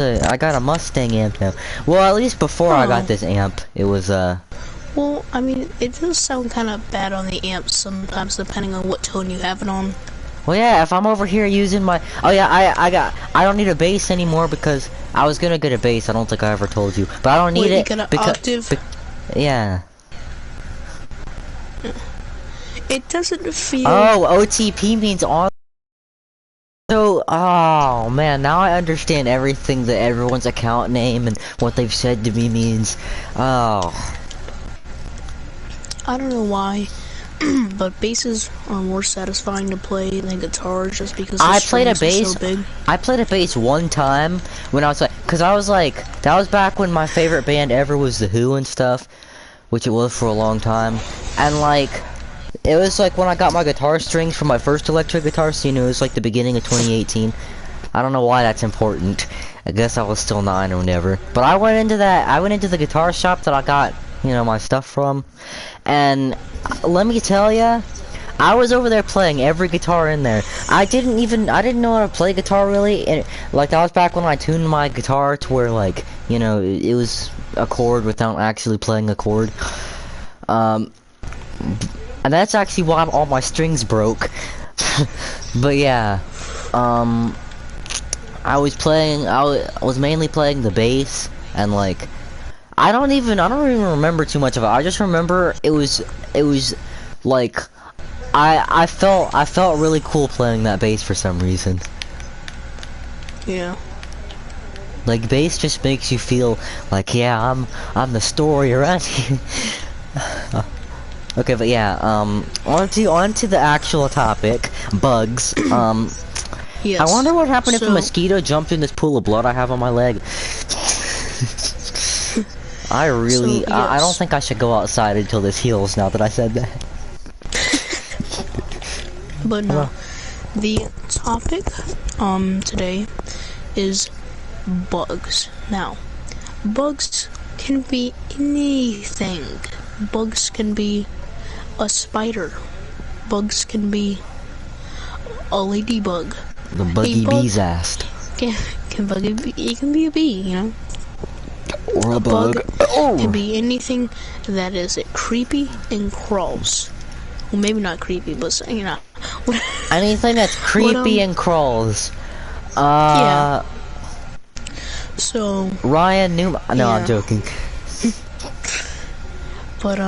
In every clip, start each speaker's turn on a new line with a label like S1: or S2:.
S1: I got a Mustang amp now. Well, at least before I got this amp, it was
S2: Well, I mean, it does sound kind of bad on the amp sometimes, depending on what tone you have it on.
S1: Well, yeah, if I'm over here using my... Oh, yeah, I don't need a bass anymore because I was gonna get a bass. I don't think I ever told you. But I don't need it
S2: you got an
S1: because...
S2: octave?
S1: Yeah.
S2: It doesn't feel...
S1: Oh, OTP means on... So, oh, man, now I understand everything that everyone's account name and what they've said to me means. Oh.
S2: I don't know why, but basses are more satisfying to play than guitars just because the strings are so big.
S1: I played a bass one time when I was like, cause I was like, that was back when my favorite band ever was The Who and stuff, which it was for a long time, and like, it was like when I got my guitar strings for my first electric guitar, so you know, it was like the beginning of 2018. I don't know why that's important. I guess I was still 9 or whatever. But I went into the guitar shop that I got, you know, my stuff from, and let me tell ya, I was over there playing every guitar in there. I didn't know how to play guitar really, and like that was back when I tuned my guitar to where, like, you know, it was a chord without actually playing a chord. And that's actually why all my strings broke. But yeah, I was mainly playing the bass, and like, I don't even remember too much of it. I just remember it was like, I felt really cool playing that bass for some reason.
S2: Yeah.
S1: Like, bass just makes you feel like, yeah, I'm the story around here. Okay, but yeah, on to the actual topic, bugs.
S2: Yes.
S1: I wonder what happened if a mosquito jumped in this pool of blood I have on my leg. I really,
S2: yes.
S1: I don't think I should go outside until this heals, now that I said that.
S2: But no, the topic, today is bugs. Now, bugs can be anything. Bugs can be a spider. Bugs can be a ladybug.
S1: The buggy bee's ass.
S2: It can be a bee, you know?
S1: Or a bug.
S2: Can be anything that is creepy and crawls. Well, maybe not creepy, but, you know.
S1: Anything that's creepy and crawls.
S2: Yeah. So...
S1: Ryan Newman. No,
S2: yeah.
S1: I'm joking.
S2: But,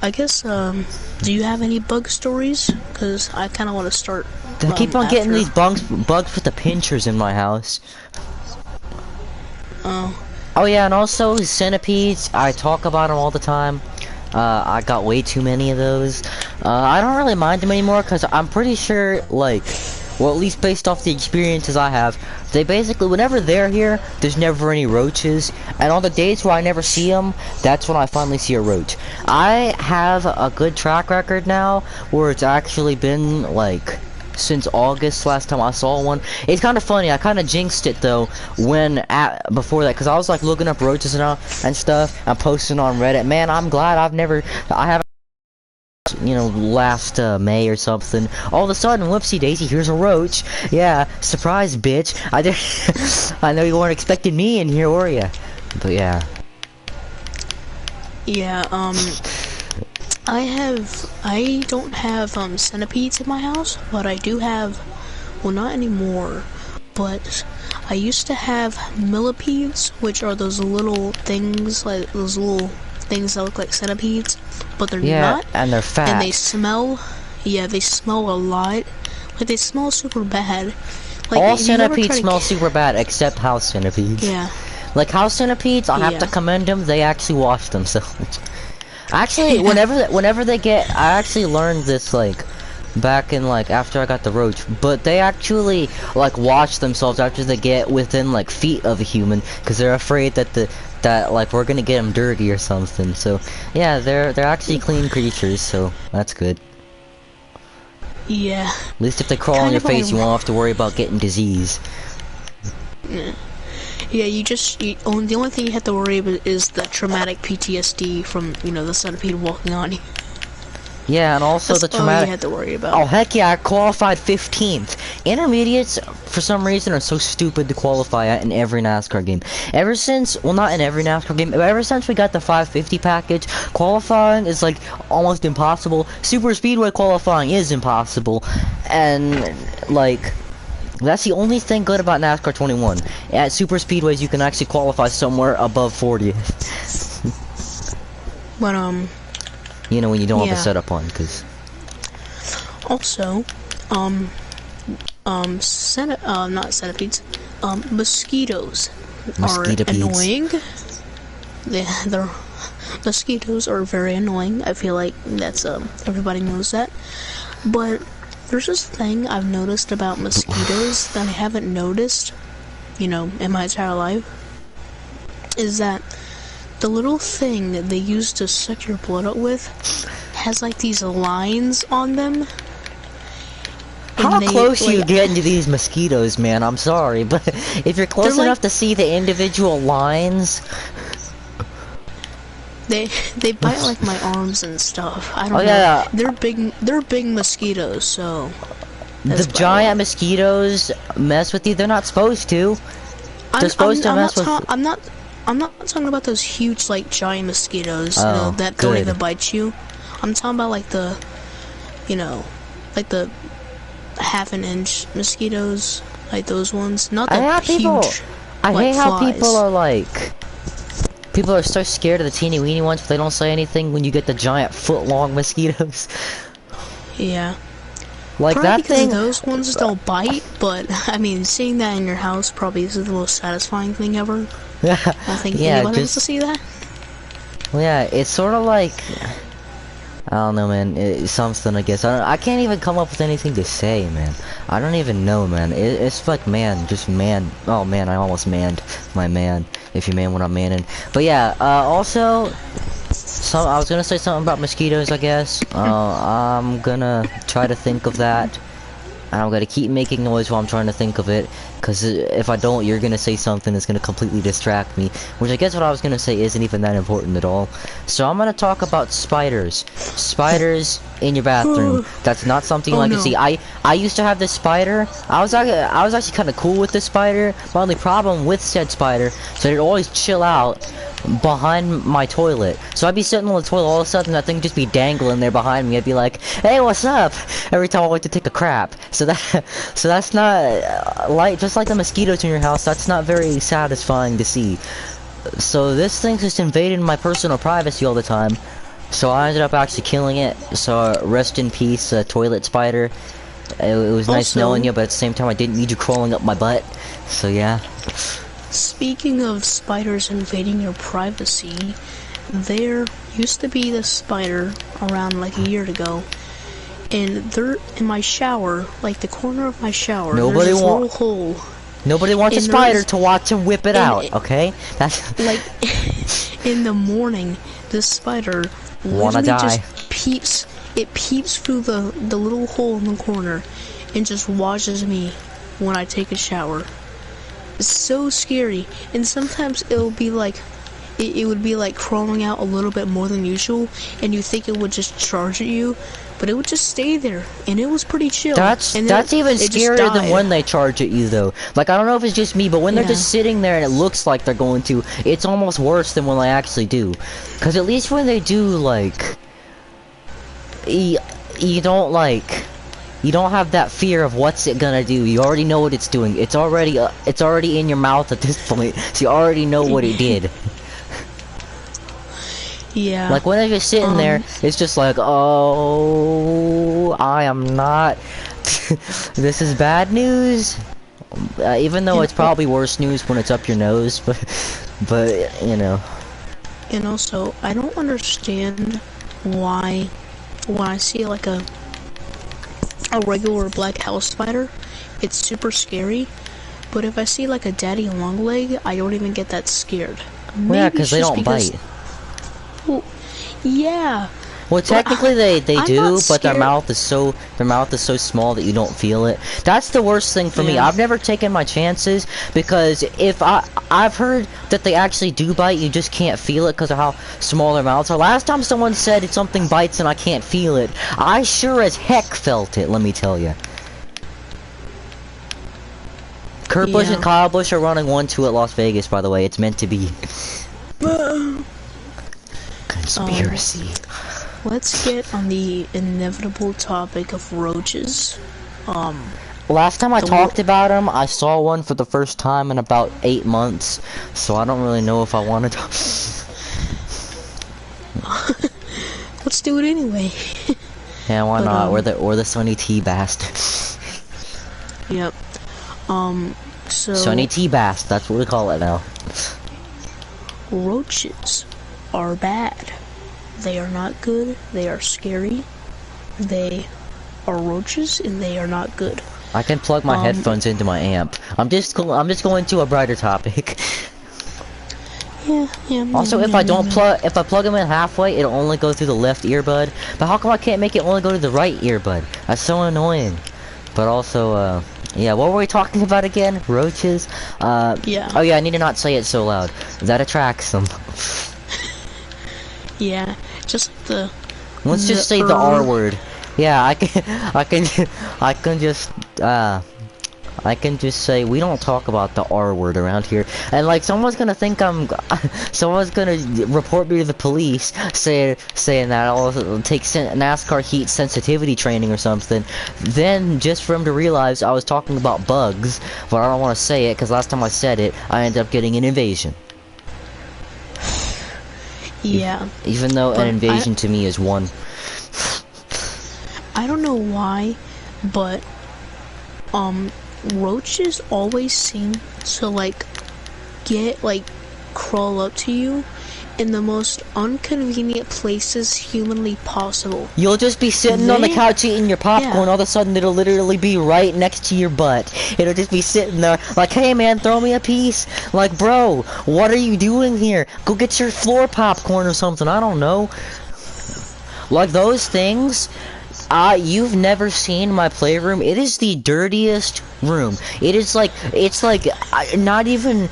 S2: I guess, do you have any bug stories? Because I kind of want to start.
S1: I keep on getting these bugs with the pinchers in my house. Oh yeah, and also centipedes. I talk about them all the time. I got way too many of those. I don't really mind them anymore because I'm pretty sure, like, well, at least based off the experiences I have, they basically, whenever they're here, there's never any roaches. And on the days where I never see them, that's when I finally see a roach. I have a good track record now where it's actually been, like, since August last time I saw one. It's kind of funny. I kind of jinxed it though before that, because I was like looking up roaches and stuff. I'm posting on Reddit. Man, I'm glad I haven't, you know, last May or something. All of a sudden, whoopsie daisy, here's a roach. Yeah, surprise, bitch. I know you weren't expecting me in here, were ya? But yeah.
S2: Yeah. I don't have centipedes in my house, but I do have, well, not anymore, but I used to have millipedes, which are those little things, like those little things that look like centipedes, but they're not.
S1: And they're fat.
S2: And they smell, they smell a lot. Like, they smell super bad. Like,
S1: all centipedes smell super bad, except house centipedes.
S2: Yeah.
S1: Like, house centipedes, I have to commend them, they actually wash themselves. Actually, whenever they get, I actually learned this, like, back in, like, after I got the roach, but they actually, like, wash themselves after they get within, like, feet of a human, because they're afraid that like, we're gonna get them dirty or something. So, yeah, they're actually clean creatures, so that's good.
S2: Yeah.
S1: At least if they crawl on your face, you won't have to worry about getting disease.
S2: Yeah, the only thing you have to worry about is the traumatic PTSD from, you know, the centipede walking on you.
S1: Yeah, and also
S2: That's
S1: the
S2: all
S1: traumatic.
S2: you had to worry about.
S1: Oh heck yeah, I qualified 15th. Intermediates, for some reason, are so stupid to qualify at in every NASCAR game. Ever since, well, not in every NASCAR game, but ever since we got the 550 package, qualifying is like almost impossible. Super Speedway qualifying is impossible, and like. That's the only thing good about NASCAR 21. At super speedways, you can actually qualify somewhere above 40.
S2: But
S1: You know, when you don't have
S2: yeah.
S1: a setup on, because.
S2: Also, not centipedes, mosquitoes are annoying. They're mosquitoes are very annoying. I feel like that's everybody knows that. But there's this thing I've noticed about mosquitoes that I haven't noticed, in my entire life, is that the little thing that they use to suck your blood up with has like these lines on them.
S1: How close are you getting to these mosquitoes, man? I'm sorry, but if you're close enough to see the individual lines...
S2: They bite like my arms and stuff. I don't know.
S1: Yeah.
S2: They're big mosquitoes, so
S1: the giant mosquitoes mess with you. They're not supposed to. They're supposed to mess with.
S2: I'm not talking about those huge like giant mosquitoes, that
S1: good.
S2: don't even bite you. I'm talking about like the, like the half an inch mosquitoes, like those ones, not the huge.
S1: I hate how
S2: flies.
S1: people are like. People are so scared of the teeny weeny ones, but they don't say anything when you get the giant foot-long mosquitoes.
S2: Yeah.
S1: Like
S2: probably
S1: that thing.
S2: Those ones don't bite, but I mean, seeing that in your house probably is the most satisfying thing ever. I think anybody wants to see that.
S1: Well, yeah, it's sort of like. I don't know, man. It's something, I guess. I can't even come up with anything to say, man. I don't even know, man. It's like, just man. Oh, man, I almost manned my man. If you man what I'm manning. But yeah, also, I was gonna say something about mosquitoes, I guess. I'm gonna try to think of that. And I'm gonna keep making noise while I'm trying to think of it. Because if I don't, you're gonna say something that's gonna completely distract me. Which I guess what I was gonna say isn't even that important at all. So I'm gonna talk about spiders. Spiders in your bathroom. That's not something you like to see. I used to have this spider. I was actually kind of cool with this spider. My only problem with said spider, so it'd always chill out behind my toilet. So I'd be sitting on the toilet, all of a sudden that thing would just be dangling there behind me. I'd be like, "Hey, what's up?" Every time I went to take a crap. So that's not just like the mosquitoes in your house. That's not very satisfying to see. So this thing just invaded my personal privacy all the time. So I ended up actually killing it. So rest in peace, toilet spider. It was nice knowing you, but at the same time I didn't need you crawling up my butt. So yeah.
S2: Speaking of spiders invading your privacy, there used to be this spider around like a year ago, and they're in my shower, like the corner of my shower. There's this little hole.
S1: Nobody wants a spider to watch him whip it out, okay? That's
S2: like in the morning, this spider literally just peeps. It peeps through the little hole in the corner, and just watches me when I take a shower. It's so scary, and sometimes it'll be like, it would be like crawling out a little bit more than usual, and you think it would just charge at you, but it would just stay there, and it was pretty chill.
S1: That's even scarier than when they charge at you, though. Like, I don't know if it's just me, but when they're just sitting there and it looks like they're going to, it's almost worse than when they actually do. Because at least when they do, like, you don't, like... You don't have that fear of what's it gonna do. You already know what it's doing. It's already in your mouth at this point, so you already know what it did.
S2: Yeah.
S1: Like when they're just sitting there, it's just like, oh, I am not. This is bad news. Even though it's probably worse news when it's up your nose, but you know.
S2: And also, I don't understand why when I see like a regular black house spider, it's super scary, but if I see like a daddy longleg, I don't even get that scared.
S1: Well, yeah, because they don't bite.
S2: Well, yeah,
S1: Well, technically they
S2: I'm
S1: do,
S2: not
S1: but their
S2: scared.
S1: mouth is so small that you don't feel it. That's the worst thing for me.
S2: Yeah.
S1: I've never taken my chances because if I've heard that they actually do bite, you just can't feel it because of how small their mouths are. Last time someone said something bites and I can't feel it, I sure as heck felt it. Let me tell you. Kurt Busch and Kyle Busch are running 1-2 at Las Vegas, by the way. It's meant to be. Conspiracy.
S2: Let's get on the inevitable topic of roaches.
S1: Last time I talked about them, I saw one for the first time in about 8 months, so I don't really know if I wanted to.
S2: Let's do it anyway.
S1: Yeah, why not? We're the Sunny T bastards.
S2: Yep. So
S1: Sunny T Bast, that's what we call it now.
S2: roaches are bad. They are not good. They are scary. They are roaches, and they are not good.
S1: I can plug my headphones into my amp. I'm just going to a brighter topic.
S2: Yeah.
S1: Also, if I plug them in halfway, it'll only go through the left earbud. But how come I can't make it only go to the right earbud? That's so annoying. But also, yeah, what were we talking about again? Roaches?
S2: Yeah.
S1: Oh yeah, I need to not say it so loud. That attracts them.
S2: Yeah, just the.
S1: Let's just say the R word. Yeah, I can just say we don't talk about the R word around here, and like someone's gonna think someone's gonna report me to the police, saying that I'll take NASCAR heat sensitivity training or something. Then just for him to realize I was talking about bugs, but I don't want to say it because last time I said it, I ended up getting an invasion.
S2: Yeah.
S1: Even though an invasion to me is one.
S2: I don't know why, but roaches always seem to crawl up to you in the most inconvenient places humanly possible.
S1: You'll just be sitting on the couch eating your popcorn, all of a sudden it'll literally be right next to your butt. It'll just be sitting there like, hey man, throw me a piece. Like, bro, what are you doing here? Go get your floor popcorn or something, I don't know. Like those things, you've never seen my playroom. It is the dirtiest room. It's like not even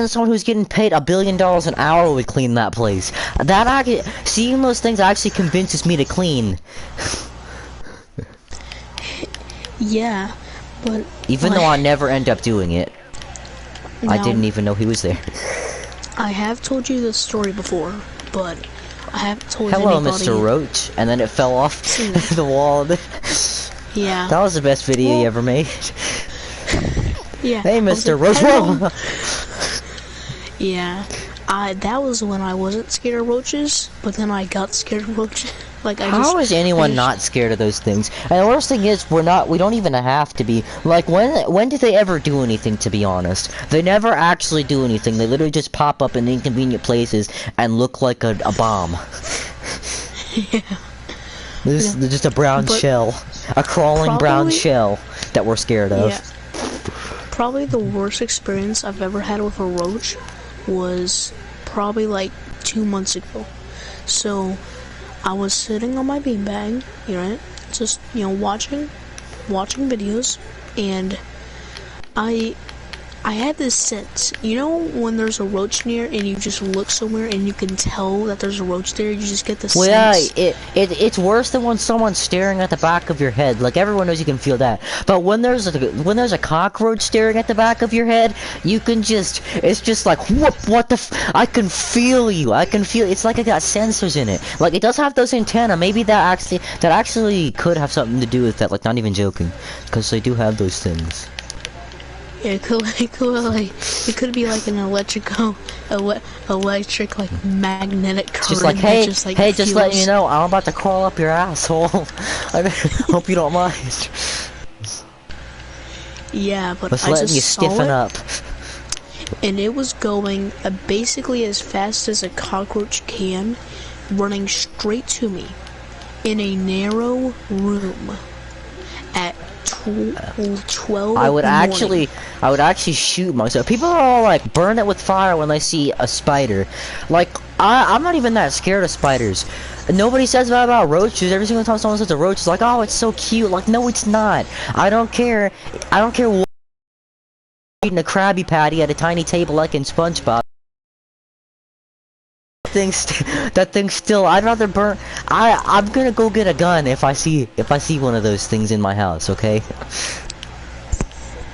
S1: someone who's getting paid $1 billion an hour would clean that place. Seeing those things actually convinces me to clean.
S2: Yeah, but
S1: even though I never end up doing it. I didn't even know he was there.
S2: I have told you this story before, but I haven't told
S1: Hello,
S2: anybody.
S1: Mr. Roach, and then it fell off the wall.
S2: Yeah.
S1: That was the best video you ever made.
S2: Yeah.
S1: Hey, Mr. Roach.
S2: Yeah. That was when I wasn't scared of roaches, but then I got scared of roaches.
S1: How is anyone not scared of those things? And the worst thing is, we don't even have to be. Like, when did they ever do anything, to be honest? They never actually do anything. They literally just pop up in inconvenient places and look like a bomb.
S2: Yeah.
S1: They're just a brown shell. A crawling brown shell that we're scared of.
S2: Yeah. Probably the worst experience I've ever had with a roach was probably like 2 months ago. So I was sitting on my beanbag, right? Just, watching videos, and I had this sense, when there's a roach near and you just look somewhere and you can tell that there's a roach there, you just get the sense.
S1: Well, yeah, it's worse than when someone's staring at the back of your head. Like, everyone knows you can feel that. But when there's a cockroach staring at the back of your head, you can it's just like, what the I can feel you. It's like it got sensors in it. Like, it does have those antennae. Maybe that actually could have something to do with that. Like, not even joking. Because they do have those things.
S2: Yeah, it could be like an electric magnetic current.
S1: Just like, hey, just letting you know, I'm about to crawl up your asshole. I hope you don't mind.
S2: Yeah, but
S1: just
S2: I
S1: letting
S2: just
S1: you
S2: saw
S1: stiffen
S2: it,
S1: up.
S2: and it was going basically as fast as a cockroach can, running straight to me in a narrow room at 12.
S1: I would
S2: in the morning.
S1: actually shoot myself. People are all like, burn it with fire when they see a spider. Like, I'm not even that scared of spiders. Nobody says that about roaches. Every single time someone says a roach, it's like, oh, it's so cute. Like, no, it's not. I don't care what, eating a Krabby Patty at a tiny table like in SpongeBob. That thing still, I'd rather burn. I'm gonna go get a gun if I see one of those things in my house, okay?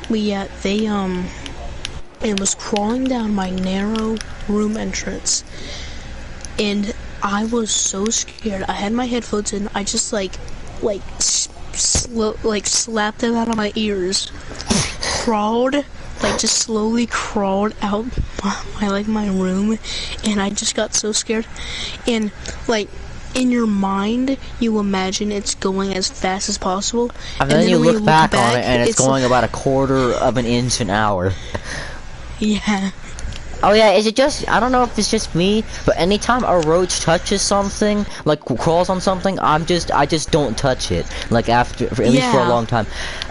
S2: But yeah, it was crawling down my narrow room entrance, and I was so scared. I had my headphones in. I just like slapped them out of my ears, crawled, just slowly crawled out my room, and I just got so scared. And in your mind, you imagine it's going as fast as possible,
S1: and then you look back on it, and it's going about 1/4 of an inch an hour.
S2: Yeah.
S1: Oh yeah, is it just, I don't know if it's just me, but anytime a roach touches something, like crawls on something, I just don't touch it. Like at least for a long time.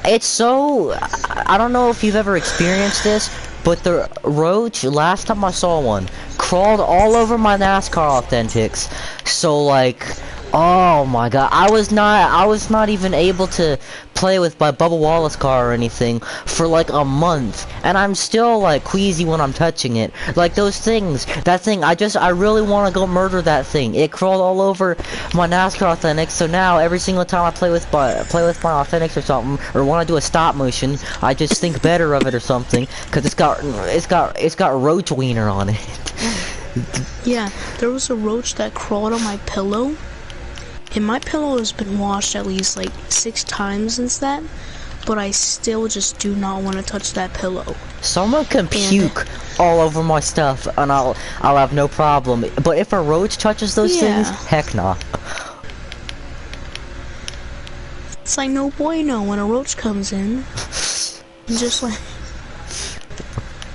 S1: It's so, I don't know if you've ever experienced this, but the roach, last time I saw one, crawled all over my NASCAR Authentics. So like, oh my god, I was not even able to play with my Bubba Wallace car or anything for like a month, and I'm still like queasy when I'm touching it. Like those things, that thing, I really want to go murder that thing. It crawled all over my NASCAR Authentics, so now every single time I play with my Authentics or something, or want to do a stop motion, I just think better of it or something, cause it's got roach wiener on it.
S2: Yeah, there was a roach that crawled on my pillow. And my pillow has been washed at least 6 times since that, but I still just do not want to touch that pillow.
S1: Someone can puke all over my stuff, and I'll have no problem. But if a roach touches those things, heck nah.
S2: It's like no bueno when a roach comes in. Just like.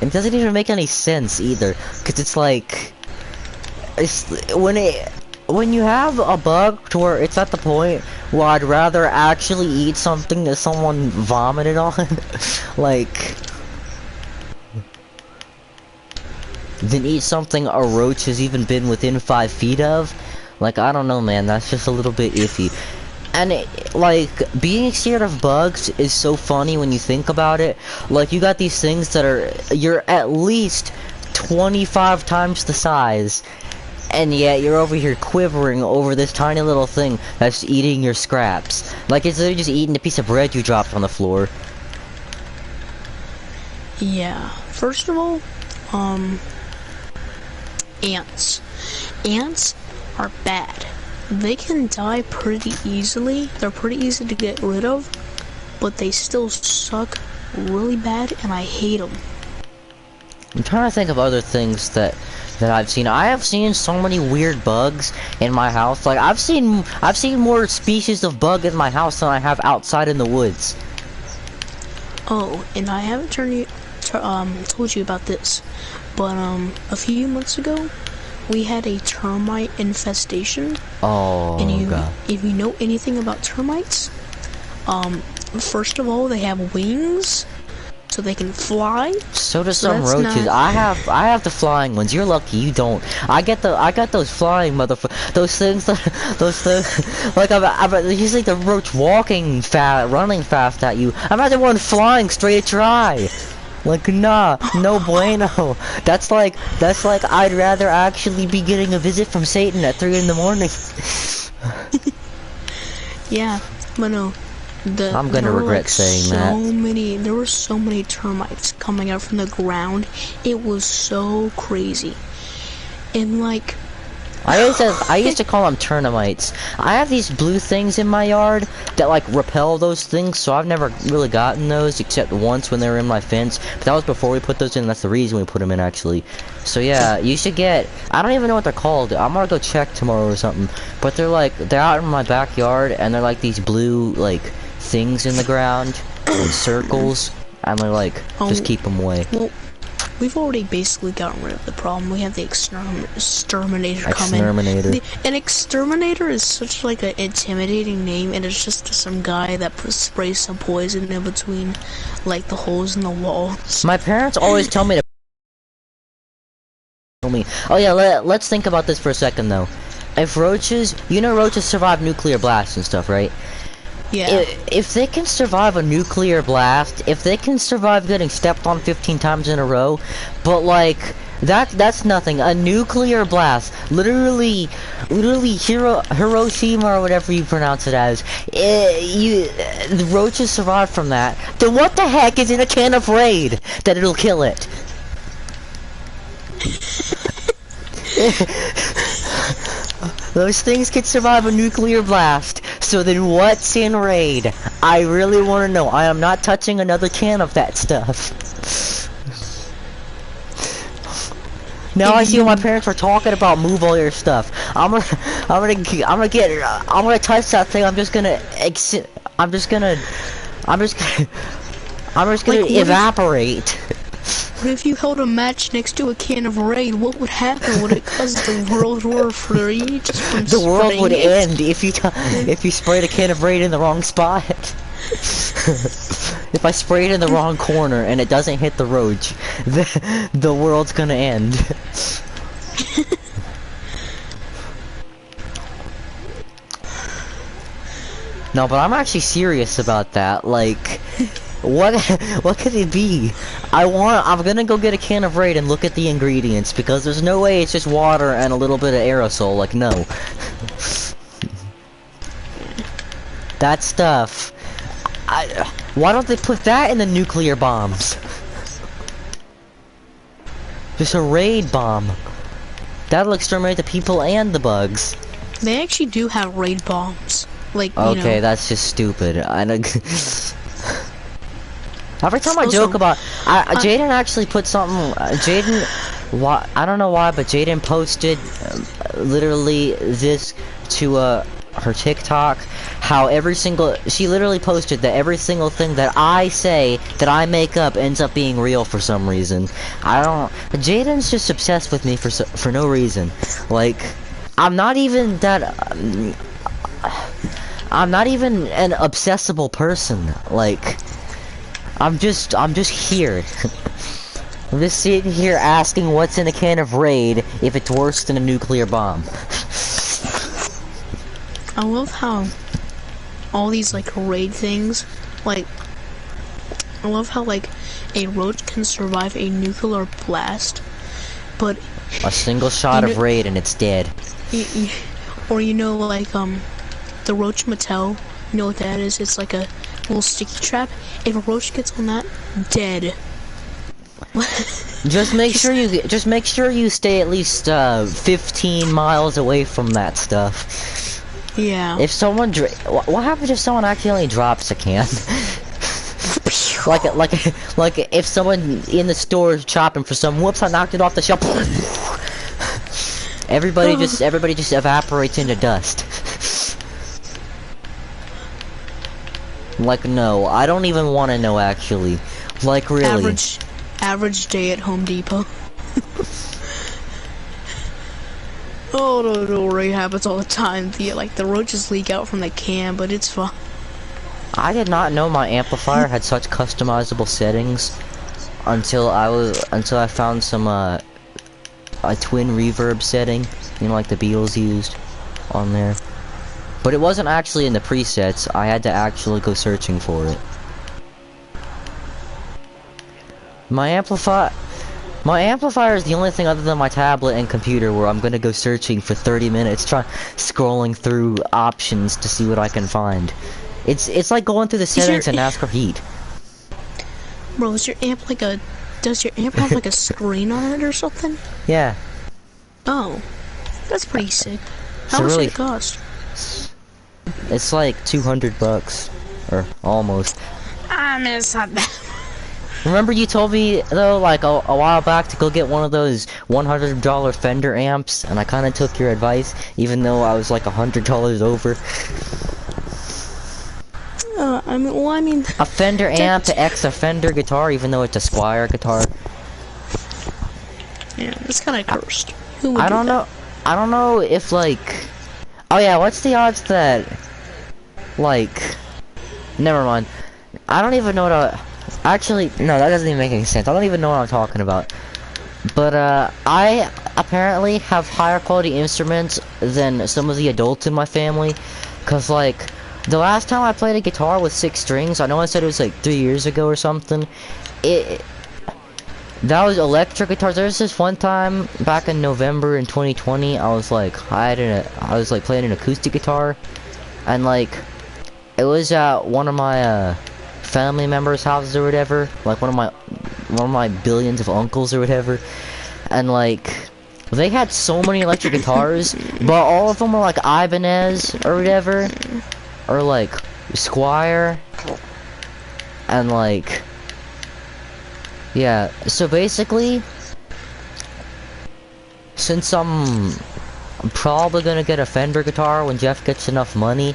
S1: It doesn't even make any sense either, cause it's like, when you have a bug to where it's at the point where I'd rather actually eat something that someone vomited on, like, than eat something a roach has even been within 5 feet of. Like, I don't know, man, that's just a little bit iffy. And being scared of bugs is so funny when you think about it. Like, you got these things that you're at least 25 times the size, and yet you're over here quivering over this tiny little thing that's eating your scraps. Like, it's literally just eating a piece of bread you dropped on the floor.
S2: Yeah. First of all, ants. Ants are bad. They can die pretty easily. They're pretty easy to get rid of, but they still suck really bad, and I hate them.
S1: I'm trying to think of other things that I've seen. I have seen so many weird bugs in my house. Like, I've seen more species of bug in my house than I have outside in the woods.
S2: Oh, and I haven't told you about this, but a few months ago, we had a termite infestation.
S1: Oh,
S2: and
S1: God.
S2: If you know anything about termites, first of all, they have wings, so they can fly.
S1: So do some roaches. I have the flying ones. You're lucky you don't. I got those flying those things like I'm usually the roach running fast at you. Imagine one flying straight at your eye. Like, nah, no bueno. That's like I'd rather actually be getting a visit from Satan at 3 in the morning.
S2: Yeah, but no.
S1: I'm gonna regret saying that.
S2: There were so many termites coming out from the ground. It was so crazy. And like,
S1: I used to call them termites. I have these blue things in my yard that like repel those things, so I've never really gotten those except once when they were in my fence. But that was before we put those in. That's the reason we put them in, actually. So yeah, you should get. I don't even know what they're called. I'm gonna go check tomorrow or something. But they're out in my backyard, and they're like these blue things in the ground in circles, and they're like, just keep them away.
S2: Well, we've already basically gotten rid of the problem. We have the exterminator coming.
S1: Exterminator.
S2: An exterminator is such like an intimidating name, and it's just some guy that sprays some poison in between, like the holes in the walls.
S1: My parents always tell me to. Oh yeah, let's think about this for a second though. If roaches, you know roaches survive nuclear blasts and stuff, right?
S2: Yeah.
S1: If they can survive a nuclear blast, if they can survive getting stepped on 15 times in a row, but like that's nothing. A nuclear blast, literally Hiroshima or whatever you pronounce it as. The roaches survive from that. Then what the heck is in a can of Raid that it'll kill it? Those things could survive a nuclear blast. So then what's in Raid? I really want to know. I am not touching another can of that stuff. Now I see what my parents were talking about. Move all your stuff. I'm gonna touch that thing. I'm just gonna evaporate.
S2: What if you held a match next to a can of Raid? What would happen? Would it cause the World War III just from
S1: The world would
S2: it?
S1: end if you sprayed a can of Raid in the wrong spot. If I spray it in the wrong corner and it doesn't hit the roach, the world's gonna end. No, but I'm actually serious about that. Like, what could it be? I'm gonna go get a can of Raid and look at the ingredients, because there's no way it's just water and a little bit of aerosol. Like, no. That stuff. Why don't they put that in the nuclear bombs? Just a Raid bomb. That'll exterminate the people and the bugs.
S2: They actually do have Raid bombs. Like,
S1: okay, that's just stupid. Every time I joke about, Jaden actually put something. Why? I don't know why, but Jaden posted literally this to her TikTok. How she literally posted that every single thing that I say that I make up ends up being real for some reason. Jaden's just obsessed with me for no reason. Like, I'm not even that. I'm not even an obsessible person. Like, I'm just here. I'm just sitting here asking what's in a can of Raid if it's worse than a nuclear bomb.
S2: I love how all these like Raid things, like, I love how like a roach can survive a nuclear blast, but
S1: a single shot of Raid and it's dead.
S2: Or like the Roach Mattel, you know what that is? It's like a little sticky trap. If a roach gets on that, dead.
S1: Just make sure you stay at least 15 miles away from that stuff.
S2: Yeah.
S1: If someone what happens if someone accidentally drops a can? like if someone in the store is chopping for some, whoops, I knocked it off the shelf. Everybody just evaporates into dust. Like, no, I don't even want to know, actually. Like, really.
S2: Average day at Home Depot. Oh no, Raid happens all the time. The roaches leak out from the can, but it's fine.
S1: I did not know my amplifier had such customizable settings until I found some a twin reverb setting, you know, like the Beatles used on there. But it wasn't actually in the presets. I had to actually go searching for it. My amplifier is the only thing other than my tablet and computer where I'm gonna go searching for 30 minutes, scrolling through options to see what I can find. It's like going through the settings in NASCAR Heat.
S2: Bro, does your amp have like a screen on it or something?
S1: Yeah.
S2: Oh, that's pretty sick. How much did it cost?
S1: It's like $200, or almost.
S2: I mean, it's not that.
S1: Remember you told me though, like a while back, to go get one of those $100 Fender amps, and I kind of took your advice, even though I was like $100 over.
S2: I mean,
S1: a Fender amp to X a Fender guitar, even though it's a Squier guitar.
S2: Yeah, it's kind of cursed. Who would
S1: I
S2: do
S1: don't
S2: that?
S1: know. I don't know if like. Oh yeah, what's the odds that like? Never mind. I don't even know what actually, no, that doesn't even make any sense. I don't even know what I'm talking about. But, I apparently have higher quality instruments than some of the adults in my family. Cause, like, the last time I played a guitar with 6 strings, I know I said it was like 3 years ago or something. That was electric guitars. There was this one time back in November in 2020, I was like, I was like playing an acoustic guitar. And, like, it was at one of my, family members' houses or whatever, like one of my billions of uncles or whatever, and like they had so many electric guitars, but all of them were like Ibanez or whatever, or like Squire, and like yeah. So basically, since I'm probably gonna get a Fender guitar when Jeff gets enough money,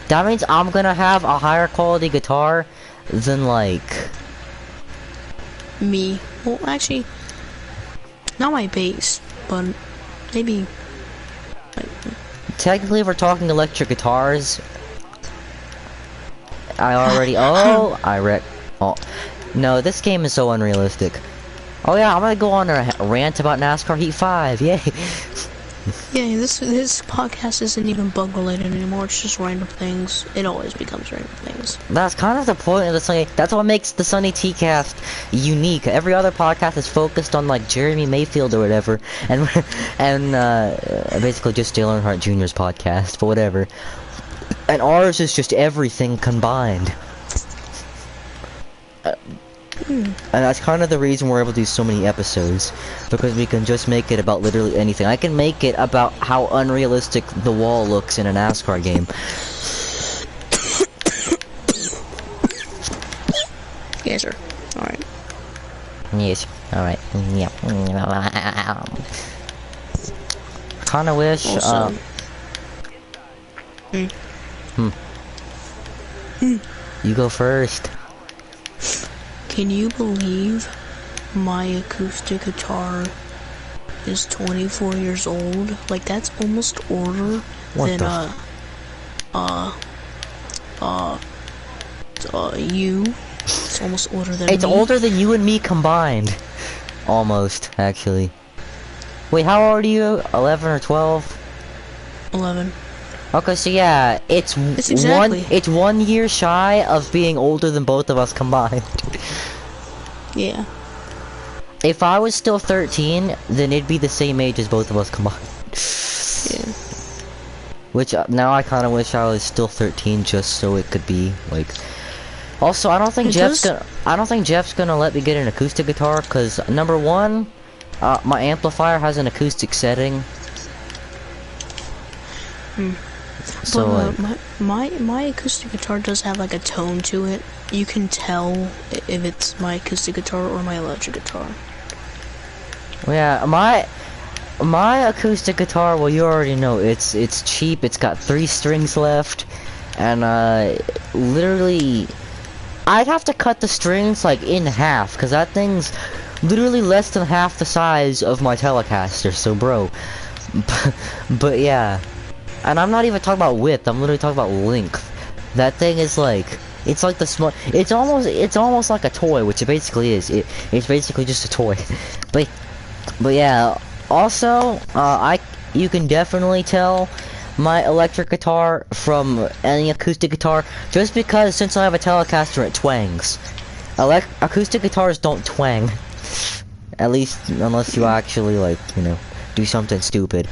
S1: that means I'm gonna have a higher quality guitar than like
S2: Me. Well, actually, not my bass, but maybe. Like,
S1: technically if we're talking electric guitars. I already oh no, this game is so unrealistic. Oh yeah, I'm gonna go on a rant about NASCAR Heat 5, yay.
S2: yeah, this podcast isn't even bug related anymore. It's just random things. It always becomes random things.
S1: That's kind of the point of the Sunny. That's what makes the SunnyTeaCast unique. Every other podcast is focused on like Jeremy Mayfield or whatever, and basically just Dale Earnhardt Jr.'s podcast, but whatever. And ours is just everything combined. And that's kind of the reason we're able to do so many episodes, because we can just make it about literally anything. I can make it about how unrealistic the wall looks in a NASCAR game.
S2: Yes, sir. Alright.
S1: Yes, alright. Yeah. Kinda wish,
S2: Also,
S1: you go first.
S2: can you believe my acoustic guitar is 24 years old? Like, that's almost older
S1: What
S2: than, you. It's almost older than
S1: It's
S2: me.
S1: older than you and me combined. Almost, actually. Wait, how old are you? 11 or 12?
S2: 11.
S1: Okay, so yeah, it's
S2: exactly.
S1: it's 1 year shy of being older than both of us combined.
S2: Yeah.
S1: If I was still 13, then it'd be the same age as both of us combined.
S2: Yeah.
S1: Which now I kind of wish I was still 13 just so it could be like. Also, I don't think Jeff's gonna let me get an acoustic guitar because number one, my amplifier has an acoustic setting. So
S2: but, my acoustic guitar does have like a tone to it. You can tell if it's my acoustic guitar or my electric guitar.
S1: yeah, my acoustic guitar, well, you already know, it's cheap. It's got 3 strings left, and literally, I'd have to cut the strings like in half because that thing's literally less than half the size of my Telecaster. So, bro, but yeah. And I'm not even talking about width, I'm literally talking about length. That thing is like, it's like the small, it's almost like a toy, which it basically is. It's basically just a toy. But yeah, also, you can definitely tell my electric guitar from any acoustic guitar, just because since I have a Telecaster, it twangs. Acoustic guitars don't twang. At least, unless you actually, like, you know, do something stupid.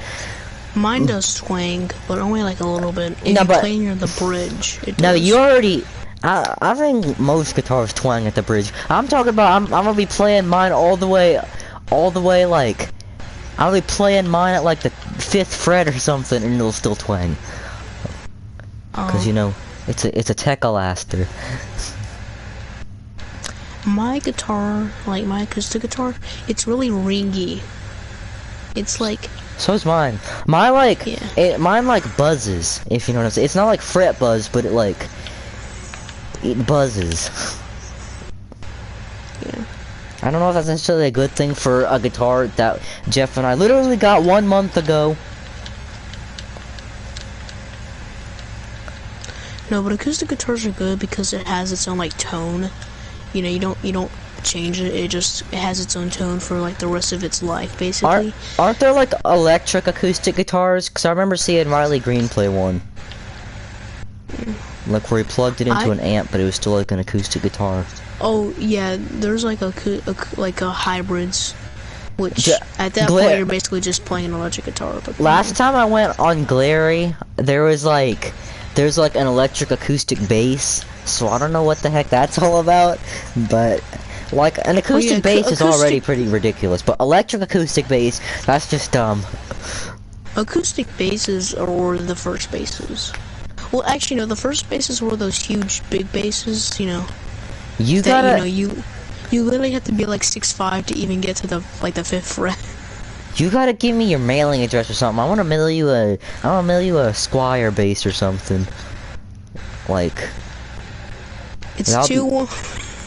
S2: Mine does twang, but only like a little bit. If
S1: No,
S2: you
S1: but-
S2: play near the bridge, it does.
S1: No, you already. I think most guitars twang at the bridge. I'm talking about. I'm gonna be playing mine all the way, like. I'll be playing mine at like the 5th fret or something, and it'll still twang. Cause you know, it's a Tekalaster.
S2: My guitar, like my acoustic guitar, it's really ringy. It's like,
S1: So's mine. Mine like
S2: Yeah.
S1: mine like buzzes, if you know what I'm saying. It's not like fret buzz, but it buzzes.
S2: yeah.
S1: I don't know if that's necessarily a good thing for a guitar that Jeff and I literally got 1 month ago.
S2: No, but acoustic guitars are good because it has its own like tone. You know, you don't change it. It has its own tone for like the rest of its life, basically.
S1: Aren't there like electric acoustic guitars? Because I remember seeing Riley Green play one. Like where he plugged it into an amp, but it was still like an acoustic guitar.
S2: Oh yeah, there's like a hybrids, which at that point you're basically just playing an electric guitar. But
S1: last time I went on Glary, there's like an electric acoustic bass. So I don't know what the heck that's all about, but like an acoustic bass is already pretty ridiculous, but electric acoustic bass, that's just dumb.
S2: Acoustic basses are the first basses. Well, actually, no, the first basses were those huge, big basses, you know. You literally have to be like 6'5" to even get to the 5th fret.
S1: You gotta give me your mailing address or something. I wanna mail you a Squire bass or something. Like,
S2: it's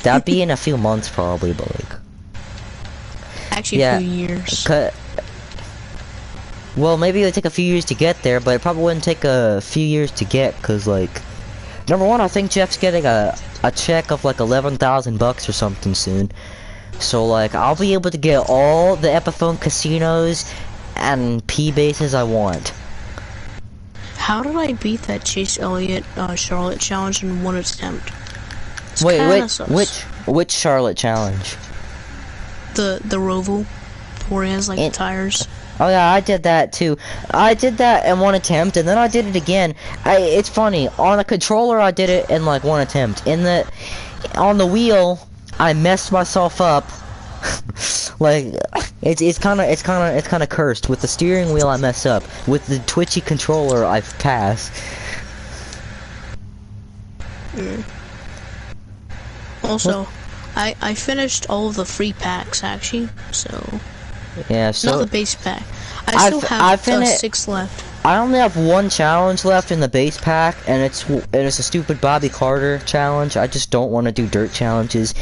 S1: that'd be in a few months probably, but like.
S2: Actually, a few years.
S1: Well, maybe it would take a few years to get there, but it probably wouldn't take a few years to get, cause like, number one, I think Jeff's getting a check of like $11,000 or something soon. So like, I'll be able to get all the Epiphone casinos and P bases I want.
S2: How did I beat that Chase Elliott Charlotte challenge in one attempt?
S1: Wait, which Charlotte challenge?
S2: The Roval, where he has like the tires.
S1: Oh yeah, I did that too. I did that in one attempt, and then I did it again. It's funny, on a controller I did it in like one attempt. On the wheel, I messed myself up. Like, it's kind of cursed. With the steering wheel, I mess up. With the twitchy controller, I pass.
S2: Also, I finished all of the free packs actually, so.
S1: Yeah, so.
S2: Not the base pack. I still have 6 left.
S1: I only have 1 challenge left in the base pack, and it's a stupid Bobby Carter challenge. I just don't want to do dirt challenges.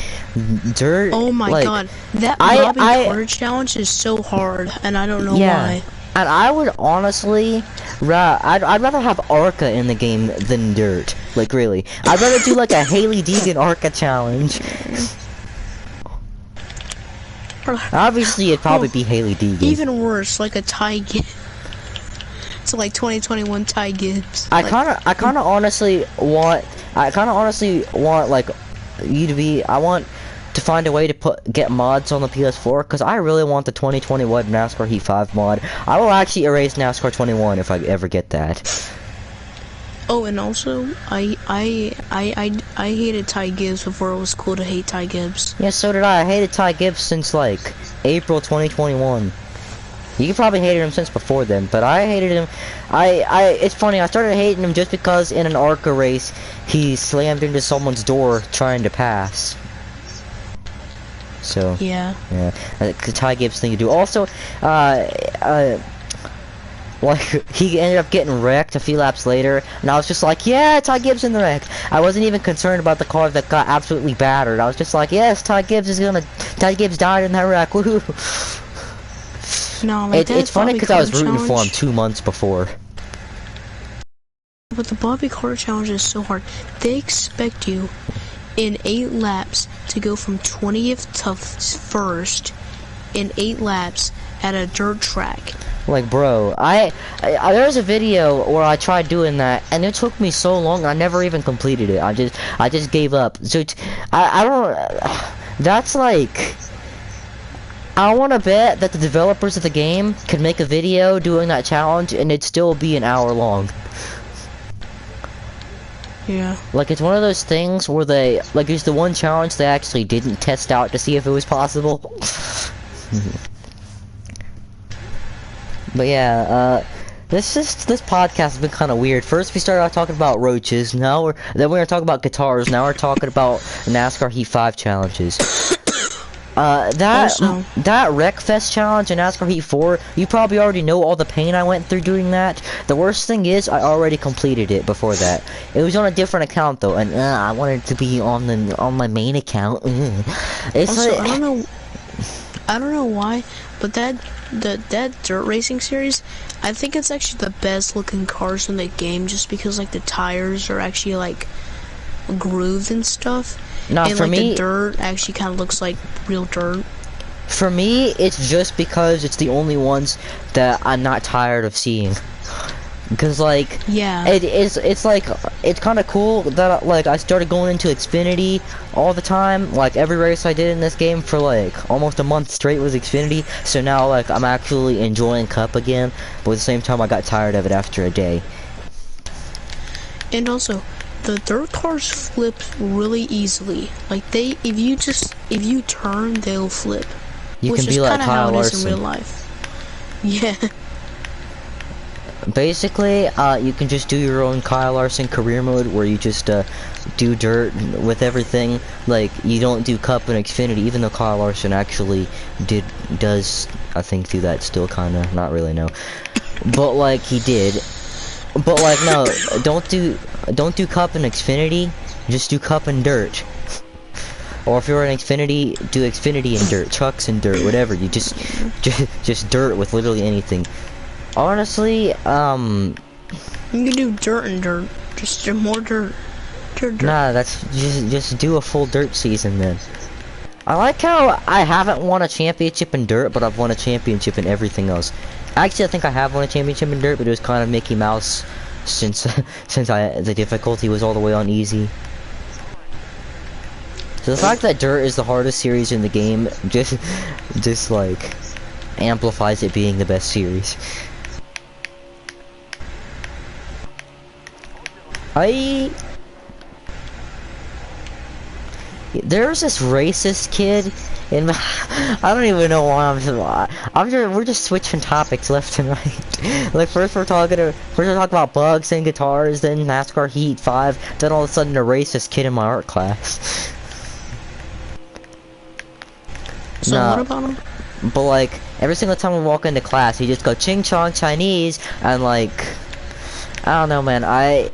S1: Dirt.
S2: Oh my god, that Bobby Carter challenge is so hard, and I don't know why.
S1: And I would honestly, I'd rather have Arca in the game than dirt. Like really, I'd rather do like a Haley Deegan Arca challenge. Obviously, it'd probably be Haley Deegan.
S2: Even worse, like a Ty Gibbs. So like 2021 Ty Gibbs.
S1: I kind of honestly want like you to be. I want to find a way to get mods on the PS4 because I really want the 2021 NASCAR Heat 5 mod. I will actually erase NASCAR 21 if I ever get that.
S2: Oh, and also, I hated Ty Gibbs before it was cool to hate Ty Gibbs.
S1: Yeah, so did I. I hated Ty Gibbs since, like, April 2021. You probably hated him since before then, but I hated him. It's funny, I started hating him just because in an ARCA race, he slammed into someone's door trying to pass. So, yeah, Ty Gibbs thing to do. Also, like, he ended up getting wrecked a few laps later, and I was just like, yeah, Ty Gibbs in the wreck. I wasn't even concerned about the car that got absolutely battered. I was just like, yes, Ty Gibbs died in that wreck, woohoo.
S2: No, like
S1: it's funny because I was rooting for him 2 months before.
S2: But the Bobby Carter challenge is so hard. They expect you in 8 laps to go from 20th to 1st in 8 laps at a dirt track.
S1: Like, bro, there's a video where I tried doing that, and it took me so long, I never even completed it. I just gave up. So, I don't, that's like, I want to bet that the developers of the game could make a video doing that challenge, and it'd still be an hour long.
S2: Yeah. Like,
S1: it's one of those things where they, like, it's the one challenge they actually didn't test out to see if it was possible. But yeah, this podcast has been kind of weird. First we started out talking about roaches, then we were talking about guitars, now we're talking about NASCAR Heat 5 challenges. That Wreckfest challenge in NASCAR Heat 4, you probably already know all the pain I went through doing that. The worst thing is, I already completed it before that. It was on a different account though, and I wanted it to be on my main account. It's
S2: also, I don't know I don't know why, but that dirt racing series, I think it's actually the best looking cars in the game, just because like the tires are actually like grooved and stuff,
S1: Nah,
S2: and
S1: for
S2: like
S1: me,
S2: the dirt actually kind of looks like real dirt.
S1: for me, it's just because it's the only ones that I'm not tired of seeing. Because like,
S2: Yeah.
S1: it's like, it's kind of cool that like I started going into Xfinity all the time. Like every race I did in this game for like almost a month straight was Xfinity. So now like I'm actually enjoying Cup again. But at the same time I got tired of it after a day.
S2: And also, the dirt cars flip really easily. Like if you turn, they'll flip.
S1: You
S2: Which
S1: can
S2: is
S1: be like
S2: kind of how
S1: Kyle
S2: it is in
S1: Larson.
S2: real life. Yeah.
S1: Basically, you can just do your own Kyle Larson career mode where you just do dirt with everything. Like you don't do Cup and Xfinity, even though Kyle Larson actually does I think do that still kinda, not really, no. But like he did. But like no, don't do Cup and Xfinity, just do Cup and dirt. Or if you're in Xfinity, do Xfinity and dirt, trucks and dirt, whatever. You just dirt with literally anything. Honestly,
S2: You can do dirt and dirt. Just do more dirt. Dirt.
S1: Nah, that's just do a full dirt season then. I like how I haven't won a championship in dirt, but I've won a championship in everything else. Actually, I think I have won a championship in dirt, but it was kind of Mickey Mouse since the difficulty was all the way on easy. So the fact that dirt is the hardest series in the game just like amplifies it being the best series. There's this racist kid in I don't even know why we're just switching topics left and right. Like first we're talking about bugs and guitars, then NASCAR Heat 5, then all of a sudden a racist kid in my art class.
S2: So what about him?
S1: But like every single time we walk into class he just go ching chong Chinese, and like I don't know, man,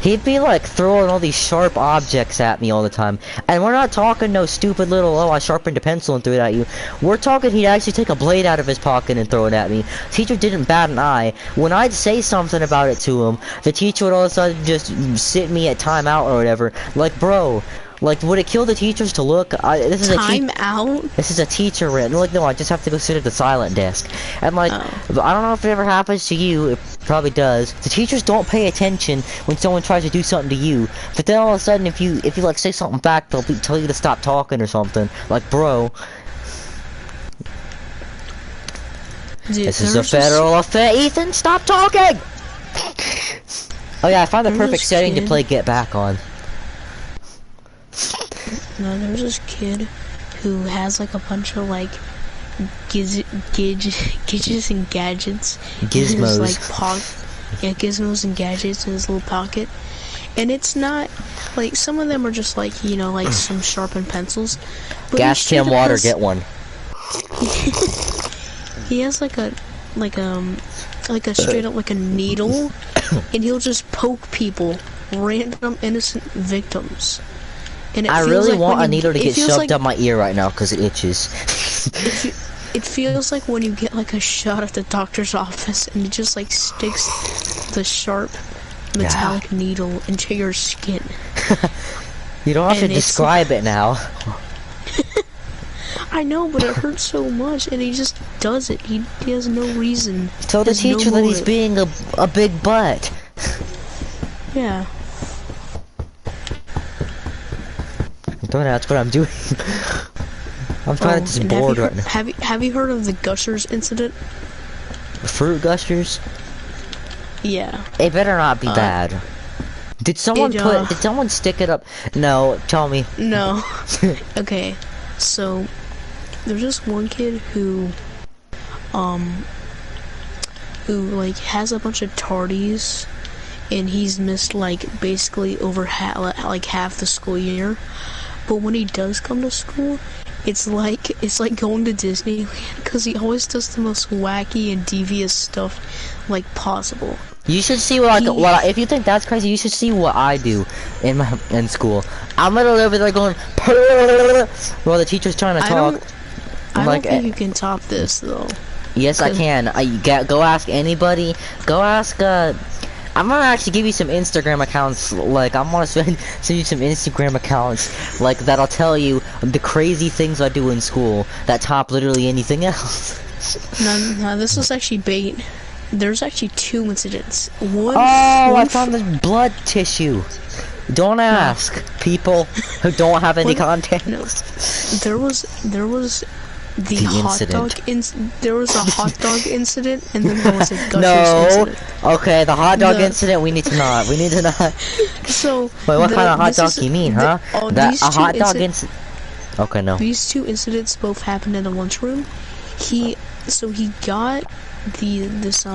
S1: he'd be like throwing all these sharp objects at me all the time. And we're not talking no stupid little, oh I sharpened a pencil and threw it at you. We're talking he'd actually take a blade out of his pocket and throw it at me. Teacher didn't bat an eye. When I'd say something about it to him, the teacher would all of a sudden just sit me at timeout or whatever. Like bro, like would it kill the teachers to look? This is This is a teacher written. Like no, I just have to go sit at the silent desk. And like I don't know if it ever happens to you. It probably does. The teachers don't pay attention when someone tries to do something to you. But then all of a sudden, if you like say something back, they'll tell you to stop talking or something. Like bro,
S2: Dude,
S1: this is a federal offense. Ethan, stop talking. Oh yeah, I found the perfect setting to play Get Back on.
S2: No, there's this kid who has like a bunch of like gidgets and gadgets.
S1: Gizmos.
S2: In his, like, gizmos and gadgets in his little pocket. And it's not like, some of them are just like, you know, like some sharpened pencils. But
S1: Gas can water, get one.
S2: He has like a straight up like a needle, and he'll just poke people, random innocent victims. And
S1: I really want a needle to get shoved up my ear right now because it itches.
S2: It feels like when you get like a shot at the doctor's office and it just like sticks the sharp metallic needle into your skin.
S1: You don't have to describe it now.
S2: I know, but it hurts so much, and he just does it. He has no reason.
S1: Tell the teacher that he's being a big butt.
S2: Yeah.
S1: That's what I'm doing. I'm trying to just bored right now.
S2: Have you heard of the Gushers incident?
S1: Fruit Gushers?
S2: Yeah.
S1: It better not be bad. Did someone did someone stick it up? No, tell me.
S2: No. Okay. So there's this one kid who like has a bunch of tardies, and he's missed like basically over half the school year. But when he does come to school, It's like going to Disneyland because he always does the most wacky and devious stuff like possible.
S1: You should see if you think that's crazy, you should see what I do in school. I'm literally over there going while the teacher's trying to talk.
S2: I don't think you can top this though.
S1: Yes, I can. Go ask anybody. Go ask. I'm gonna actually give you some Instagram accounts. Like I'm gonna send you some Instagram accounts like that'll tell you the crazy things I do in school that top literally anything else.
S2: No, this was actually bait. There's actually 2 incidents.
S1: I found the blood tissue. Don't ask people who don't have any context.
S2: No, there was the hot dog there was a hot dog incident, and then there was a Gushers incident.
S1: Okay, the hot dog incident. We need to not.
S2: So
S1: wait, what kind of hot dog you mean, huh? A hot dog incident. Okay, no.
S2: These 2 incidents both happened in the lunchroom. He got this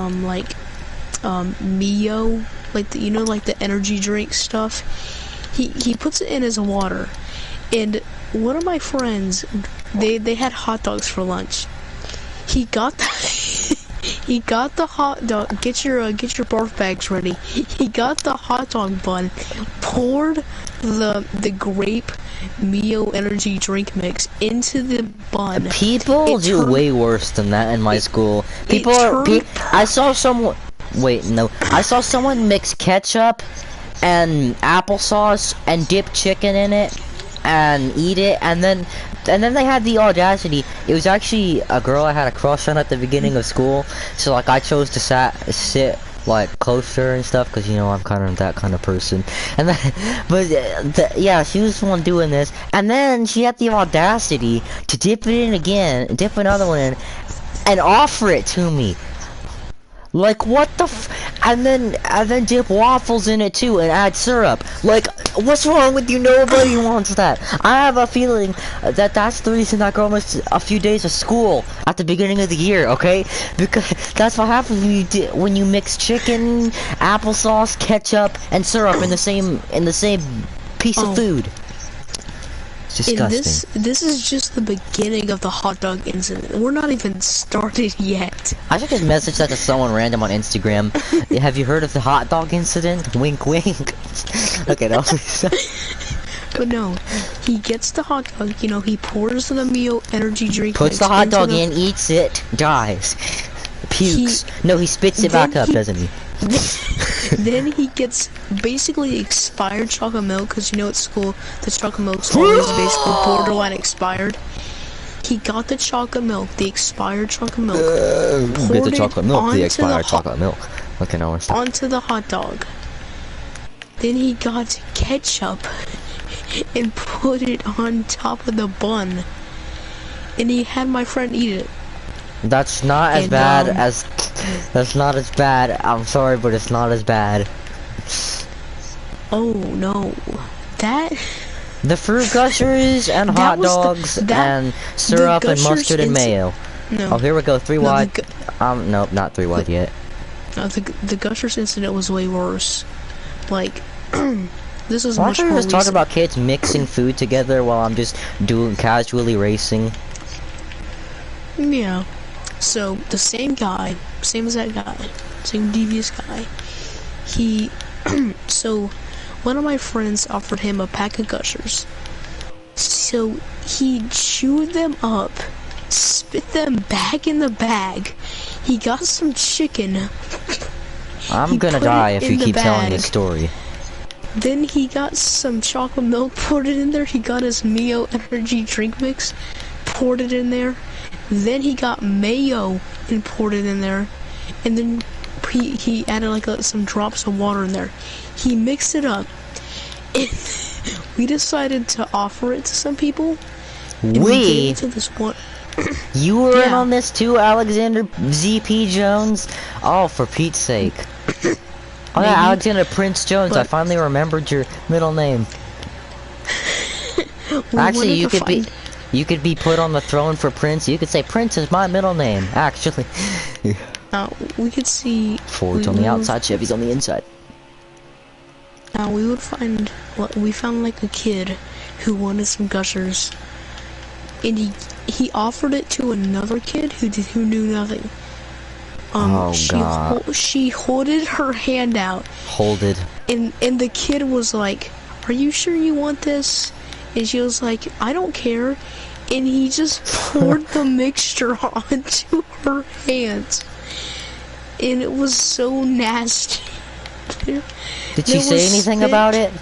S2: Mio, like the energy drink stuff. He puts it in his water, and one of my friends, they had hot dogs for lunch. He got the hot dog. Get your barf bags ready. He got the hot dog bun, poured the grape Mio energy drink mix into the bun.
S1: People do way worse than that in my school. I saw someone. Wait, no. I saw someone mix ketchup and applesauce and dip chicken in it and eat it, and then they had the audacity. It was actually a girl I had a crush on at the beginning of school, so like I chose to sit like closer and stuff because I'm kind of that kind of person. And then, yeah, she was the one doing this, and then she had the audacity to dip it in again, dip another one in, and offer it to me. Like what the and then dip waffles in it too and add syrup. Like what's wrong with you? Nobody wants that. I have a feeling that that's the reason that girl missed a few days of school at the beginning of the year. Okay, because that's what happens when you mix chicken, applesauce, ketchup, and syrup in the same piece of food. It's disgusting.
S2: This is just the beginning of the hot dog incident. We're not even started yet.
S1: I should just message that to someone random on Instagram. Have you heard of the hot dog incident? Wink, wink. Okay, no.
S2: But no, he gets the hot dog. He pours the Mio energy drink.
S1: Puts the hot dog in, eats it, dies, pukes. No, he spits it back up, doesn't he?
S2: Then he gets basically expired chocolate milk, because at school the chocolate milk's always basically borderline expired. He got the chocolate milk, the expired chocolate milk,
S1: get the chocolate milk, the expired chocolate milk. Okay, now
S2: onto the hot dog. Then he got ketchup and put it on top of the bun, and he had my friend eat it.
S1: That's not as bad as. That's not as bad. I'm sorry, but it's not as bad.
S2: Oh no, the
S1: fruit gushers and hot dogs and syrup and mustard and mayo.
S2: No.
S1: Oh, here we go. 3 wide. Nope, not 3 wide yet.
S2: The gushers incident was way worse. Like, this was much more.
S1: Why just talk about kids mixing food together while I'm just casually racing?
S2: Yeah. So the same exact guy, same devious guy. So one of my friends offered him a pack of gushers. So he chewed them up, spit them back in the bag. He got some chicken.
S1: I'm gonna die if you keep telling this story.
S2: Then he got some chocolate milk, poured it in there. He got his Mio energy drink mix, poured it in there. Then he got mayo and poured it in there, and then he added like some drops of water in there. He mixed it up, and we decided to offer it to some people. And we gave it to this one.
S1: You were in on this too, Alexander ZP Jones? Oh, for Pete's sake! Oh yeah, Alexander Prince Jones. I finally remembered your middle name. Actually, you could be put on the throne for Prince. You could say Prince is my middle name. Actually,
S2: we could see
S1: Ford's on the outside, Chevy's on the inside.
S2: We found like a kid who wanted some gushers, and he offered it to another kid who knew nothing.
S1: Oh God.
S2: She holded her hand out.
S1: Hold it.
S2: And the kid was like, "Are you sure you want this?" And she was like, "I don't care." And he just poured the mixture onto her hands. And it was so nasty.
S1: Did she say anything about it?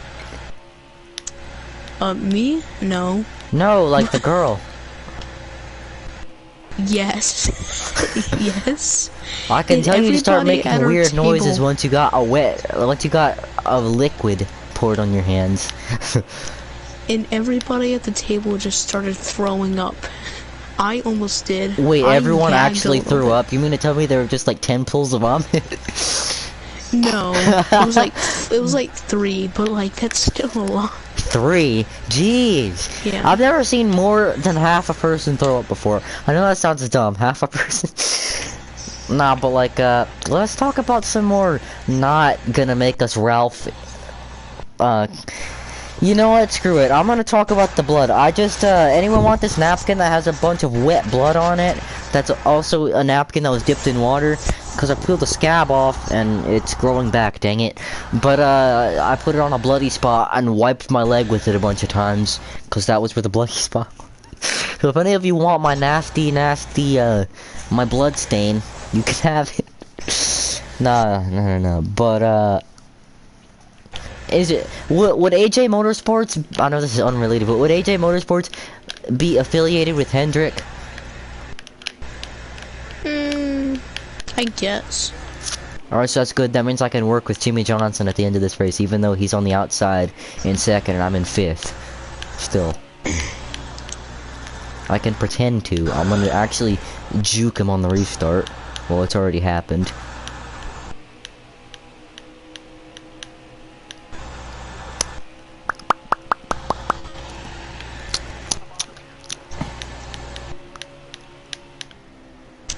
S2: Me? No.
S1: No, like the girl.
S2: Yes. Yes.
S1: I can tell you to start
S2: everybody at
S1: making
S2: our
S1: weird noises
S2: table-
S1: once you got a liquid poured on your hands.
S2: And everybody at the table just started throwing up. I almost did.
S1: Wait,
S2: I
S1: everyone
S2: gagged
S1: actually
S2: a little
S1: threw
S2: bit.
S1: up? You mean to tell me there were just like 10 pools of vomit?
S2: No, it was like 3, but like that's still a lot.
S1: 3? Jeez.
S2: Yeah.
S1: I've never seen more than half a person throw up before. I know that sounds dumb, half a person. Nah, but like, let's talk about some more not gonna make us Ralph. You know what? Screw it. I'm gonna talk about the blood. I just, anyone want this napkin that has a bunch of wet blood on it? That's also a napkin that was dipped in water. Because I peeled the scab off and it's growing back, dang it. But, I put it on a bloody spot and wiped my leg with it a bunch of times. Because that was where the bloody spot was. So if any of you want my nasty, my blood stain, you can have it. No. But, is it would AJ Motorsports? I know this is unrelated, but would AJ Motorsports be affiliated with Hendrick?
S2: I guess.
S1: Alright, so that's good. That means I can work with Jimmy Johnson at the end of this race, even though he's on the outside in 2nd and I'm in 5th. Still, I can pretend to. I'm gonna actually juke him on the restart. Well, it's already happened.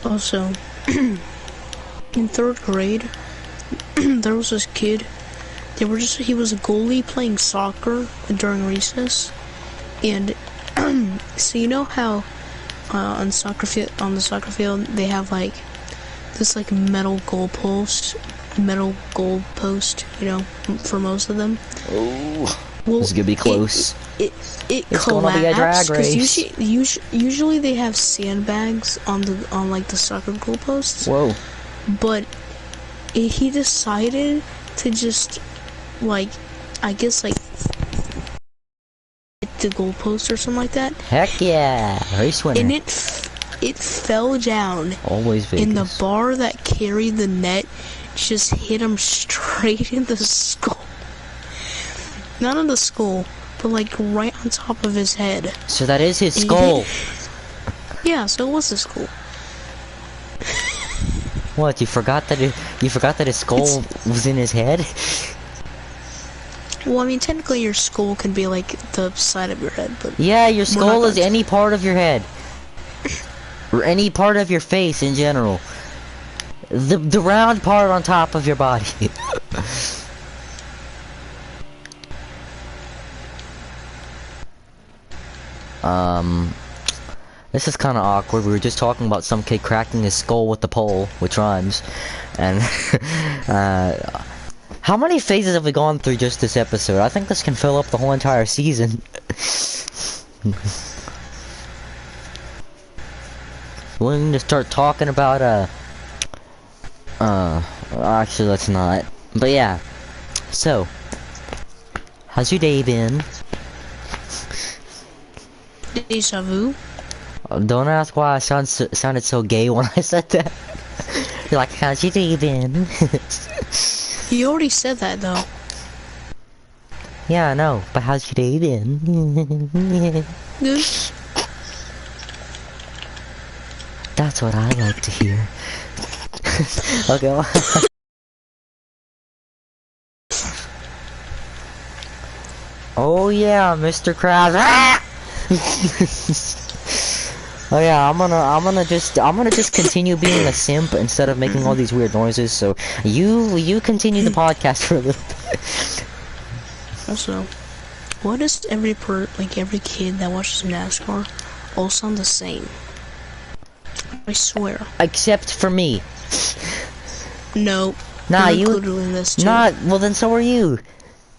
S2: Also, in 3rd grade, there was this kid. He was a goalie playing soccer during recess, and so you know how on the soccer field they have like this like metal goalpost, you know, for most of them.
S1: Oh,
S2: Well,
S1: this is gonna be close.
S2: It
S1: It's gonna be a drag
S2: collapsed because
S1: race.
S2: usually they have sandbags on like the soccer goalposts.
S1: Whoa.
S2: But he decided to just like, I guess like hit the goalpost or something like that.
S1: Heck yeah, race winner.
S2: And it fell down.
S1: Always Vegas.
S2: And the bar that carried the net just hit him straight in the skull. Not in the skull, but like right on top of his head.
S1: So that is his skull.
S2: Yeah, so it was his skull.
S1: What? You forgot that his skull was in his head?
S2: Well, I mean, technically your skull can be like the side of your head, but
S1: Yeah, your skull is
S2: going
S1: any part of your head. Or any part of your face in general. The round part on top of your body. This is kind of awkward. We were just talking about some kid cracking his skull with the pole, which rhymes. And, how many phases have we gone through just this episode? I think this can fill up the whole entire season. We need to start talking about, actually, let's not. But yeah. So, how's your day been?
S2: Deja vu.
S1: Don't ask why I sounded so gay when I said that. You're like, how's your day been?
S2: You already said that though.
S1: Yeah, I know, but how's your day been?
S2: Good.
S1: That's what I like to hear. Okay, well. Oh yeah, Mr. Krabs. Oh yeah, I'm gonna just continue being a simp instead of making all these weird noises. So you continue the podcast for a little bit.
S2: Also, what does every kid that watches NASCAR all sound the same. I swear.
S1: Except for me.
S2: No.
S1: Nah,
S2: you're
S1: you.
S2: included in this too.
S1: Not. Well, then so are you.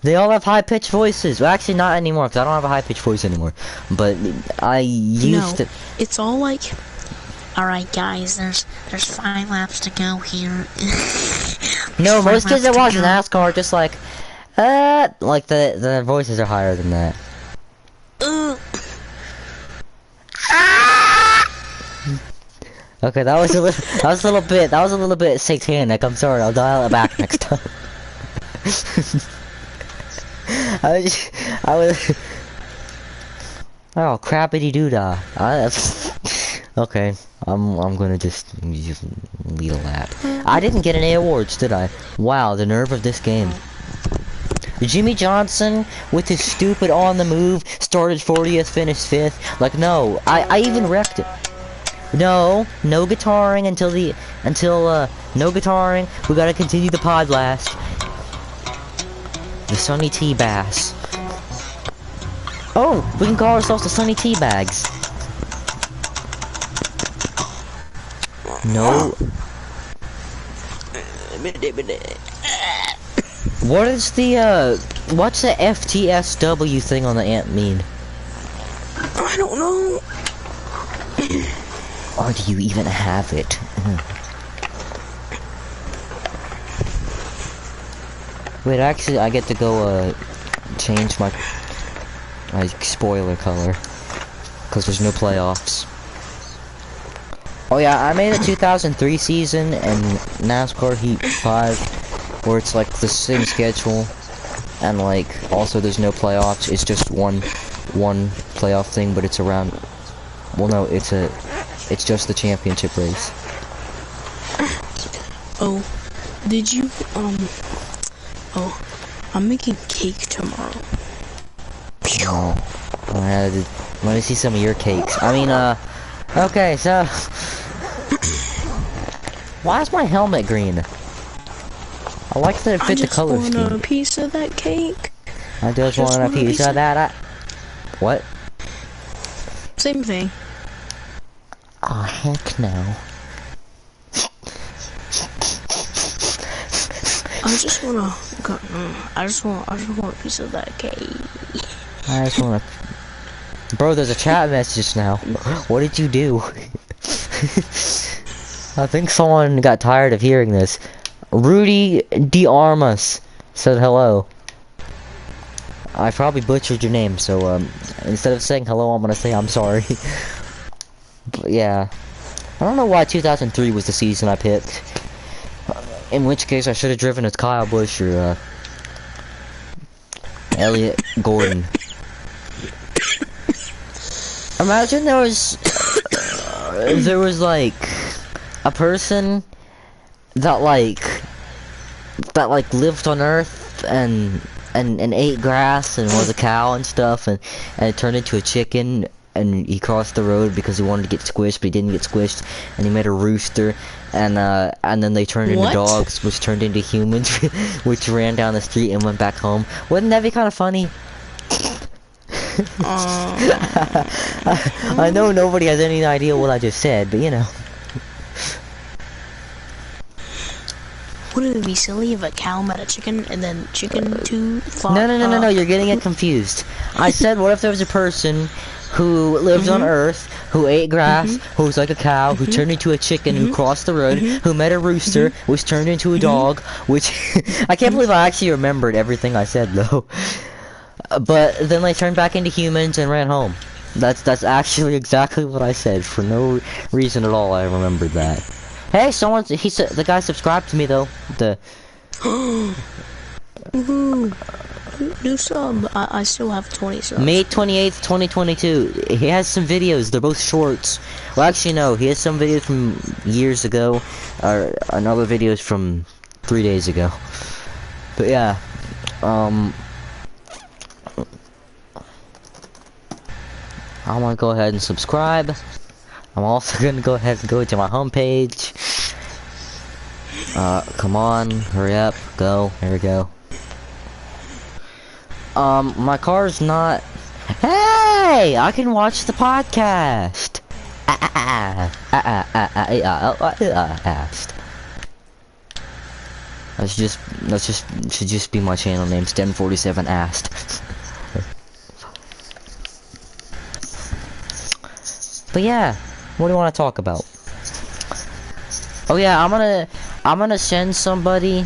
S1: They all have high-pitched voices. Well, actually, not anymore, because I don't have a high-pitched voice anymore. But I used to.
S2: It's all like, alright guys, there's 5 laps to go here.
S1: No, most kids that watch NASCAR are just like the voices are higher than that. Okay, that was a little bit satanic. I'm sorry, I'll dial it back next time. I was oh, crappity doodah. Okay, I'm gonna just lead a lap. I didn't get any awards, did I? Wow, the nerve of this game. Jimmy Johnson, with his stupid on the move, started 40th, finished 5th. Like, no, I even wrecked it. No guitaring until no guitaring. We gotta continue the pod blast. The Sunny Tea Bass. Oh, we can call ourselves the Sunny Tea Bags. No. What is the what's the FTSW thing on the ant mean?
S2: I don't know.
S1: Or do you even have it? Wait, actually, I get to go change my spoiler color because there's no playoffs. Oh yeah, I made a 2003 season and NASCAR Heat 5 where it's like the same schedule and like also there's no playoffs. It's just one playoff thing, but it's around. Well, no, it's just the championship race.
S2: Oh, did you Oh, I'm making cake tomorrow.
S1: Oh, let me see some of your cakes. I mean, okay, so why is my helmet green? I like that it fit the color scheme.
S2: I just want a piece of that cake.
S1: I just want a piece of that. What?
S2: Same thing.
S1: Oh heck no.
S2: I just want a piece of that cake.
S1: I just want to. Bro, there's a chat message now. What did you do? I think someone got tired of hearing this. Rudy De Armas said hello. I probably butchered your name, so instead of saying hello, I'm gonna say I'm sorry. But yeah, I don't know why 2003 was the season I picked. In which case, I should have driven as Kyle Busch or Elliot Gordon. Imagine there was like a person that lived on Earth and ate grass and was a cow and stuff and it turned into a chicken and he crossed the road because he wanted to get squished but he didn't get squished and he met a rooster and then they turned into dogs which turned into humans which ran down the street and went back home. Wouldn't that be kind of funny? I know nobody has any idea what I just said, but you know.
S2: Wouldn't it be silly if a cow met a chicken and then chicken two fought?
S1: No, you're getting it confused. I said, what if there was a person who lived on Earth, who ate grass, who was like a cow, who turned into a chicken, who crossed the road, who met a rooster, was turned into a dog, which I can't believe I actually remembered everything I said though. But then they turned back into humans and ran home. That's actually exactly what I said. For no reason at all, I remembered that. Hey, he said the guy subscribed to me though.
S2: New sub. I still have 20 subs.
S1: May 28th, 2022. He has some videos. They're both shorts. Well, actually, no. He has some videos from years ago, or another videos from 3 days ago. But yeah, I'm gonna go ahead and subscribe. I'm also gonna go ahead and go to my homepage. Come on, hurry up, go. There we go. My car's not. Hey, I can watch the podcast. Asked. Should just be my channel name, Sten47 Asked. But yeah, what do you want to talk about? Oh yeah, I'm gonna send somebody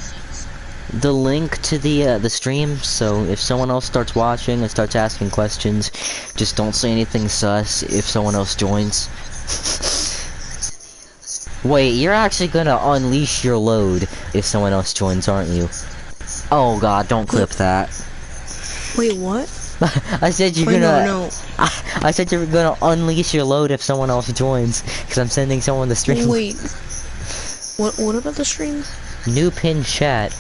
S1: the link to the stream, so if someone else starts watching and starts asking questions, just don't say anything sus if someone else joins. Wait, you're actually gonna unleash your load if someone else joins, aren't you? Oh god, don't clip that.
S2: Wait, what?
S1: I said you're gonna... No. I said you're gonna unleash your load if someone else joins, because I'm sending someone the stream.
S2: Wait. What about the stream?
S1: New pin chat.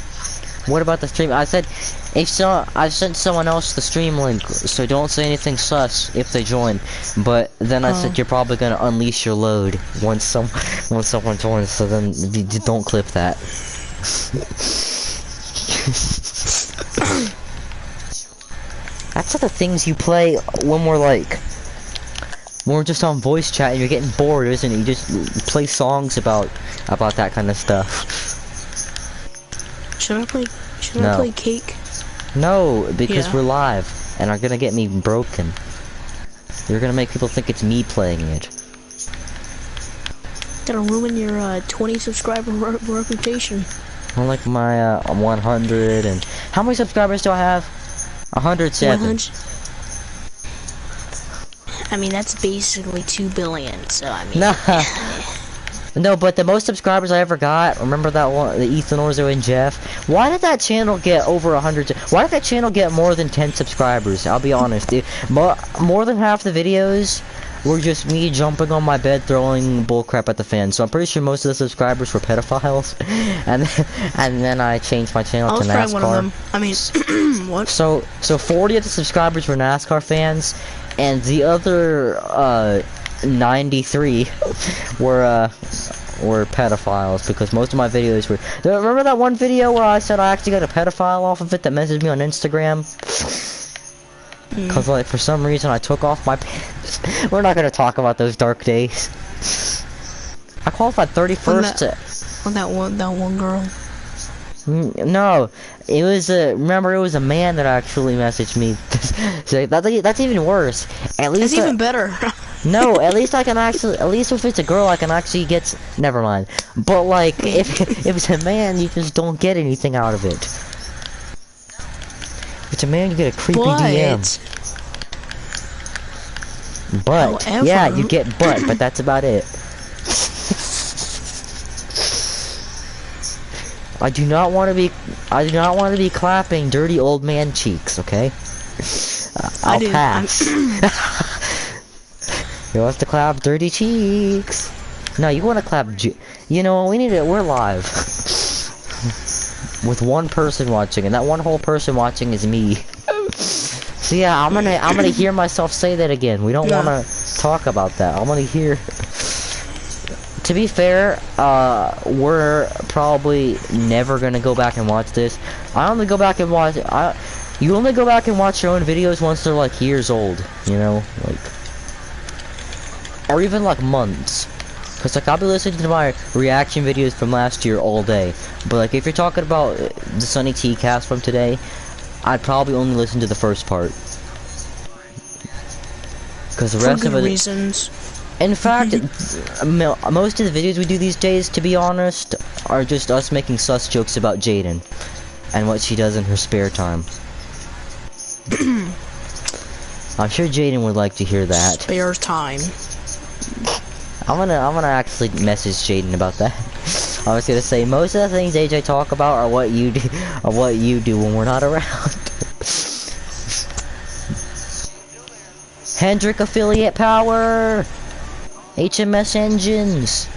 S1: What about the stream? I said, I sent someone else the stream link, so don't say anything sus if they join. But then I said you're probably gonna unleash your load once someone joins. So then don't clip that. That's the things you play when we're just on voice chat and you're getting bored, isn't it? You just play songs about that kind of stuff.
S2: Should I play Cake?
S1: No, because we're live and are gonna get me broken. You're gonna make people think it's me playing it.
S2: Gonna ruin your 20 subscriber reputation.
S1: I like my 100 and how many subscribers do I have? 107.
S2: 100. I mean, that's basically 2 billion, so I mean...
S1: Nah. No, but the most subscribers I ever got, remember that one, the Ethan Orzo and Jeff? Why did that channel get over 100? Why did that channel get more than 10 subscribers? I'll be honest, dude. More than half the videos were just me jumping on my bed throwing bullcrap at the fans. So I'm pretty sure most of the subscribers were pedophiles. and then I changed my channel to NASCAR.
S2: I was probably one of them. I mean, what?
S1: So 40 of the subscribers were NASCAR fans, and the other 93 were pedophiles, because most of my videos were... Remember that one video where I said I actually got a pedophile off of it that messaged me on Instagram? Because, like, for some reason I took off my pants. We're not gonna talk about those dark days. I qualified 31st
S2: on that one girl.
S1: No, it was remember, it was a man that actually messaged me. So that's even worse. At least
S2: that's even better.
S1: No, at least I can actually, at least if it's a girl, I can actually get. Never mind. But like, if it's a man, you just don't get anything out of it. If it's a man, you get a creepy DM. But
S2: however,
S1: yeah, you get butt, but that's about it. I do not want to be clapping dirty old man cheeks, okay? I'll pass. You have to clap dirty cheeks. No, you want to clap you know, we're live. With one person watching, and that one whole person watching is me. So yeah, I'm gonna hear myself say that again. We don't want to talk about that. I'm gonna hear... To be fair, we're probably never gonna go back and watch this. I only go back and watch... You only go back and watch your own videos once they're like years old, you know? Like... Or even like months. Cause like I'll be listening to my reaction videos from last year all day. But like if you're talking about the SunnyTeaCast from today, I'd probably only listen to the first part. Cause the rest of it... reasons. In fact, most of the videos we do these days, to be honest, are just us making sus jokes about Jaden and what she does in her spare time. I'm sure Jaden would like to hear that.
S2: Spare time.
S1: I'm gonna actually message Jaden about that. I was gonna say most of the things AJ talk about are what you do when we're not around. Hendrick affiliate power. HMS engines.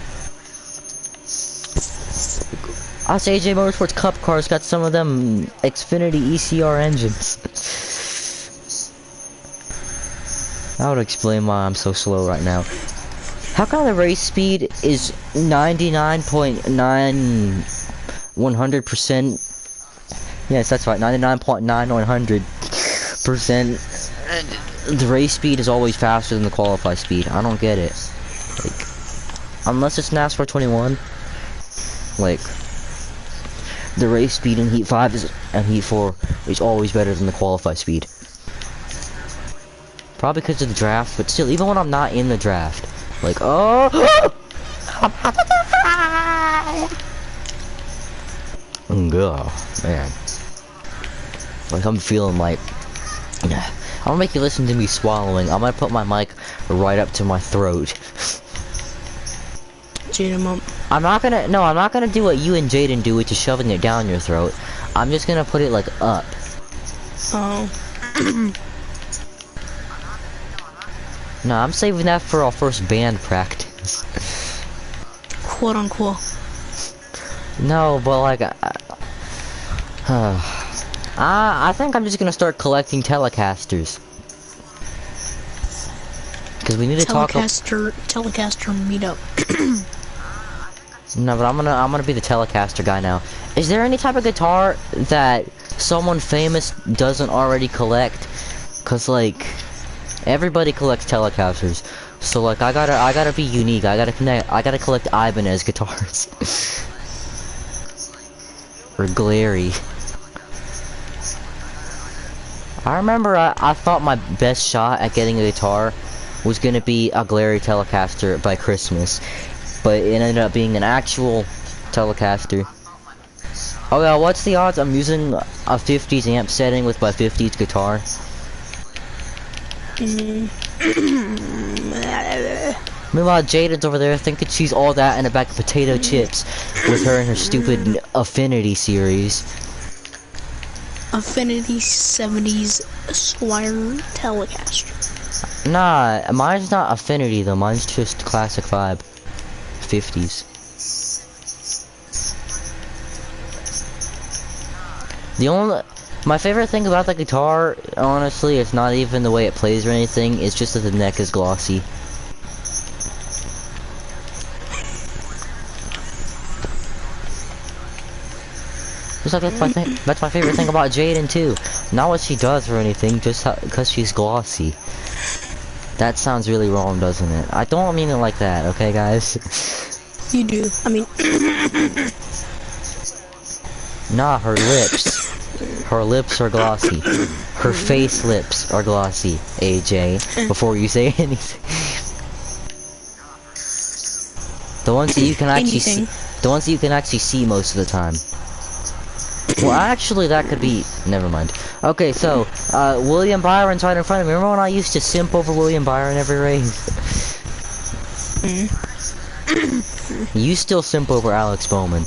S1: Us AJ Motorsports Cup cars got some of them Xfinity ECR engines. That would explain why I'm so slow right now. How come the race speed is 99.9 100%? Yes, that's right, 99.9 100%. the race speed is always faster than the qualify speed. I don't get it. Like, unless it's NASCAR 21, like, the race speed in Heat 5 and Heat 4 is always better than the qualify speed. Probably because of the draft, but still, even when I'm not in the draft, like, oh! God, man. Like, I'm feeling like, I'm gonna make you listen to me swallowing. I'm gonna put my mic right up to my throat.
S2: Jaden,
S1: I'm not gonna do what you and Jaden do, which is shoving it down your throat. I'm just gonna put it like up.
S2: Oh.
S1: No, I'm saving that for our first band practice.
S2: Quote unquote.
S1: No, but like, I think I'm just gonna start collecting Telecasters. Because we need to
S2: Telecaster meetup.
S1: No, but I'm gonna be the Telecaster guy now. Is there any type of guitar that someone famous doesn't already collect? Cause like, everybody collects Telecasters. So like, I gotta be unique. I gotta collect Ibanez guitars. Or Glary. I remember I thought my best shot at getting a guitar was gonna be a Glary Telecaster by Christmas, but it ended up being an actual Telecaster. Oh yeah, what's the odds I'm using a 50s amp setting with my 50s guitar? Meanwhile, Jaden's over there thinking she's all that and a bag of potato chips with her and her stupid Affinity series.
S2: Affinity 70s Squire Telecaster.
S1: Nah, mine's not Affinity though, mine's just Classic Vibe. 50s. My favorite thing about the guitar, honestly, it's not even the way it plays or anything, it's just that the neck is glossy. Just like that's my favorite thing about Jaden too. Not what she does or anything, just because she's glossy. That sounds really wrong, doesn't it? I don't mean it like that, okay, guys?
S2: You do. I mean...
S1: Nah, her lips. Her lips are glossy. Her face lips are glossy, AJ. Before you say anything. The ones that you can actually see. The ones that you can actually see most of the time. Well, actually, that could be... Never mind. Okay, so, William Byron's right in front of me. Remember when I used to simp over William Byron every race? You still simp over Alex Bowman.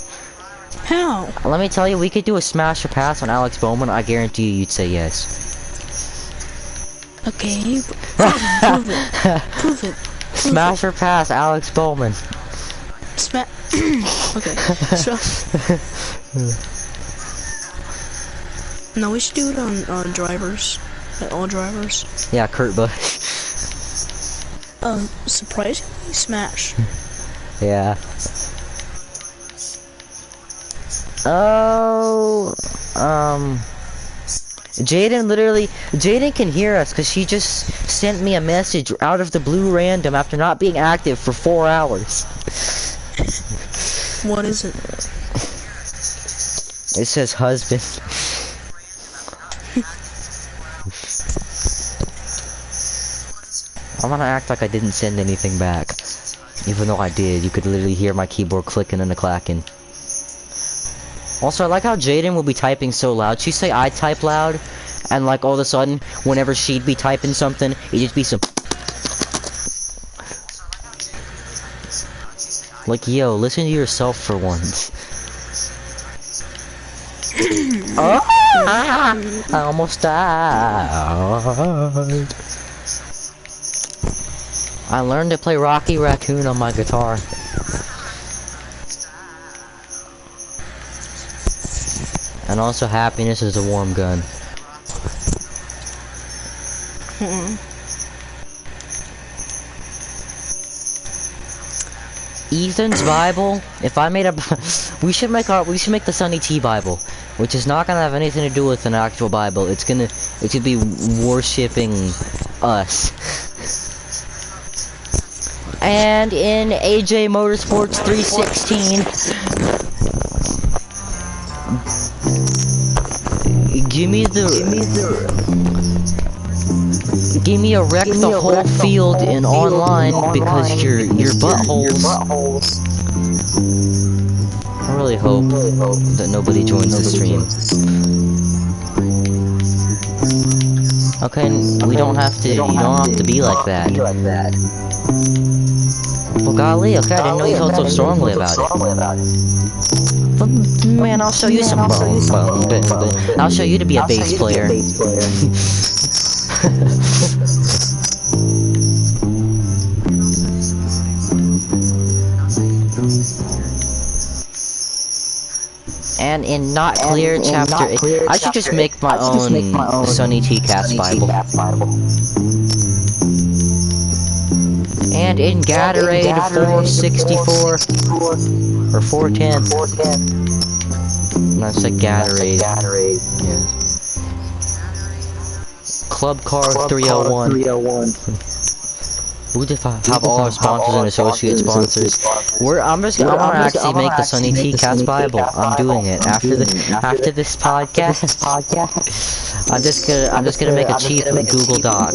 S2: How?
S1: Let me tell you, we could do a smash or pass on Alex Bowman. I guarantee you you'd say yes.
S2: Okay, prove it. Prove it.
S1: Smash or pass, Alex Bowman.
S2: Okay, so... No, we should do it on drivers. All drivers.
S1: Yeah, Kurt Busch.
S2: Surprisingly, Smash.
S1: Yeah. Oh, Jaden can hear us because she just sent me a message out of the blue random after not being active for 4 hours.
S2: What is it?
S1: It says husband. I'm gonna act like I didn't send anything back. Even though I did, you could literally hear my keyboard clicking and a clacking. Also, I like how Jaden will be typing so loud. She'd say I type loud, and like all of a sudden, whenever she'd be typing something, it'd just be some... Like, yo, listen to yourself for once. Oh, I almost died. I learned to play Rocky Raccoon on my guitar. And also, happiness is a warm gun. Ethan's Bible. If I made a, we should make the Sunny T Bible, which is not gonna have anything to do with an actual Bible. It could be worshipping us. And in AJ Motorsports 316, give me a wreck the whole field in online because your buttholes. I really hope that nobody joins the stream. Okay, we don't have to. You don't have to be like that. Well, golly, okay, I didn't know you felt so strongly about it. But, man, I'll show you some bone. I'll show you to be a bass player. And in Not Clear Chapter 8, I should just make my own SunnyTeaCast Bible. And in Gatorade 464 or 410. That's a Gatorade. Yeah. Club Car 301. We just have all our sponsors and associate sponsors. I want to actually make the SunnyTeaCast Bible. I'm doing it after this podcast. I'm just gonna make a cheap Google Doc.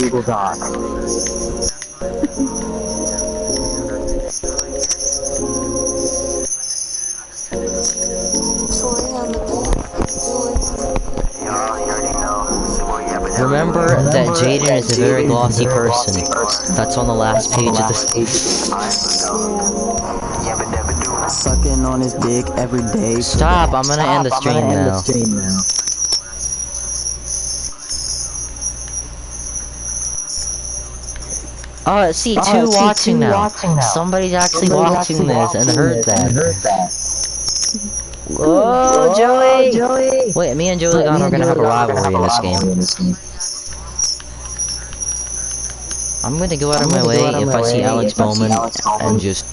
S1: Remember that Jaden is a very glossy person. That's on the last page of this.
S3: Sucking on his dick every day.
S1: Stop! I'm gonna end the stream now. Oh, see, two watching now. Somebody's actually watching this and heard that. Whoa, Joey! Wait, me and Joey Logano are gonna have a rivalry in this game. I'm gonna go out of my way if I see Alex Bowman and just...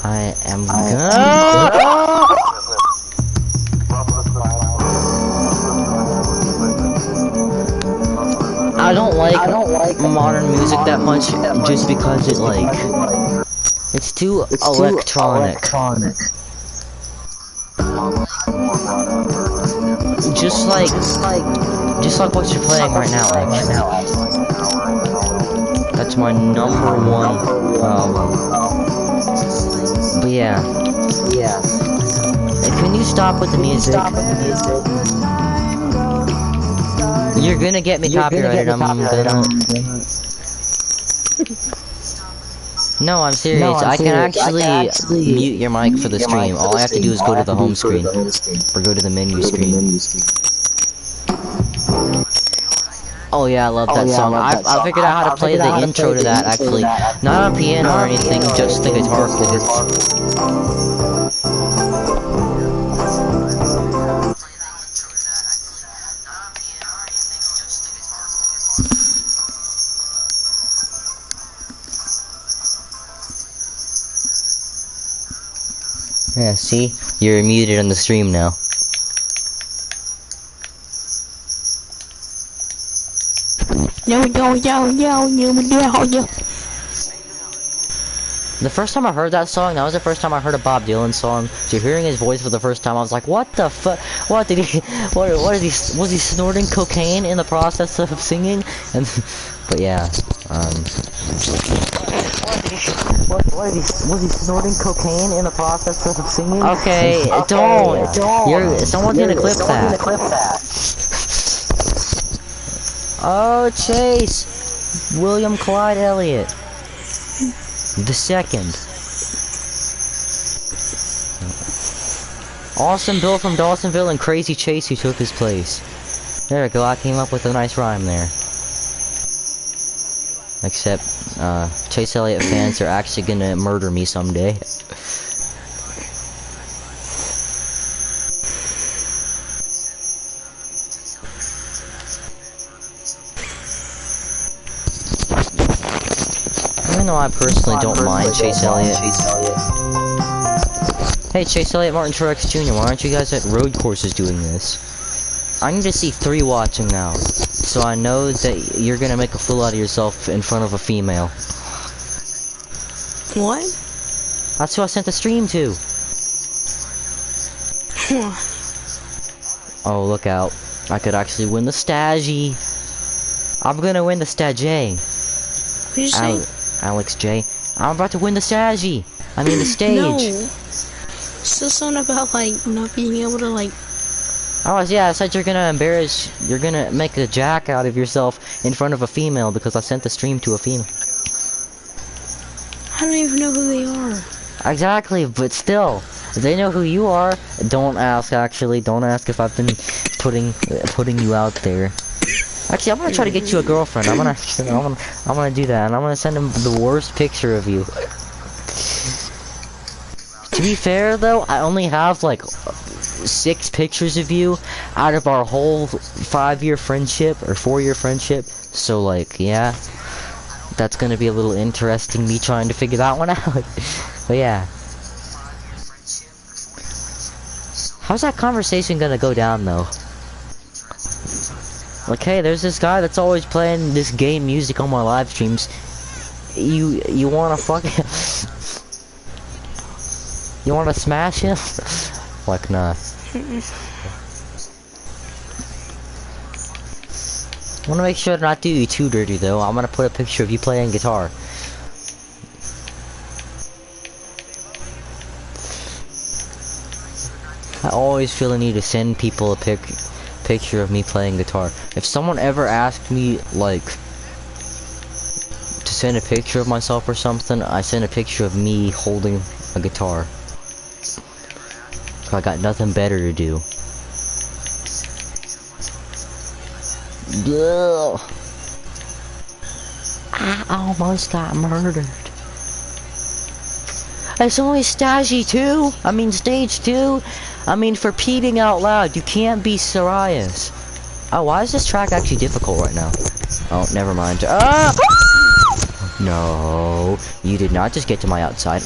S1: I am gonna... I don't like modern music that much just because it's too electronic. Just like what you're playing right now, actually. That's my #1 problem. But yeah. Hey, can you stop with the music? You're gonna get me copyrighted. I'm gonna. No, I'm serious. I can actually mute your mic for the stream. All I have to do is go to the home screen or go to the menu screen. Oh yeah, I love that song. I figured out how to play the intro to that actually, not on piano or anything, just the guitar chords. Yeah, see? You're muted on the stream now.
S2: Yo.
S1: The first time I heard that song, that was the first time I heard a Bob Dylan song. So hearing his voice for the first time, I was like, what the fuck? What did he, what is he, was he snorting cocaine in the process of singing? And, but yeah, was he snorting cocaine in the process of singing? Okay, don't. Someone's gonna clip that. Oh, Chase! William Clyde Elliott. The second. Awesome Bill from Dawsonville and Crazy Chase who took his place. There we go, I came up with a nice rhyme there. Except, Chase Elliott fans are actually gonna murder me someday. Even though I personally don't mind Chase Elliott. Hey, Chase Elliott Martin Truex Jr., why aren't you guys at road courses doing this? I need to see 3 watching now, so I know that you're gonna make a fool out of yourself in front of a female.
S2: What?
S1: That's who I sent the stream to. Oh, look out. I could actually win the Stagey. I'm gonna win the Stagey.
S2: What did you say?
S1: Alex J. I'm about to win the Stagey. I mean the stage.
S2: No. Still something about, like, not being able to, like...
S1: Oh, yeah, I said you're gonna make a jack out of yourself in front of a female because I sent the stream to a female.
S2: I don't even know who they are.
S1: Exactly, but still, they know who you are. Don't ask, actually. Don't ask if I've been putting you out there. Actually, I'm gonna try to get you a girlfriend. I'm gonna do that, and I'm gonna send him the worst picture of you. To be fair, though, I only have like 6 pictures of you out of our whole 5-year friendship or 4-year friendship. So, like, yeah, that's gonna be a little interesting. Me trying to figure that one out. But yeah, how's that conversation gonna go down, though? Like, hey, there's this guy that's always playing this game music on my live streams. You wanna fucking you wanna smash him? Like, nah. I wanna make sure to not do you too dirty, though. I'm gonna put a picture of you playing guitar. I always feel the need to send people a picture of me playing guitar. If someone ever asked me, like, to send a picture of myself or something, I send a picture of me holding a guitar. I got nothing better to do. Ugh. I almost got murdered. It's only Stagey 2. I mean stage 2. I mean, for peeing out loud, you can't be Sarias. Oh, why is this track actually difficult right now? Oh, never mind. Ah! No, you did not just get to my outside.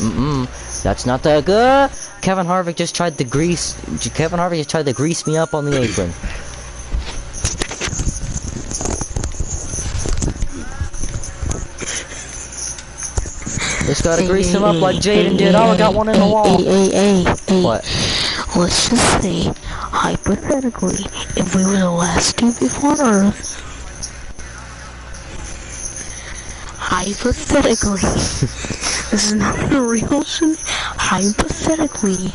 S1: That's not the good. Kevin Harvick just tried to grease me up on the apron. Just gotta grease him up like Jaden did. Oh, I got one in the wall.
S2: Hey.
S1: What?
S2: Let's just say, hypothetically, if we were the last 2 people on Earth, hypothetically, this is not a real thing, hypothetically,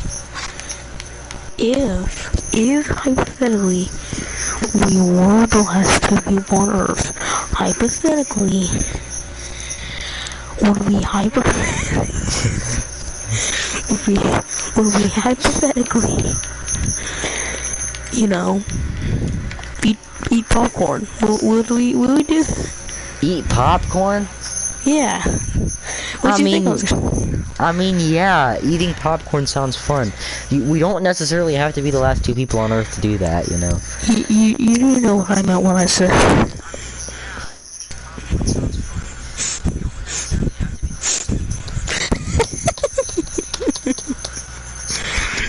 S2: if hypothetically, we were the last 2 people on Earth, hypothetically, would we hypothetically, you know, eat popcorn? Would we do?
S1: Eat popcorn?
S2: Yeah. What do you think?
S1: I mean, yeah, eating popcorn sounds fun. We don't necessarily have to be the last 2 people on Earth to do that, you know.
S2: You do know what I meant when I said.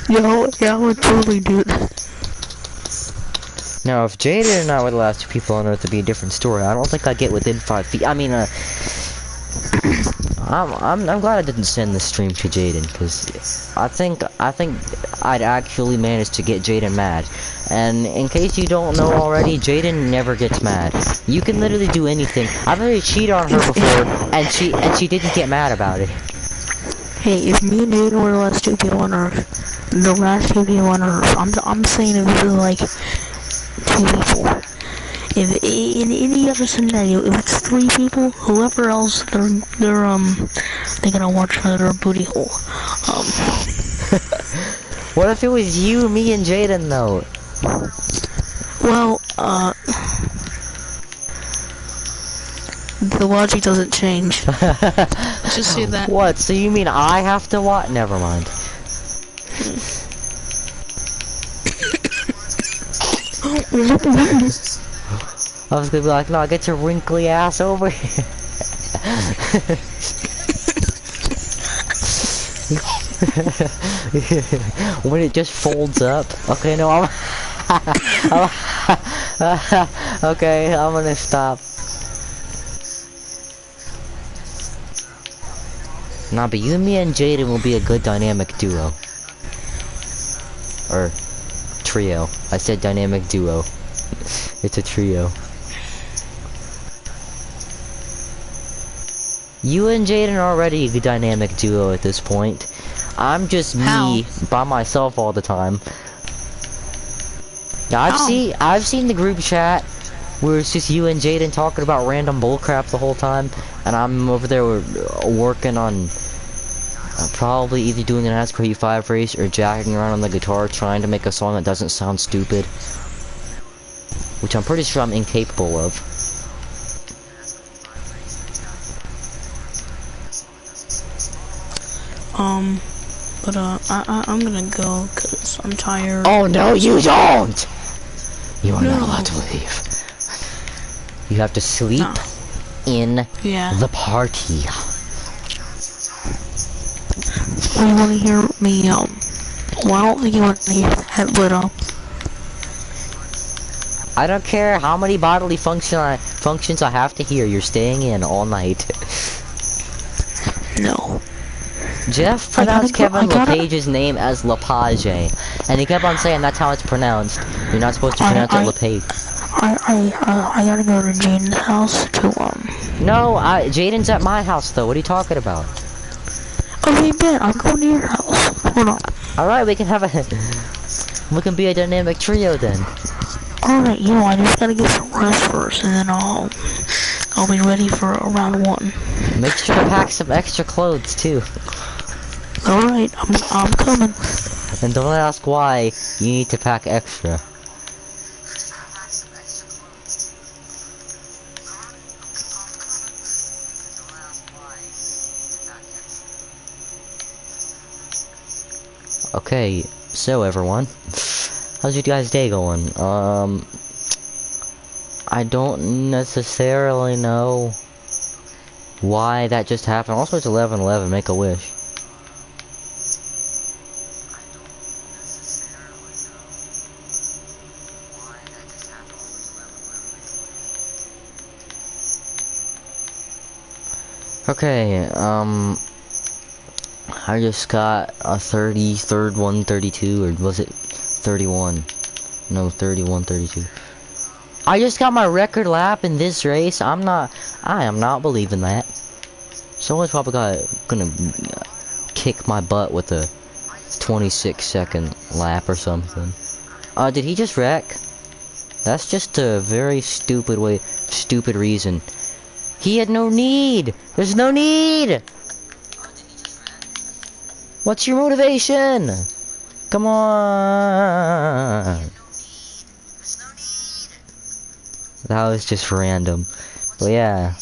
S2: Yeah, I would totally do that.
S1: Now, if Jaden and I were the last 2 people on Earth, it'd be a different story. I don't think I'd get within 5 feet. I mean, I'm glad I didn't send the stream to Jaden, because I think I'd actually manage to get Jaden mad. And in case you don't know already, Jaden never gets mad. You can literally do anything. I've already cheated on her before, and she didn't get mad about it.
S2: Hey, if me and Jaden were the last 2 people on Earth, the last 2 people on Earth, I'm saying it was like 2 people. If in any other scenario, if it's 3 people, whoever else, they're gonna watch their booty hole.
S1: What if it was you, me, and Jaden though?
S2: Well, the logic doesn't change. Just say that.
S1: What? So you mean I have to watch? Never mind. I was gonna be like, no, get your wrinkly ass over here. When it just folds up. Okay, no, I'm... okay, I'm gonna stop. Nah, but you, me, and Jaden will be a good dynamic duo. Or trio. I said dynamic duo. It's a trio. You and Jaden are already a dynamic duo at this point. I'm just me by myself all the time. I've seen the group chat where it's just you and Jaden talking about random bullcrap the whole time, and I'm over there working on probably either doing an NASCAR E5 race or jacking around on the guitar trying to make a song that doesn't sound stupid, which I'm pretty sure I'm incapable of.
S2: I'm gonna go because I'm tired.
S1: Oh no, you don't! You are not allowed to leave. You have to sleep in the party.
S2: You want to hear me, well, I don't think you want to hear that, but,
S1: I don't care how many bodily functions I have to hear, you're staying in all night.
S2: No.
S1: Jeff pronounced Kevin LePage's name as LePage, and he kept on saying that's how it's pronounced. You're not supposed to pronounce it LePage.
S2: I gotta go to Jaden's house to,
S1: No, Jaden's at my house, though. What are you talking about?
S2: Okay, Ben, I'm going to your house. Hold on.
S1: Alright, we can be a dynamic trio, then.
S2: Alright, I just gotta get some rest first, and then I'll be ready for round 1.
S1: Make sure to pack some extra clothes, too.
S2: Alright, I'm coming.
S1: And don't ask why you need to pack extra. Okay, so everyone, how's your guys' day going? I don't necessarily know why that just happened. Also, it's 11:11. Make a wish. Okay, I just got a 33rd 132, or was it 31? No, 31 32. I just got my record lap in this race. I am not believing that. Someone's probably gonna kick my butt with a 26-second lap or something. Did he just wreck? That's just a very stupid reason. He had no need. There's no need. What's your motivation? Come on. That was just random. But yeah.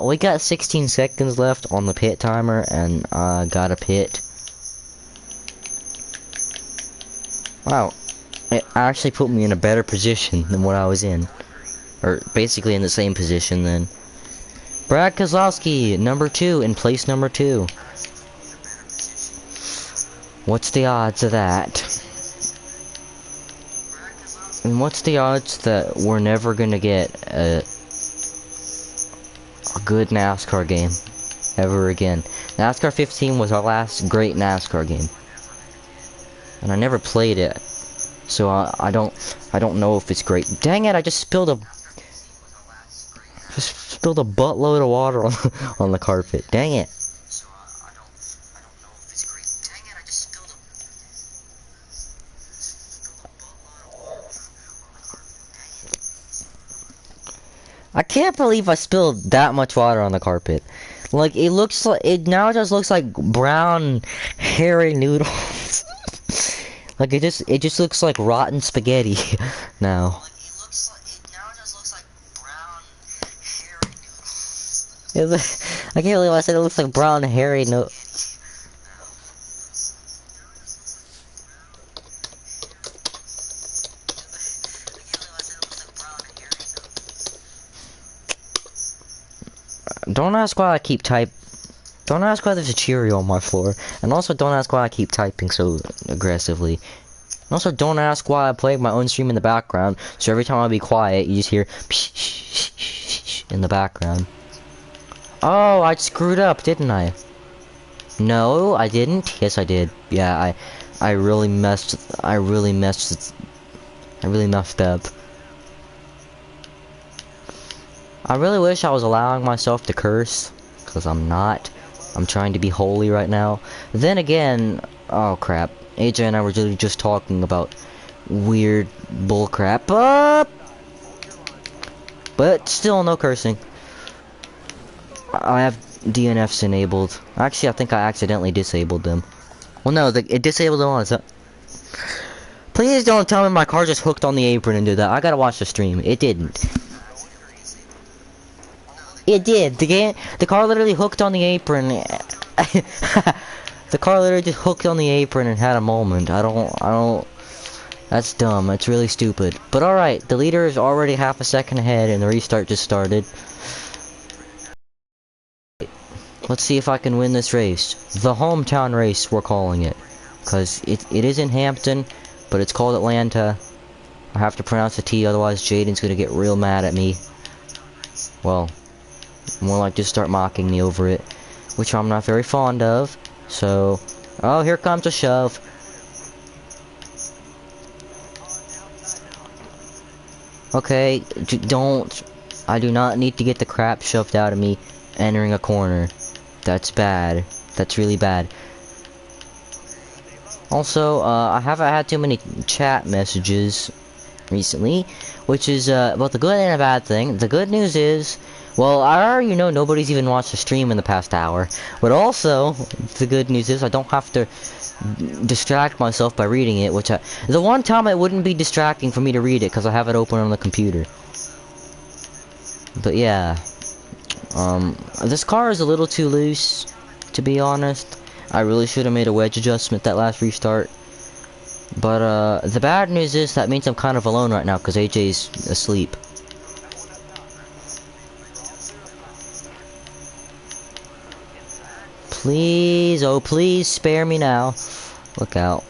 S1: We got 16 seconds left on the pit timer, and got a pit. Wow, it actually put me in a better position than what I was in. Or basically in the same position then. Brad Kozlowski, number 2, in place number 2. What's the odds of that? And what's the odds that we're never gonna get a good NASCAR game ever again? NASCAR 15 was our last great NASCAR game, and I never played it, so I don't know if it's great. Dang it! I just spilled a buttload of water on the carpet. Dang it! I can't believe I spilled that much water on the carpet. Like, it looks like, it now just looks like brown, hairy noodles. Like, it just looks like rotten spaghetti now. I can't believe I said it looks like brown, hairy Don't ask why I keep Don't ask why there's a Cheerio on my floor. And also don't ask why I keep typing so aggressively. And also don't ask why I play my own stream in the background. So every time I be quiet, you just hear in the background. Oh, I screwed up, didn't I? No, I didn't. Yes, I did. Yeah, I really messed up. I really messed up. I really wish I was allowing myself to curse, because I'm not. I'm trying to be holy right now. Then again, oh crap. AJ and I were just talking about weird bullcrap. But still, no cursing. I have DNFs enabled. Actually, I think I accidentally disabled them. Well, no, it disabled them on its own. Please don't tell me my car just hooked on the apron and do that. I gotta watch the stream. It didn't. It did. The car literally hooked on the apron. The car literally just hooked on the apron and had a moment. I don't. That's dumb. That's really stupid. But alright, the leader is already half a second ahead and the restart just started. Let's see if I can win this race. The hometown race, we're calling it. Because it is in Hampton, but it's called Atlanta. I have to pronounce the T, otherwise Jaden's gonna get real mad at me. Well, more like just start mocking me over it. Which I'm not very fond of. So, oh, here comes a shove. Okay, I do not need to get the crap shoved out of me entering a corner. That's bad. That's really bad. Also, I haven't had too many chat messages recently, which is both a good and a bad thing. The good news is, well, I already know nobody's even watched the stream in the past hour, but also, the good news is I don't have to distract myself by reading it, the one time it wouldn't be distracting for me to read it, because I have it open on the computer. But yeah, this car is a little too loose, to be honest. I really should have made a wedge adjustment that last restart. But, the bad news is that means I'm kind of alone right now, because AJ's asleep. Please, oh please, spare me now. Look out.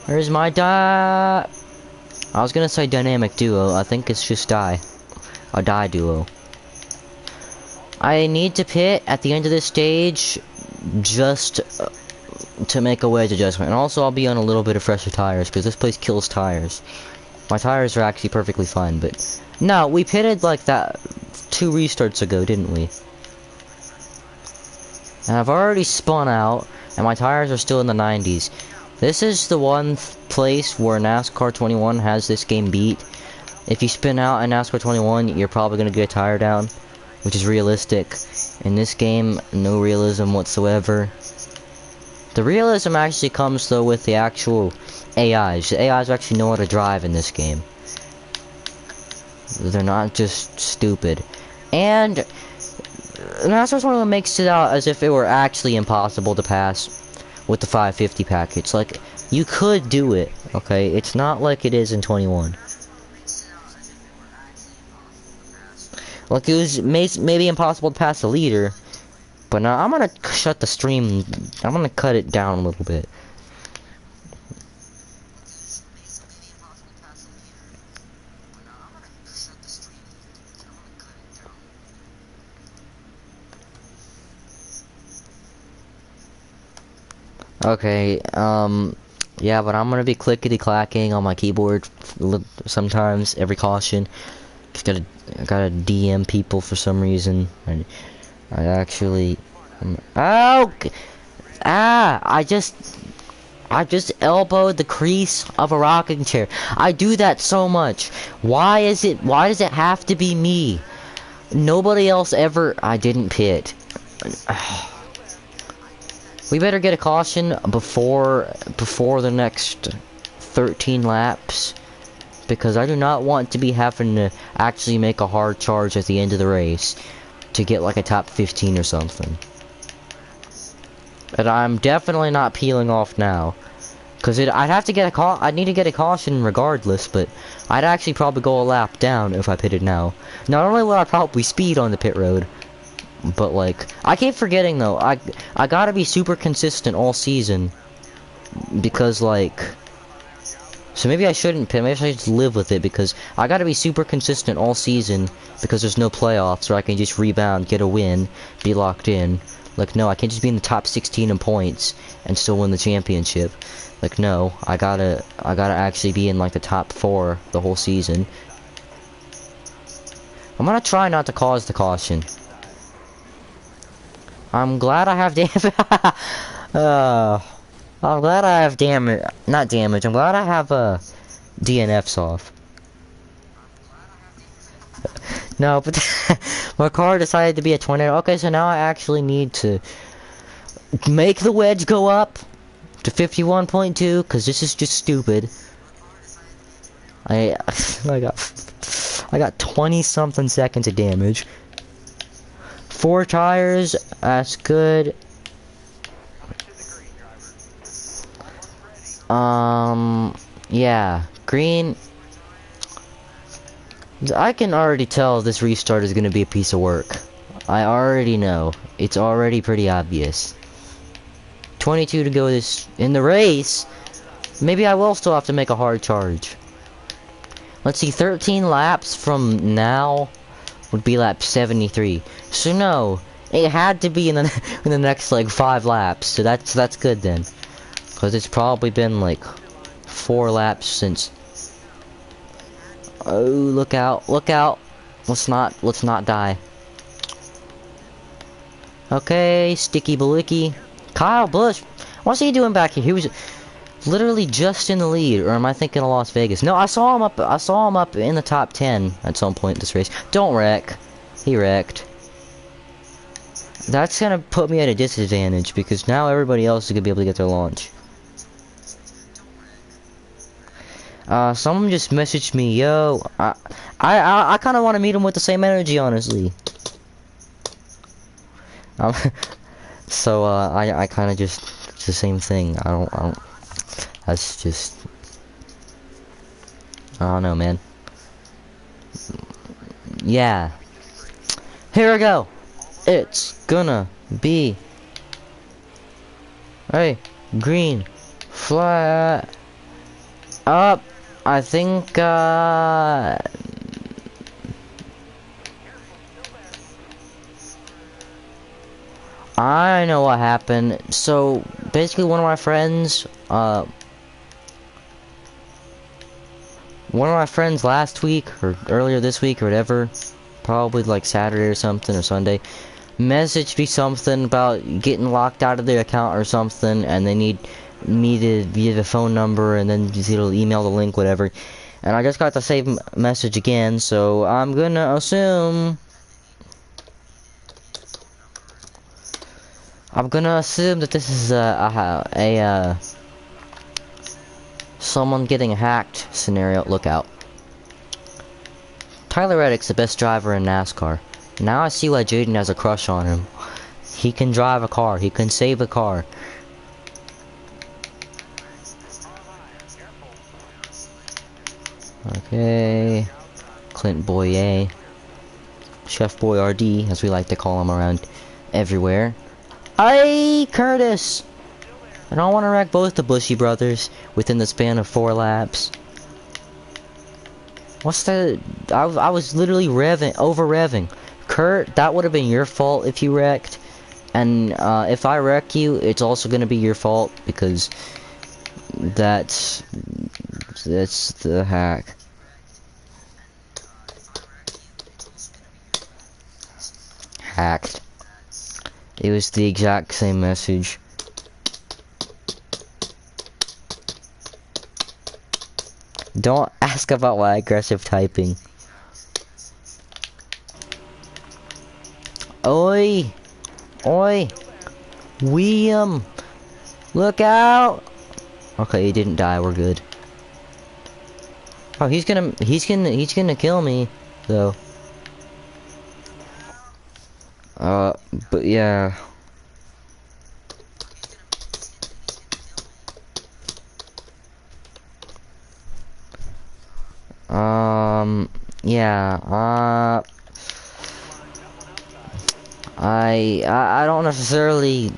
S1: Where's my I was gonna say dynamic duo. I think it's just a die duo. I need to pit at the end of this stage just to make a wedge adjustment. And also I'll be on a little bit of fresher tires because this place kills tires. My tires are actually perfectly fine, but no, we pitted like that 2 restarts ago, didn't we? And I've already spun out, and my tires are still in the 90s. This is the one place where NASCAR 21 has this game beat. If you spin out in NASCAR 21, you're probably going to get a tire down, which is realistic. In this game, no realism whatsoever. The realism actually comes, though, with the actual AIs. The AIs actually know how to drive in this game. They're not just stupid. And NASCAR 21 makes it out as if it were actually impossible to pass with the 550 package. Like, you could do it, okay? It's not like it is in 21. Like, it was maybe impossible to pass the leader, but now I'm gonna shut the stream. I'm gonna cut it down a little bit. Okay, yeah, but I'm gonna be clickety-clacking on my keyboard sometimes, every caution. I gotta DM people for some reason. I actually... Oh! I just elbowed the crease of a rocking chair. I do that so much. Why does it have to be me? Nobody else ever... I didn't pit. We better get a caution before the next 13 laps, because I do not want to be having to actually make a hard charge at the end of the race to get like a top 15 or something. And I'm definitely not peeling off now. Cause I'd have to get I'd need to get a caution regardless, but I'd actually probably go a lap down if I pitted now. Not only will I probably speed on the pit road, but like, I keep forgetting though, I gotta be super consistent all season. Because like, so maybe I shouldn't pit, maybe I should just live with it, because I gotta be super consistent all season, because there's no playoffs where I can just rebound, get a win, be locked in. Like, no, I can't just be in the top 16 in points and still win the championship. Like, no, I gotta actually be in like the top 4 the whole season. I'm gonna try not to cause the caution. I'm glad I have damage. I'm glad I have damage. Not damage. I'm glad I have DNFs off. No, but my car decided to be a tornado. Okay, so now I actually need to make the wedge go up to 51.2 because this is just stupid. I got 20 something seconds of damage. 4 tires. That's good. Yeah, green. I can already tell this restart is gonna be a piece of work. I already know. It's already pretty obvious. 22 to go this in the race. Maybe I will still have to make a hard charge. Let's see, 13 laps from now would be lap 73. So no, it had to be in the next like 5 laps. So that's good then. Cause it's probably been like 4 laps since. Oh, look out! Look out! Let's not die. Okay, Sticky Balicky. Kyle Busch. What's he doing back here? He was literally just in the lead, or am I thinking of Las Vegas? No, I saw him up in the top 10 at some point in this race. Don't wreck. He wrecked. That's gonna put me at a disadvantage because now everybody else is gonna be able to get their launch. Someone just messaged me, yo. I kind of want to meet him with the same energy, honestly. So I kind of just it's the same thing. I don't. That's just. I don't know, man. Yeah. Here we go. It's gonna be. Hey, green, fly up. I think, I know what happened. So, basically one of my friends last week, or earlier this week, or whatever, probably like Saturday or something, or Sunday, messaged me something about getting locked out of their account or something, and they need me to give a phone number and then just it'll email the link, whatever. And I just got the same message again, so I'm gonna assume that this is a someone getting hacked scenario. Look out. Tyler Reddick's the best driver in NASCAR. Now I see why Jaden has a crush on him. He can drive a car. He can save a car. Okay, Clint Boyer, Chef Boyardee, as we like to call him around everywhere. Hey, Curtis! I don't want to wreck both the Bushy brothers within the span of 4 laps. What's the? I was literally over revving. Kurt, that would have been your fault if you wrecked. And if I wreck you, it's also gonna be your fault because that's the hack. Hacked. It was the exact same message. Don't ask about my aggressive typing. Oi! Oi! William! Look out! Okay, he didn't die, we're good. Oh, he's gonna kill me, though. But yeah. yeah, I don't necessarily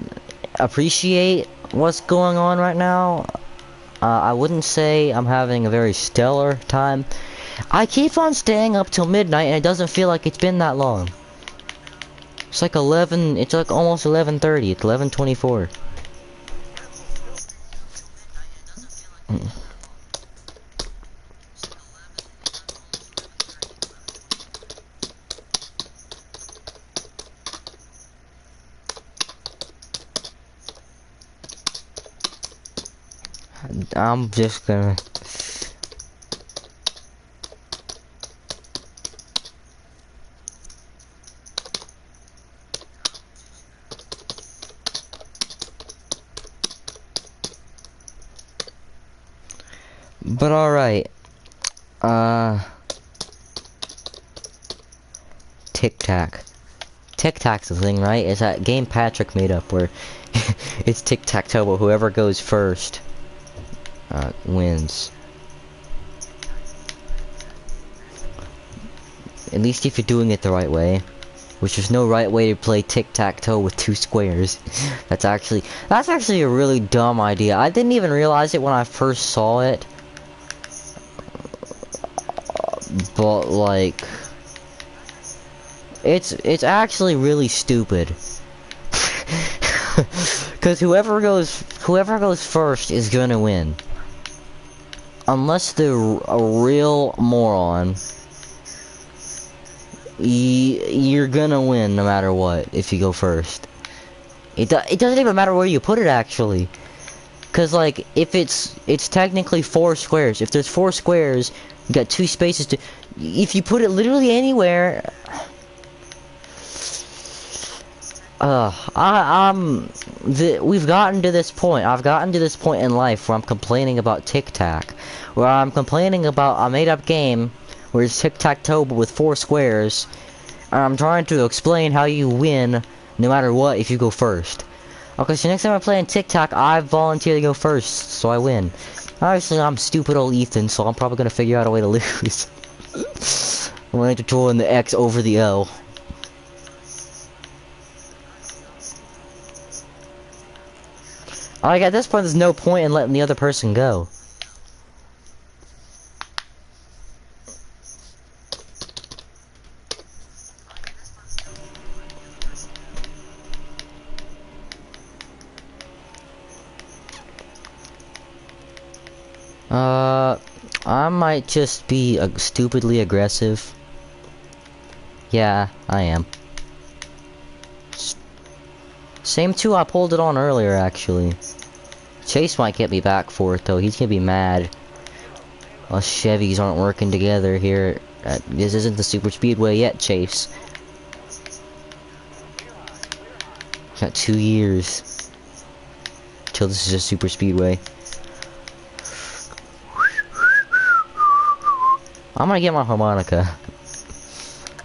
S1: appreciate what's going on right now. I wouldn't say I'm having a very stellar time. I keep on staying up till midnight and it doesn't feel like it's been that long. It's like 11, it's like almost 11:30, it's 11:24. I'm just gonna... But alright. Tic-tac. Tic-tac's the thing, right? It's that game Patrick made up where it's tic-tac-toe, but whoever goes first wins. At least if you're doing it the right way. Which there's no right way to play tic-tac-toe with 2 squares. That's actually a really dumb idea. I didn't even realize it when I first saw it. But like, it's actually really stupid. Cause whoever goes first is gonna win. Unless they're a real moron. You're gonna win no matter what if you go first. It doesn't even matter where you put it actually. Cause like if it's technically 4 squares. If there's 4 squares, you got 2 spaces to. If you put it literally anywhere. We've gotten to this point. I've gotten to this point in life where I'm complaining about tic-tac, where I'm complaining about a made-up game where it's tic-tac-toe but with 4 squares, and I'm trying to explain how you win no matter what if you go first. Okay, so next time I'm playing tic-tac, I volunteer to go first, so I win. Obviously, I'm stupid old Ethan, so I'm probably gonna figure out a way to lose. I'm going to throw in the X over the L. Like, at this point, there's no point in letting the other person go. I might just be stupidly aggressive. Yeah, I am. Same 2 I pulled it on earlier, actually. Chase might get me back for it, though. He's gonna be mad. Us Chevys aren't working together here. This isn't the super speedway yet, Chase. Got 2 years till this is a super speedway. I'm gonna get my harmonica.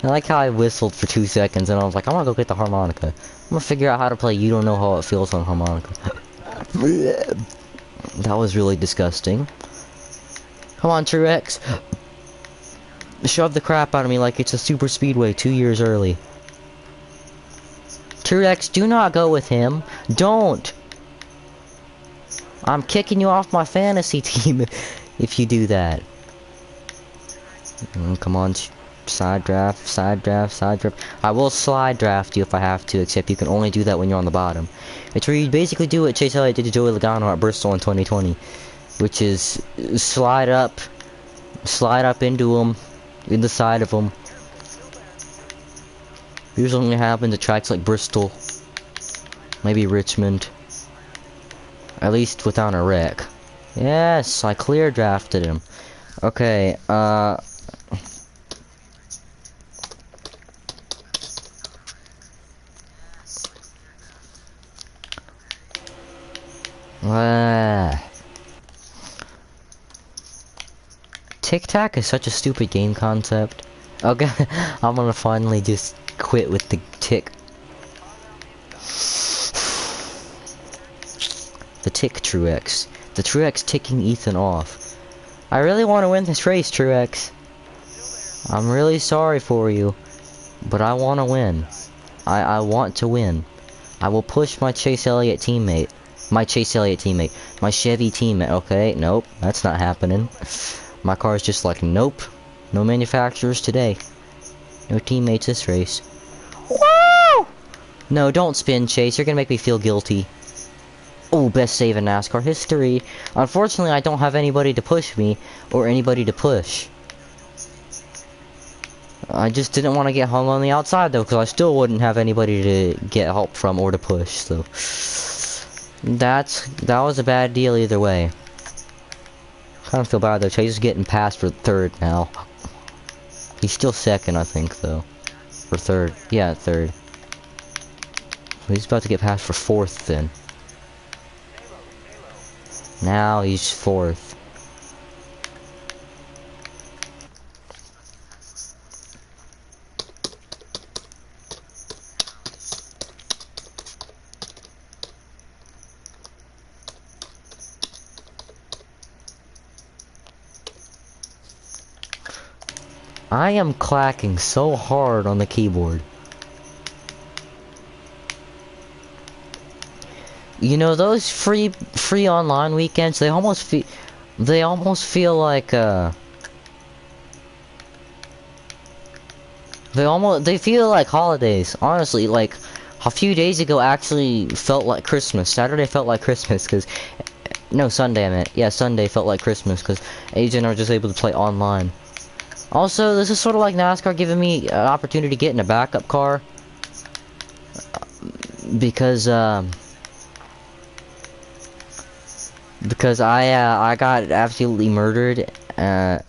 S1: I like how I whistled for 2 seconds and I was like, I'm gonna go get the harmonica. I'm gonna figure out how to play You Don't Know How It Feels on harmonica. That was really disgusting. Come on, Truex. Shove the crap out of me like it's a super speedway 2 years early. Truex, do not go with him. Don't. I'm kicking you off my fantasy team if you do that. Come on, side draft, side draft, side draft. I will slide draft you if I have to, except you can only do that when you're on the bottom. It's where you basically do what Chase Elliott did to Joey Logano at Bristol in 2020, which is slide up into him, in the side of him. Usually only happens at tracks like Bristol, maybe Richmond, at least without a wreck. Yes, I clear drafted him. Okay, Tic-tac is such a stupid game concept. Okay, I'm gonna finally just quit with the tick. The tick Truex. The Truex ticking Ethan off. I really want to win this race, Truex. I'm really sorry for you, but I want to win. I want to win. I will push my Chase Elliott teammate. My Chevy teammate. Okay, nope, that's not happening. My car's just like, nope. No manufacturers today. No teammates this race. Woo! No, don't spin, Chase. You're gonna make me feel guilty. Oh, best save in NASCAR history. Unfortunately, I don't have anybody to push me or anybody to push. I just didn't want to get hung on the outside though, because I still wouldn't have anybody to get help from or to push. So that was a bad deal either way. Kind of feel bad though. Chase is getting passed for third now. He's still second, I think, though. For third, yeah, third. He's about to get passed for fourth then. Now he's fourth. I am clacking so hard on the keyboard. You know, those free online weekends, they almost feel like they feel like holidays. Honestly, like a few days ago actually felt like Christmas. Saturday felt like Christmas because no, Sunday I meant. Yeah, Sunday felt like Christmas because Agent are just able to play online. Also, this is sort of like NASCAR giving me an opportunity to get in a backup car. Because I got absolutely murdered. I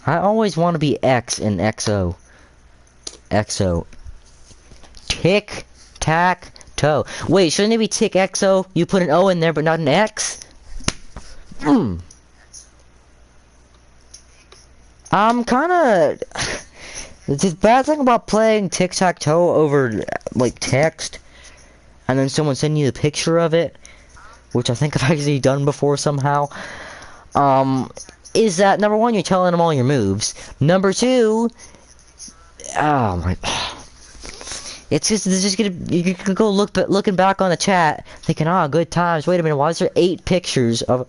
S1: always want to be X in XO. XO. Tic-tac-toe. Wait, shouldn't it be Tic-XO? You put an O in there, but not an X? I'm kinda... The bad thing about playing tic-tac-toe over, like, text, and then someone sending you the picture of it, which I think I've actually done before somehow, is that, number one, you're telling them all your moves. Number two... Oh, my... It's just gonna, you can go looking back on the chat, thinking, ah, good times. Wait a minute, why is there 8 pictures of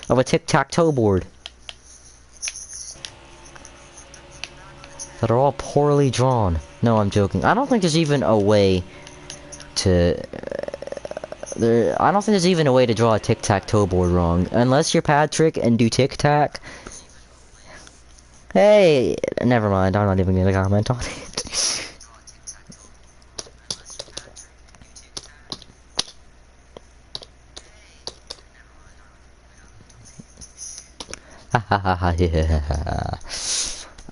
S1: a tic-tac-toe board that are all poorly drawn? No, I'm joking. I don't think there's even a way to. I don't think there's even a way to draw a tic-tac-toe board wrong, unless you're Patrick and do tic-tac. Hey, never mind. I'm not even gonna comment on it. Yeah.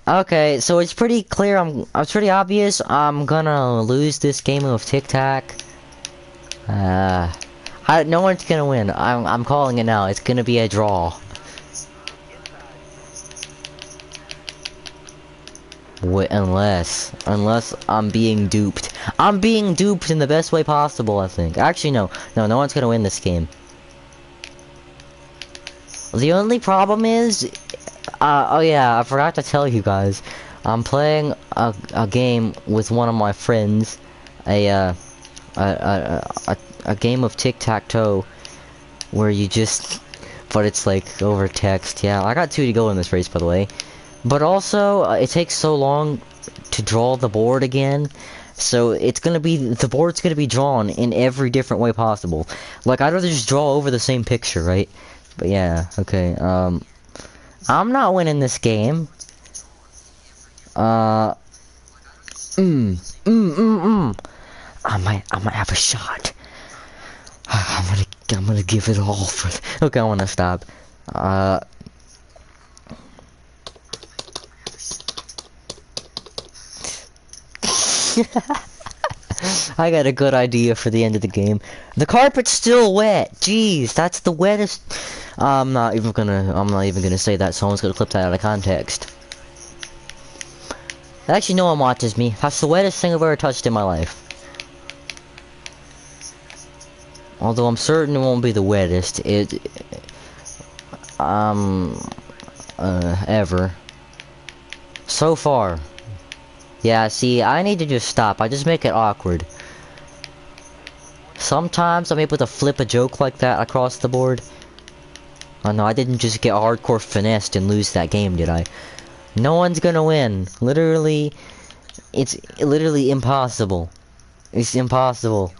S1: Okay, so it's pretty clear. It's pretty obvious. I'm gonna lose this game of tic-tac. No one's gonna win. I'm calling it now. It's gonna be a draw. Wait, unless I'm being duped. I'm being duped in the best way possible, I think. Actually, no, no one's gonna win this game. The only problem is, oh yeah, I forgot to tell you guys. I'm playing a game with one of my friends, a game of tic-tac-toe, where you just, but it's like over text. Yeah, I got 2 to go in this race, by the way. But also, it takes so long to draw the board again. So it's gonna be, the board's gonna be drawn in every different way possible. Like, I'd rather just draw over the same picture, right? But yeah, okay, I'm not winning this game. I might have a shot. I'm gonna give it all for, okay, I wanna stop. I got a good idea for the end of the game. The carpet's still wet. Jeez, that's the wettest. I'm not even gonna say that. Someone's gonna clip that out of context. Actually, no one watches me. That's the wettest thing I've ever touched in my life. Although I'm certain it won't be the wettest. Ever. So far. Yeah, see, I need to just stop. I just make it awkward. Sometimes I'm able to flip a joke like that across the board. Oh no, I didn't just get hardcore finessed and lose that game, did I? No one's gonna win. Literally, it's literally impossible. It's impossible.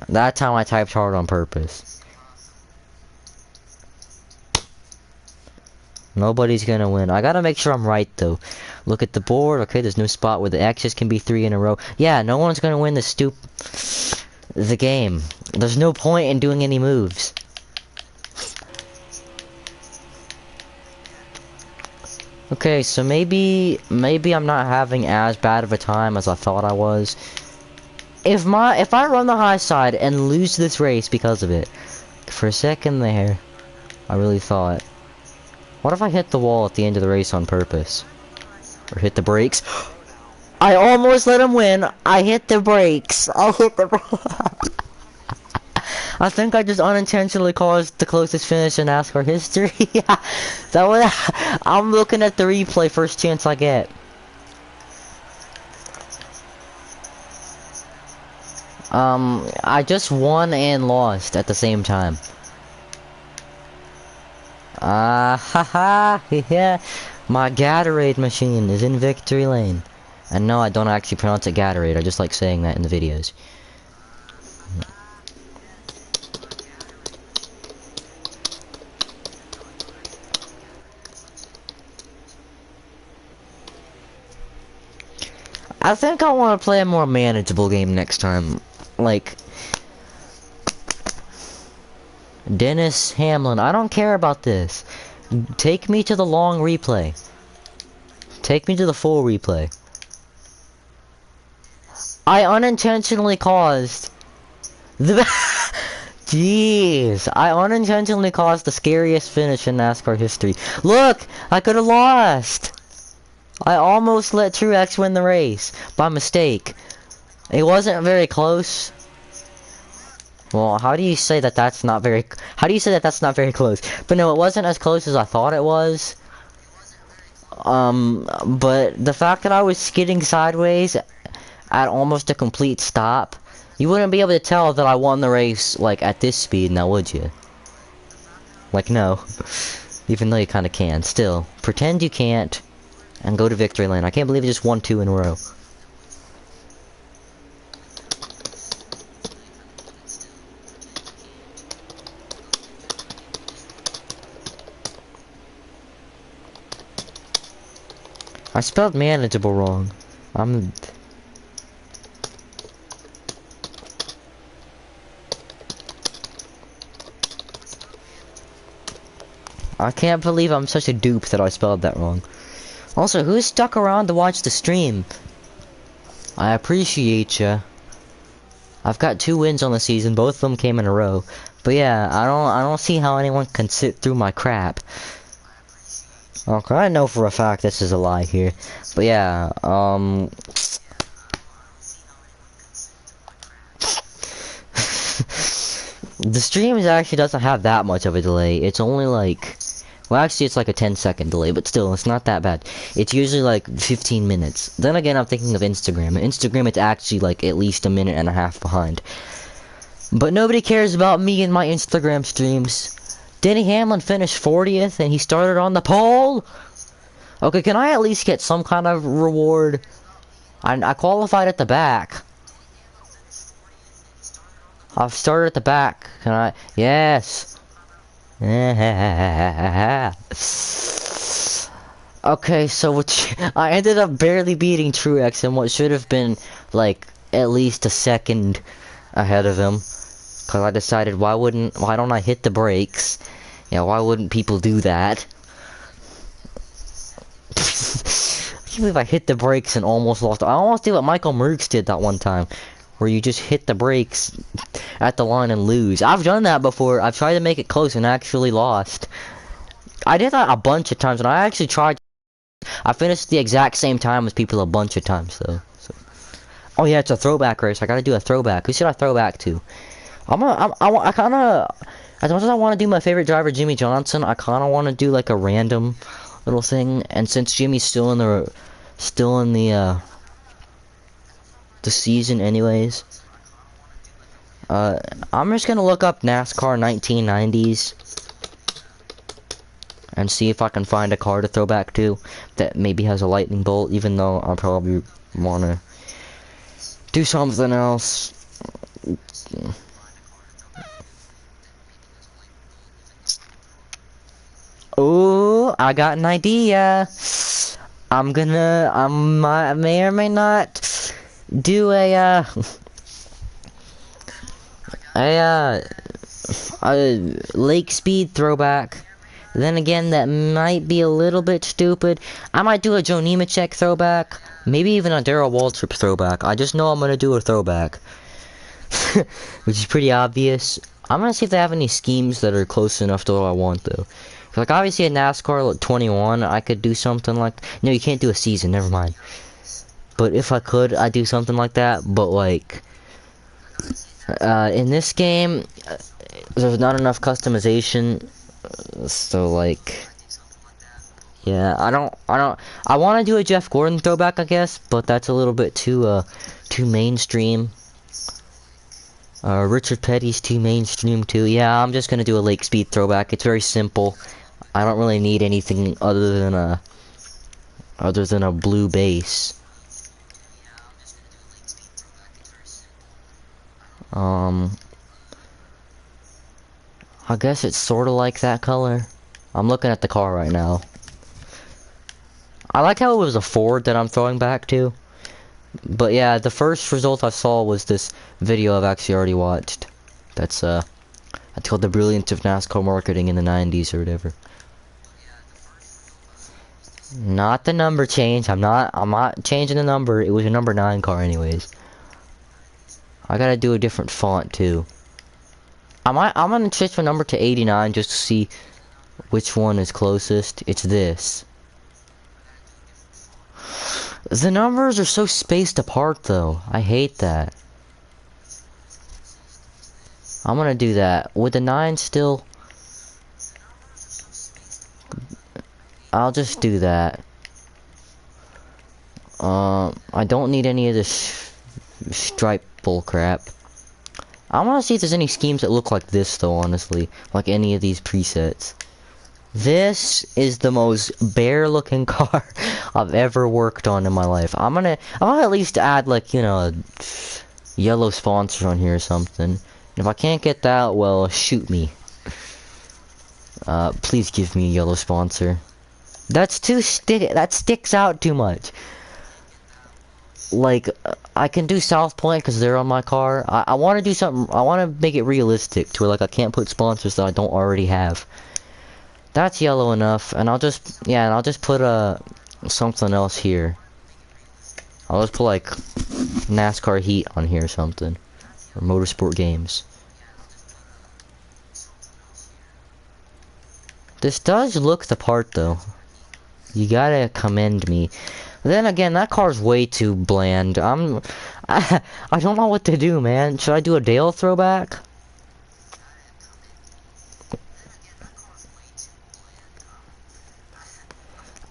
S1: That time I typed hard on purpose. Nobody's gonna win. I gotta make sure I'm right though. Look at the board. Okay, there's no spot where the X's can be 3 in a row. Yeah, no one's gonna win the game. There's no point in doing any moves. Okay, so maybe I'm not having as bad of a time as I thought I was. If I run the high side and lose this race because of it, for a second there, I really thought, what if I hit the wall at the end of the race on purpose? Or hit the brakes? I almost let him win. I hit the brakes. I hit the brakes. I think I just unintentionally caused the closest finish in NASCAR history. That was. I'm looking at the replay first chance I get. I just won and lost at the same time. Haha, yeah. My Gatorade machine is in victory lane. And no, I don't actually pronounce it Gatorade. I just like saying that in the videos. I think I want to play a more manageable game next time. Like Dennis Hamlin. I don't care about this. Take me to the long replay. Take me to the full replay. I unintentionally caused the Jeez, I unintentionally caused the scariest finish in NASCAR history. Look, I could have lost. I almost let Truex win the race by mistake. It wasn't very close. Well, how do you say that that's not very close? But no, it wasn't as close as I thought it was. But the fact that I was skidding sideways at almost a complete stop, you wouldn't be able to tell that I won the race, like, at this speed, now would you? Like, no. Even though you kinda can. Still, pretend you can't, and go to victory lane. I can't believe I just won 2 in a row. I spelled manageable wrong. I can't believe I'm such a dupe that I spelled that wrong. Also, who's stuck around to watch the stream? I appreciate ya. I've got 2 wins on the season, both of them came in a row. But yeah, I don't see how anyone can sit through my crap. Okay, I know for a fact this is a lie here. But yeah, the stream actually doesn't have that much of a delay. It's only like, well, actually it's like a 10-second delay, but still, it's not that bad. It's usually like 15 minutes. Then again, I'm thinking of Instagram. Instagram, it's actually like at least a minute and a half behind. But nobody cares about me and my Instagram streams. Denny Hamlin finished 40th and he started on the pole? Okay, can I at least get some kind of reward? I qualified at the back. I've started at the back. Can I? Yes. Okay, so I ended up barely beating Truex in what should have been like at least a second ahead of him. Cause I decided why don't I hit the brakes? Yeah, why wouldn't people do that? I can't believe I hit the brakes and almost lost. I almost did what Michael Merckx did that one time, where you just hit the brakes at the line and lose. I've done that before. I've tried to make it close and actually lost. I did that a bunch of times, and I actually tried I finished the exact same time as people a bunch of times though. So. Oh yeah, it's a throwback race. I gotta do a throwback. Who should I throw back to? I kind of, as much as I want to do my favorite driver, Jimmy Johnson, I kind of want to do like a random little thing. And since Jimmy's still in the season, anyways, I'm just gonna look up NASCAR 1990s and see if I can find a car to throw back to that maybe has a lightning bolt. Even though I probably want to do something else. Oh, I got an idea. I may or may not do a lake speed throwback. Then again, that might be a little bit stupid. I might do a Joe Nemechek throwback. Maybe even a Darrell Waltrip throwback. I just know I'm gonna do a throwback. Which is pretty obvious. I'm gonna see if they have any schemes that are close enough to what I want though. Like obviously at NASCAR 21, I could do something like, no, you can't do a season, never mind. But if I could, I'd do something like that. But like, in this game, there's not enough customization. So like, yeah, I want to do a Jeff Gordon throwback, I guess, but that's a little bit too mainstream. Richard Petty's too mainstream too. Yeah, I'm just gonna do a lake speed throwback. It's very simple. I don't really need anything other than a blue base. I guess it's sort of like that color. I'm looking at the car right now. I like how it was a Ford that I'm throwing back to. But yeah, the first result I saw was this video I've actually already watched. That's called The Brilliance of NASCAR Marketing in the 90s or whatever. Not the number change. I'm not changing the number. It was a number 9 car anyways. I gotta do a different font too. I'm gonna switch my number to 89 just to see which one is closest. It's this. The numbers are so spaced apart though. I hate that. I'm gonna do that. With the 9 still, I'll just do that. I don't need any of this stripe bull crap. I want to see if there's any schemes that look like this though, honestly. Like any of these presets. This is the most bare looking car I've ever worked on in my life. I'm gonna at least add like, you know, a yellow sponsor on here or something. And if I can't get that, well, shoot me. Please give me a yellow sponsor. That's that sticks out too much. Like, I can do South Point because they're on my car. I want to do something. I want to make it realistic to where like I can't put sponsors that I don't already have. That's yellow enough, and I'll just put something else here. I'll just put like NASCAR Heat on here or something, or Motorsport Games. This does look the part though. You gotta commend me. Then again, that car's way too bland. I don't know what to do, man. Should I do a Dale throwback?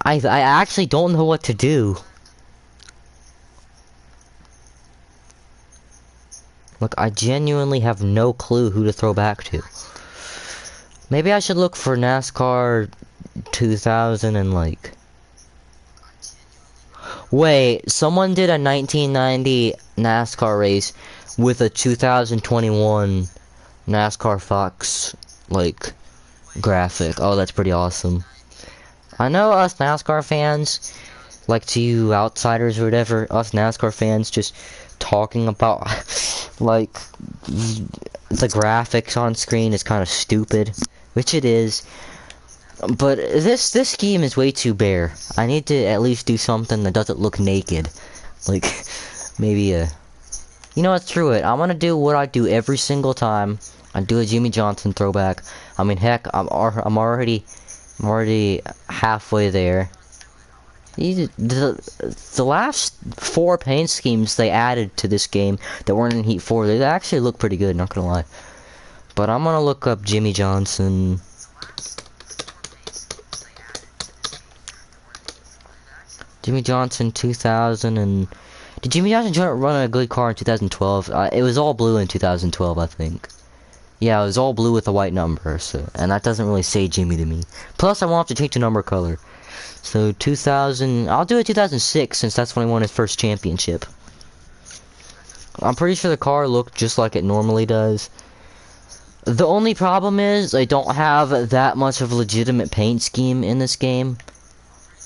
S1: I actually don't know what to do. Look, I genuinely have no clue who to throw back to. Maybe I should look for NASCAR 2000 and like... Wait, someone did a 1990 NASCAR race with a 2021 NASCAR Fox, like, graphic. Oh, that's pretty awesome. I know us NASCAR fans, like to you outsiders or whatever, us NASCAR fans just talking about, like, the graphics on screen is kind of stupid, which it is. But this scheme is way too bare. I need to at least do something that doesn't look naked. Like, maybe a... You know what, screw it. I'm gonna do what I do every single time. I do a Jimmy Johnson throwback. I mean, heck, I'm already halfway there. The last 4 paint schemes they added to this game that weren't in Heat 4, they actually look pretty good, not gonna lie. But I'm gonna look up Jimmy Johnson. Jimmy Johnson 2000 and... Did Jimmy Johnson run a good car in 2012? It was all blue in 2012, I think. Yeah, it was all blue with a white number, so... And that doesn't really say Jimmy to me. Plus, I won't have to change the number color. So 2000, I'll do it 2006 since that's when he won his first championship. I'm pretty sure the car looked just like it normally does. The only problem is I don't have that much of a legitimate paint scheme in this game.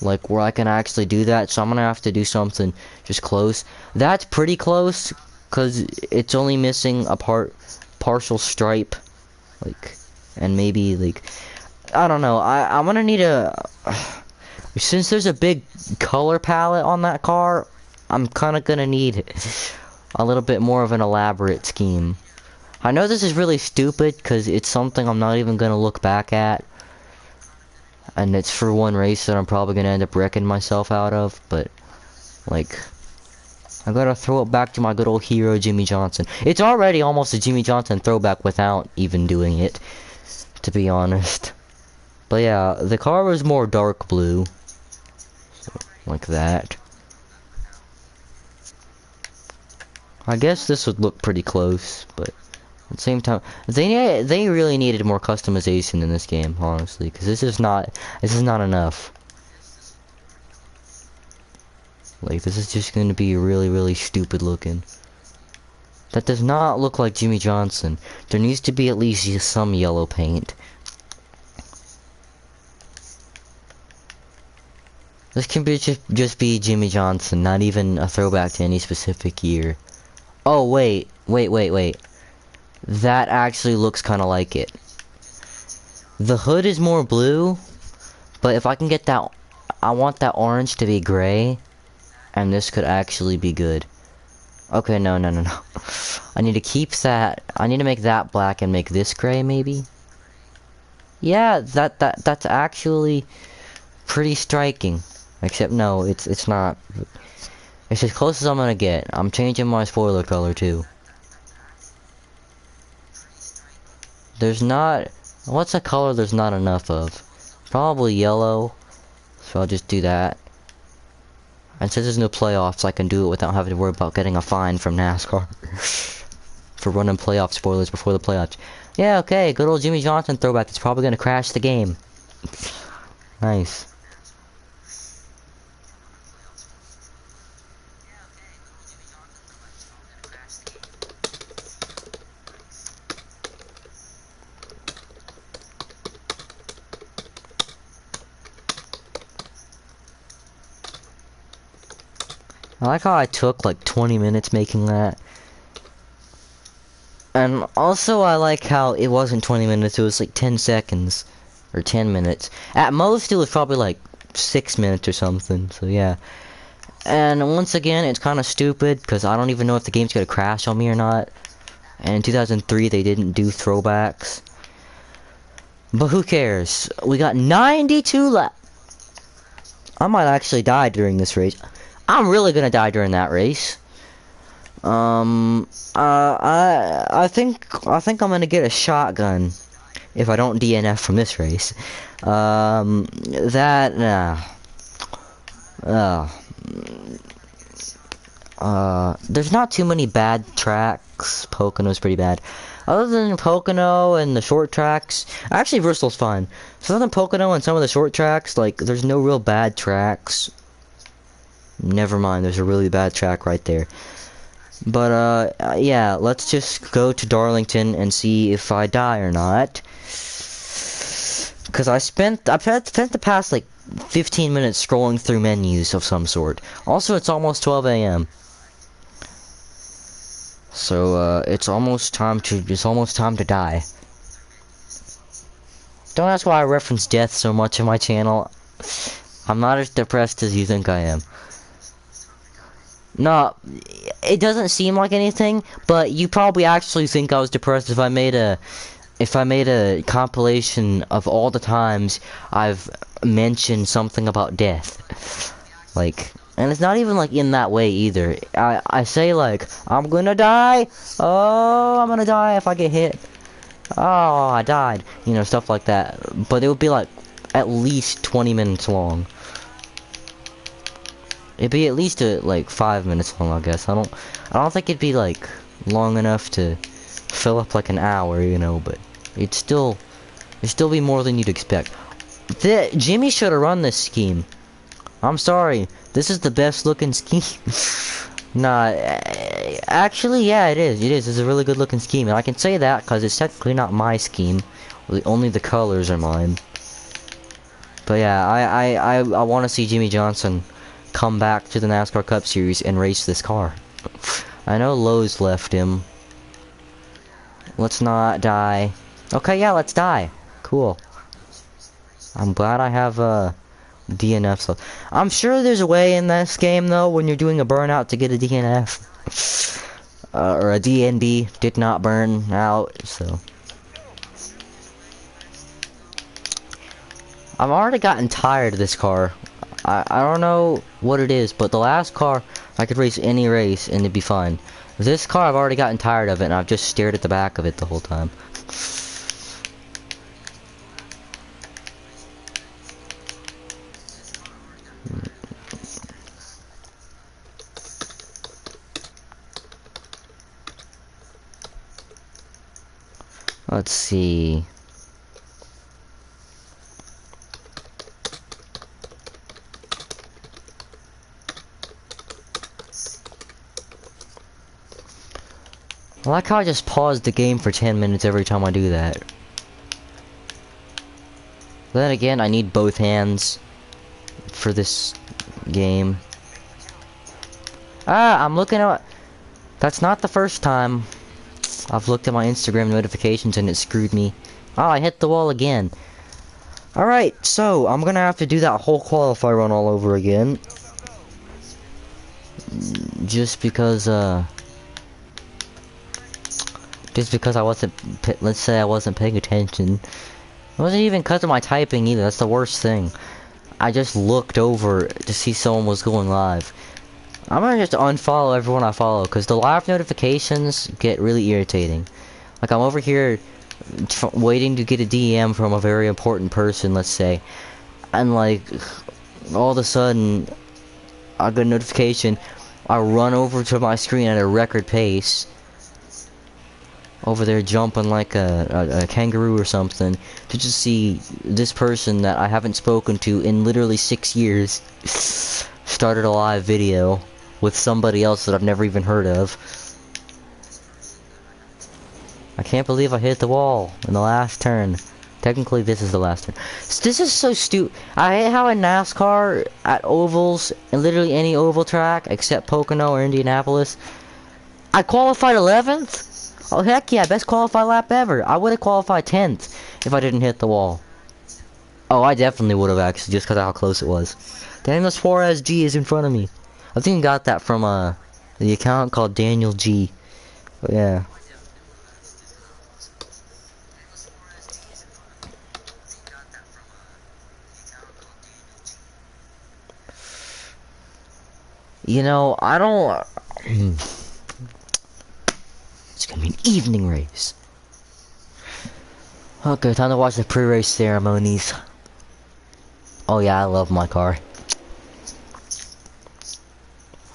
S1: Like where I can actually do that, so I'm gonna have to do something just close. That's pretty close, cause it's only missing a partial stripe. Like, and maybe like, I don't know, I'm gonna need a... Since there's a big color palette on that car, I'm kind of gonna need a little bit more of an elaborate scheme. I know this is really stupid because it's something I'm not even gonna look back at, and it's for one race that I'm probably gonna end up wrecking myself out of. But like, I gotta throw it back to my good old hero Jimmy Johnson. It's already almost a Jimmy Johnson throwback without even doing it, to be honest. But yeah, the car was more dark blue. Like that. I guess this would look pretty close, but at the same time, they really needed more customization in this game, honestly, because this is not enough. Like, this is just going to be really stupid looking. That does not look like Jimmy Johnson. There needs to be at least some yellow paint. This can be just be Jimmy Johnson, not even a throwback to any specific year. Oh wait. That actually looks kind of like it. The hood is more blue, but if I can get that, I want that orange to be gray, and this could actually be good. Okay, no. I need to keep that. I need to make that black and make this gray, maybe. Yeah, that's actually pretty striking. Except no, it's not. It's as close as I'm gonna get. I'm changing my spoiler color too. There's not... What's a color there's not enough of? Probably yellow. So I'll just do that. And since there's no playoffs, I can do it without having to worry about getting a fine from NASCAR. For running playoff spoilers before the playoffs. Yeah, okay, good old Jimmy Johnson throwback. It's probably gonna crash the game. Nice. I like how I took like 20 minutes making that. And also I like how it wasn't 20 minutes, it was like 10 seconds. Or 10 minutes. At most it was probably like 6 minutes or something, so yeah. And once again, it's kind of stupid, because I don't even know if the game's gonna crash on me or not. And in 2003 they didn't do throwbacks. But who cares? We got 92 left. I might actually die during this race. I'm really gonna die during that race. I think I'm gonna get a shotgun if I don't DNF from this race. There's not too many bad tracks. Pocono's pretty bad. Other than Pocono and the short tracks, actually Bristol's fine. So other than Pocono and some of the short tracks, like there's no real bad tracks. Never mind, there's a really bad track right there. But, yeah, let's just go to Darlington and see if I die or not. Because I've spent the past, like, 15 minutes scrolling through menus of some sort. Also, it's almost 12 AM. So, it's almost time to die. Don't ask why I reference death so much on my channel. I'm not as depressed as you think I am. No, it doesn't seem like anything, but you probably actually think I was depressed if I made a compilation of all the times I've mentioned something about death. Like, and it's not even like in that way either. I say like, I'm gonna die. Oh, I'm gonna die if I get hit. Oh, I died. You know, stuff like that. But it would be like at least 20 minutes long. It'd be at least like 5 minutes long, I guess. I don't think it'd be like long enough to fill up like an hour, you know, but it'd still be more than you'd expect. Jimmy should have run this scheme. I'm sorry. This is the best looking scheme. Nah, actually, yeah, it is. It is. It's a really good looking scheme, and I can say that because it's technically not my scheme. Only the colors are mine. But yeah, I want to see Jimmy Johnson come back to the NASCAR Cup Series and race this car. I know Lowe's left him. Let's not die. Okay, yeah, let's die. Cool. I'm glad I have DNF. So I'm sure there's a way in this game though when you're doing a burnout to get a DNF. Or a DNB, did not burn out, so. I've already gotten tired of this car. I don't know what it is, but the last car, I could race any race and it'd be fine. This car, I've already gotten tired of it, and I've just stared at the back of it the whole time. Let's see. I like how I just pause the game for 10 minutes every time I do that. Then again, I need both hands for this game. Ah, I'm looking at... That's not the first time I've looked at my Instagram notifications and it screwed me. Oh, I hit the wall again. Alright, so I'm gonna have to do that whole qualify run all over again. Just because I wasn't, let's say I wasn't paying attention. It wasn't even because of my typing either, that's the worst thing. I just looked over to see someone was going live. I'm gonna just unfollow everyone I follow, because the live notifications get really irritating. Like, I'm over here waiting to get a DM from a very important person, let's say. And like, all of a sudden, I get a notification. I run over to my screen at a record pace. Over there jumping like a kangaroo or something. To just see this person that I haven't spoken to in literally 6 years. Started a live video with somebody else that I've never even heard of. I can't believe I hit the wall in the last turn. Technically, this is the last turn. This is so stupid. I hate how in NASCAR, at ovals, and literally any oval track, except Pocono or Indianapolis, I qualified 11th? Oh, heck yeah, best qualified lap ever. I would have qualified 10th if I didn't hit the wall. Oh, I definitely would have actually, just because of how close it was. Daniel Suarez G is in front of me. I think I got that from the account called Daniel G. But yeah. You know, I don't... It's gonna be an evening race. Okay, time to watch the pre-race ceremonies. Oh yeah, I love my car.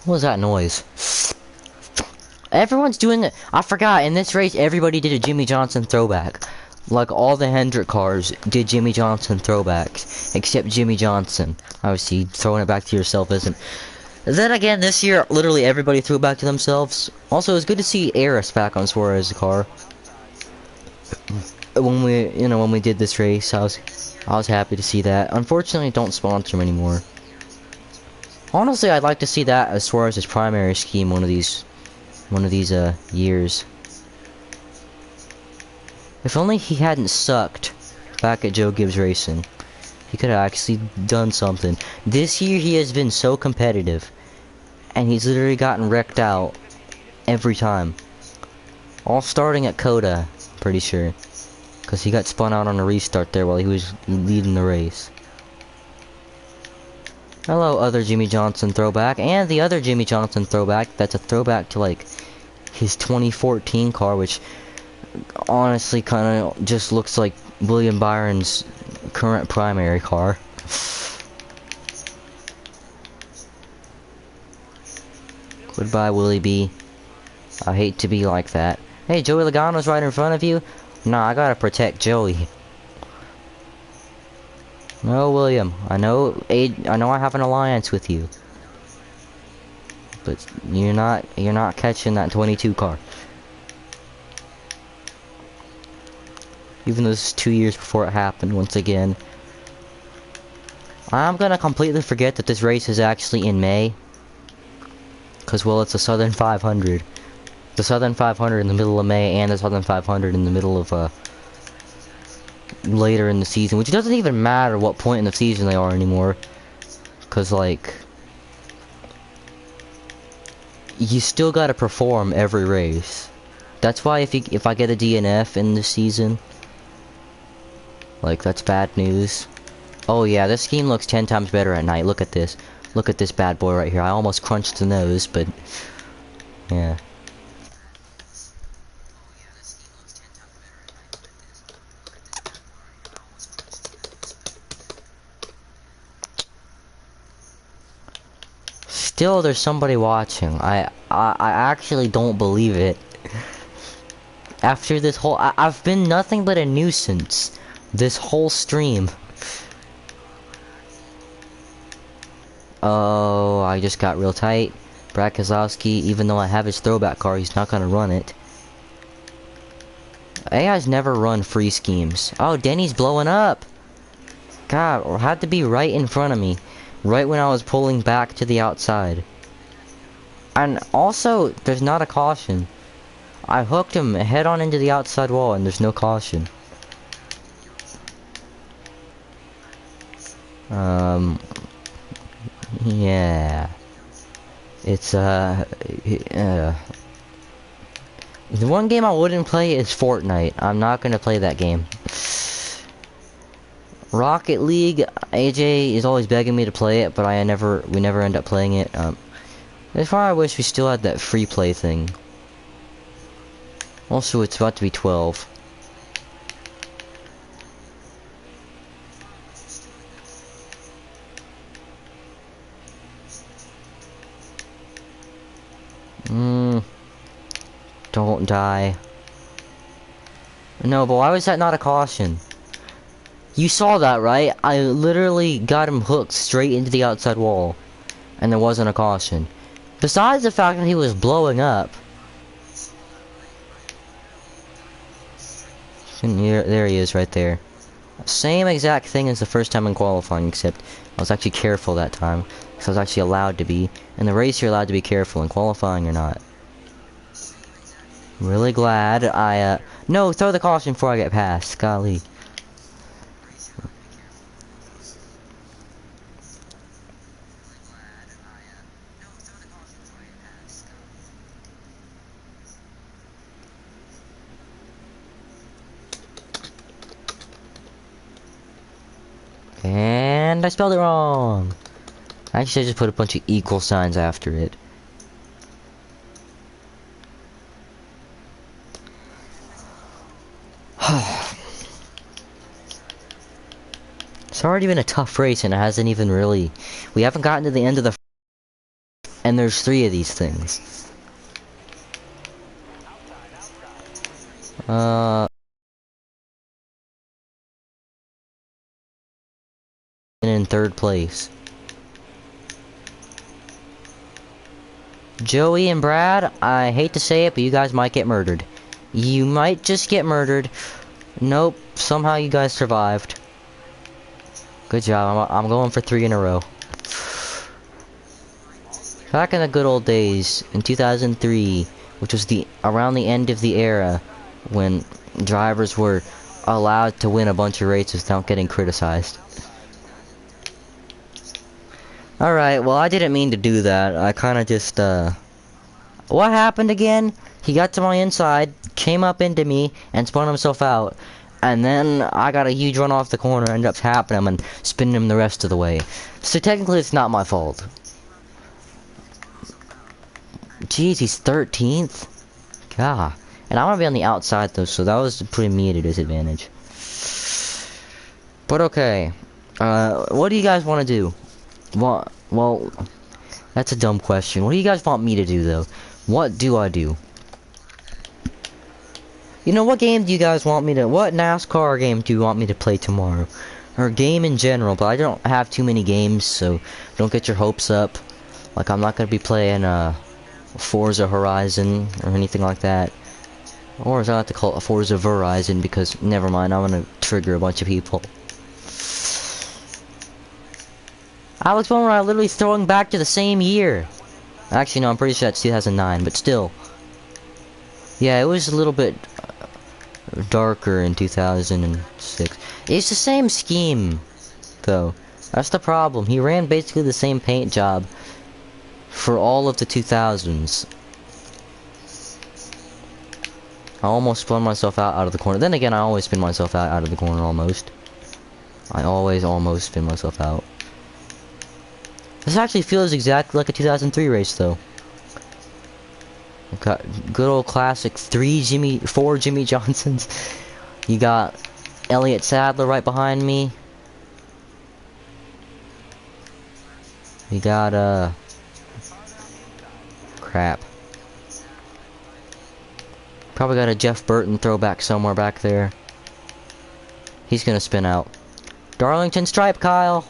S1: What was that noise? Everyone's doing it. I forgot, in this race, everybody did a Jimmy Johnson throwback. Like, all the Hendrick cars did Jimmy Johnson throwbacks. Except Jimmy Johnson. Obviously, throwing it back to yourself isn't... Then again, this year, literally everybody threw it back to themselves. Also, it was good to see Eris back on Suarez's car. When we did this race, I was happy to see that. Unfortunately, don't sponsor him anymore. Honestly, I'd like to see that as Suarez's primary scheme one of these years. If only he hadn't sucked back at Joe Gibbs Racing. He could have actually done something. This year he has been so competitive. And he's literally gotten wrecked out every time. All starting at Coda, pretty sure. Because he got spun out on a restart there while he was leading the race. Hello, other Jimmy Johnson throwback, and the other Jimmy Johnson throwback. That's a throwback to like his 2014 car, which honestly kind of just looks like William Byron's current primary car. Goodbye, Willie B. I hate to be like that. Hey, Joey Logano's right in front of you. Nah, I gotta protect Joey. No, William. I know I have an alliance with you. But you're not catching that 22 car. Even though this is 2 years before it happened, once again. I'm gonna completely forget that this race is actually in May. Cause, well, it's a Southern 500. The Southern 500 in the middle of May, and the Southern 500 in the middle of, later in the season, which doesn't even matter what point in the season they are anymore, cause like you still gotta perform every race. That's why if I get a DNF in this season, like, that's bad news. Oh yeah, this scheme looks 10 times better at night. Look at this bad boy right here. I almost crunched the nose, but yeah. Still, there's somebody watching. I actually don't believe it. After this whole... I've been nothing but a nuisance this whole stream. Oh, I just got real tight. Brad Keselowski, even though I have his throwback car, he's not gonna run it. AI's never run free schemes. Oh, Denny's blowing up! God, had to be right in front of me. Right when I was pulling back to the outside. And also, there's not a caution. I hooked him head on into the outside wall and there's no caution. Yeah. It's, the one game I wouldn't play is Fortnite. I'm not gonna play that game. Rocket League, AJ is always begging me to play it, but we never end up playing it. That's why I wish we still had that free play thing. Also, it's about to be 12. Don't die. No, but why was that not a caution? You saw that, right? I literally got him hooked straight into the outside wall. And there wasn't a caution. Besides the fact that he was blowing up. There he is right there. Same exact thing as the first time in qualifying, except I was actually careful that time. Because I was actually allowed to be. In the race you're allowed to be careful, in qualifying you're not. Really glad I, no, throw the caution before I get past. Golly. And I spelled it wrong. Actually, I just put a bunch of equal signs after it. It's already been a tough race and it hasn't even really... We haven't gotten to the end of the... And there's 3 of these things. In 3rd place. Joey and Brad, I hate to say it, but you guys might get murdered. You might just get murdered. Nope, somehow you guys survived. Good job, I'm going for 3 in a row. Back in the good old days, in 2003, which was around the end of the era, when drivers were allowed to win a bunch of races without getting criticized. Alright, well, I didn't mean to do that. I kinda just, What happened again? He got to my inside, came up into me, and spun himself out. And then I got a huge run off the corner, ended up tapping him and spinning him the rest of the way. So technically it's not my fault. Jeez, he's 13th? God. And I want to be on the outside though, so that was putting me at a disadvantage. But okay. What do you guys want to do? Well, that's a dumb question. What do you guys want me to do though? What do I do? You know, what game do you guys want me to... What NASCAR game do you want me to play tomorrow? Or game in general, but I don't have too many games, so don't get your hopes up. Like, I'm not going to be playing, Forza Horizon or anything like that. Or as I like to call it, Forza Verizon, because, never mind, I'm going to trigger a bunch of people. Alex Bowman, I literally throwing back to the same year. Actually, no, I'm pretty sure that's 2009, but still. Yeah, it was a little bit... darker in 2006. It's the same scheme, though. That's the problem. He ran basically the same paint job for all of the 2000s. I almost spun myself out of the corner. Then again, I always spin myself out of the corner almost. I always almost spin myself out. This actually feels exactly like a 2003 race, though. Got good old classic 4 Jimmy Johnsons. You got Elliott Sadler right behind me. You got crap. Probably got a Jeff Burton throwback somewhere back there. He's gonna spin out. Darlington stripe, Kyle.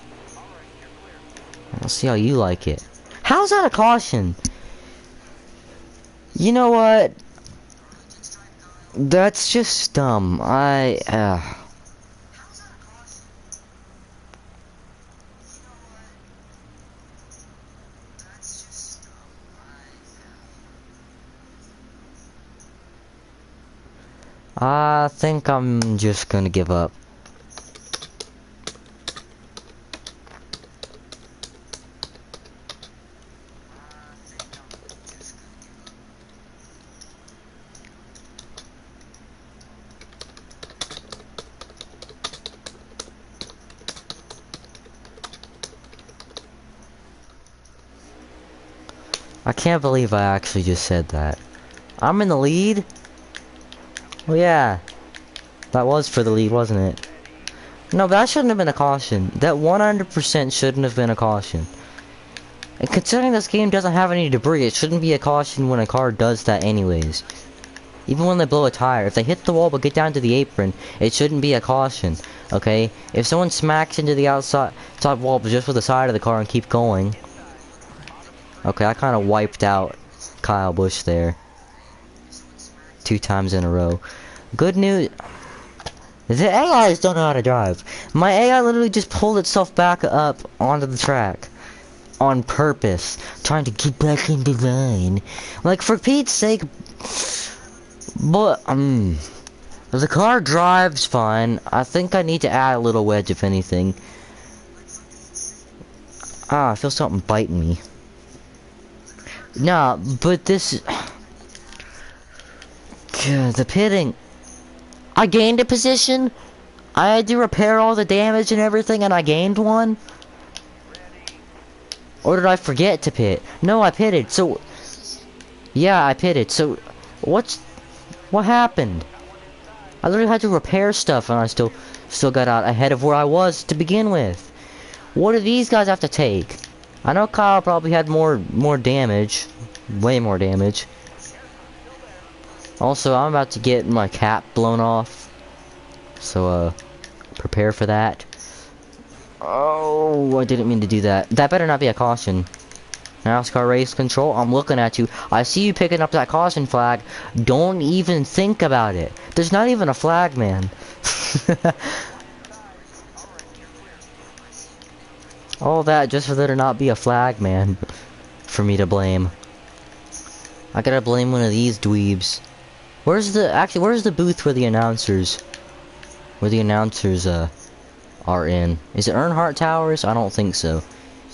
S1: Let's see how you like it. How's that a caution? You know what? That's just dumb. I think I'm just gonna give up. I can't believe I actually just said that. I'm in the lead? Well, yeah. That was for the lead, wasn't it? No, but that shouldn't have been a caution. That 100% shouldn't have been a caution. And considering this game doesn't have any debris, it shouldn't be a caution when a car does that anyways. Even when they blow a tire, if they hit the wall but get down to the apron, it shouldn't be a caution, okay? If someone smacks into the outside wall but just with the side of the car and keep going... Okay, I kind of wiped out Kyle Busch there. 2 times in a row. Good news... The AIs don't know how to drive. My AI literally just pulled itself back up onto the track. On purpose. Trying to get back into line. Like, for Pete's sake... But, the car drives fine. I think I need to add a little wedge, if anything. Ah, I feel something biting me. Nah, but this... God, the pitting... I gained a position? I had to repair all the damage and everything and I gained one? Or did I forget to pit? No, I pitted, so... Yeah, I pitted, so... What happened? I literally had to repair stuff and I still got out ahead of where I was to begin with. What do these guys have to take? I know Kyle probably had more damage. Way more damage. Also, I'm about to get my cap blown off. So, prepare for that. Oh, I didn't mean to do that. That better not be a caution. NASCAR race control, I'm looking at you. I see you picking up that caution flag. Don't even think about it. There's not even a flag, man. All that just for there to not be a flag, man. For me to blame. I gotta blame one of these dweebs. Where's the booth where the announcers are in? Is it Earnhardt Towers? I don't think so.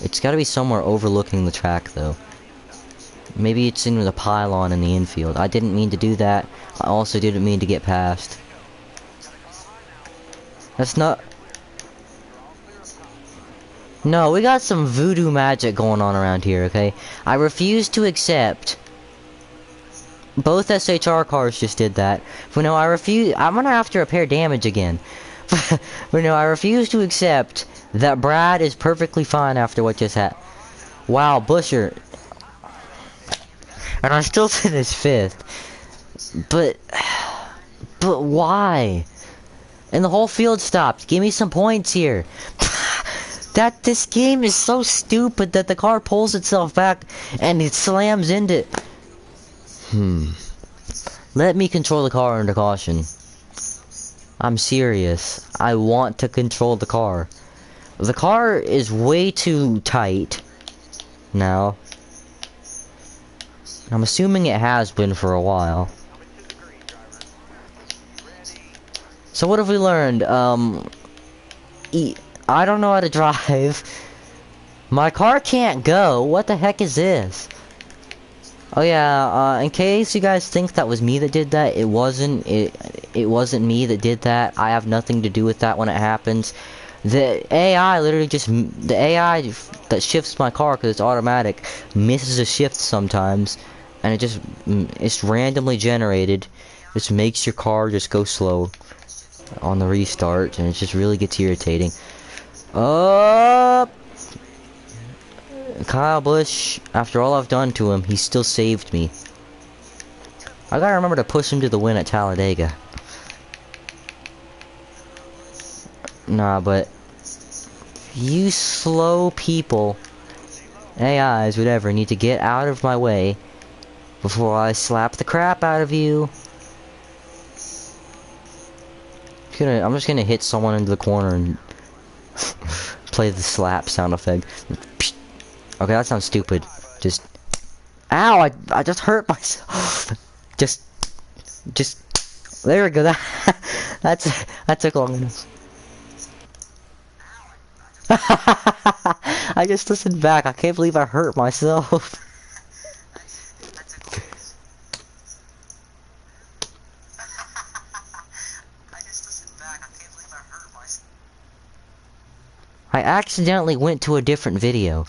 S1: It's gotta be somewhere overlooking the track though. Maybe it's in the pylon in the infield. I didn't mean to do that. I also didn't mean to get past. That's not... No, we got some voodoo magic going on around here, okay? I refuse to accept... Both SHR cars just did that. But no, I refuse... I'm gonna have to repair damage again. But no, I refuse to accept that Brad is perfectly fine after what just happened. Wow, Busher. And I still finished 5th. But why? And the whole field stopped. Give me some points here. This game is so stupid that the car pulls itself back and it slams into... Let me control the car under caution. I'm serious. I want to control the car. The car is way too tight now. I'm assuming it has been for a while. So what have we learned? I don't know how to drive. My car can't go. What the heck is this? Oh yeah, in case you guys think that was me that did that, it wasn't. It wasn't me that did that. I have nothing to do with that when it happens. The AI literally just... The AI that shifts my car, because it's automatic, misses a shift sometimes. And it just... It's randomly generated. Which makes your car just go slow on the restart. And it just really gets irritating. Kyle Busch, after all I've done to him, he still saved me. I gotta remember to push him to the win at Talladega. Nah, but... You slow people, AIs, whatever, need to get out of my way before I slap the crap out of you. I'm just gonna hit someone into the corner and play the slap sound effect. Okay, that sounds stupid. Just... Ow! I just hurt myself. Just... There we go. That took long enough. I just listened back. I can't believe I hurt myself. I accidentally went to a different video.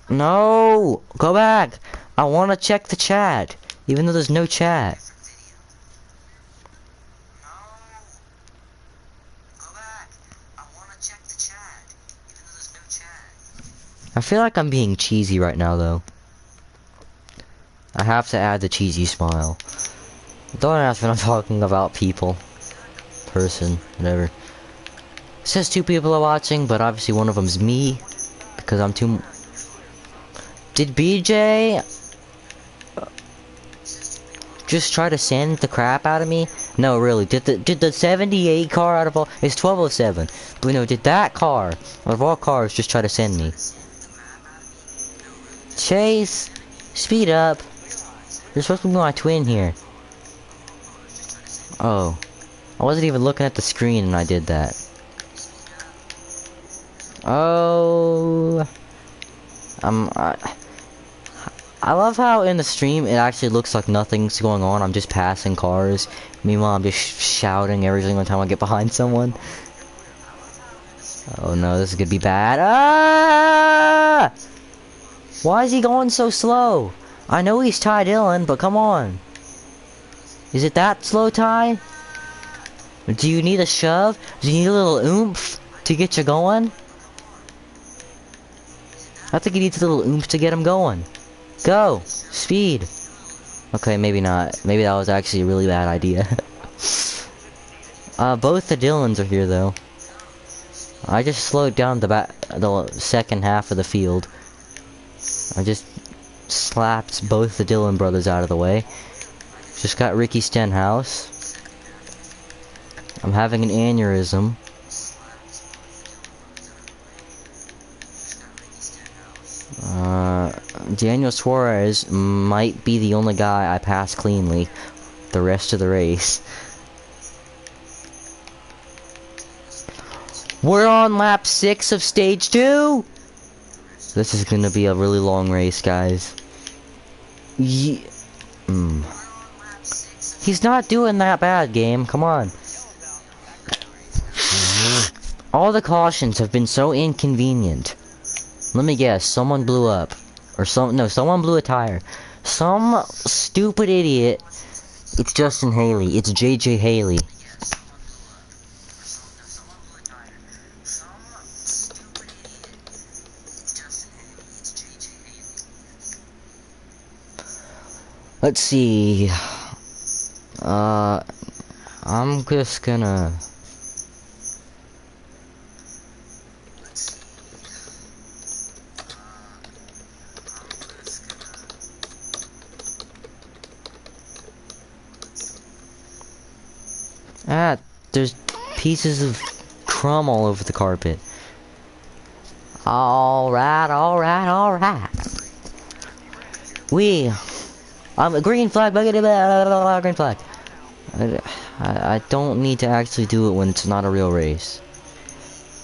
S1: No! Go back! I want to check the chat, even though there's no chat. I feel like I'm being cheesy right now, though. I have to add the cheesy smile. Don't ask when I'm talking about people. Person, whatever. It says 2 people are watching, but obviously one of them's me. Because I'm too... Did BJ... just try to send the crap out of me? No, really. Did the 78 car out of all... It's 1207. But no, did that car, out of all cars, just try to send me? Chase, speed up. You're supposed to be my twin here. Oh. I wasn't even looking at the screen and I did that. Oh. I love how in the stream it actually looks like nothing's going on. I'm just passing cars. Meanwhile, I'm just shouting every single time I get behind someone. Oh no, this is gonna be bad. Ah! Why is he going so slow? I know he's Ty Dillon, but come on. Is it that slow, Ty? Do you need a shove? Do you need a little oomph to get you going? I think he needs a little oomph to get him going. Go! Speed! Okay, maybe not. Maybe that was actually a really bad idea. Both the Dillons are here, though. I just slowed down the second half of the field. I just slapped both the Dillon brothers out of the way. Just got Ricky Stenhouse. I'm having an aneurysm. Daniel Suarez might be the only guy I passed cleanly the rest of the race. We're on lap 6 of stage 2! This is gonna be a really long race, guys. He's not doing that bad, game. Come on. All the cautions have been so inconvenient. Let me guess, someone blew up. Or someone blew a tire. Some stupid idiot. It's Justin Haley. It's JJ Haley. Let's see. I'm just gonna... there's pieces of crumb all over the carpet. Alright. I'm a green flag, green flag. I don't need to actually do it when it's not a real race.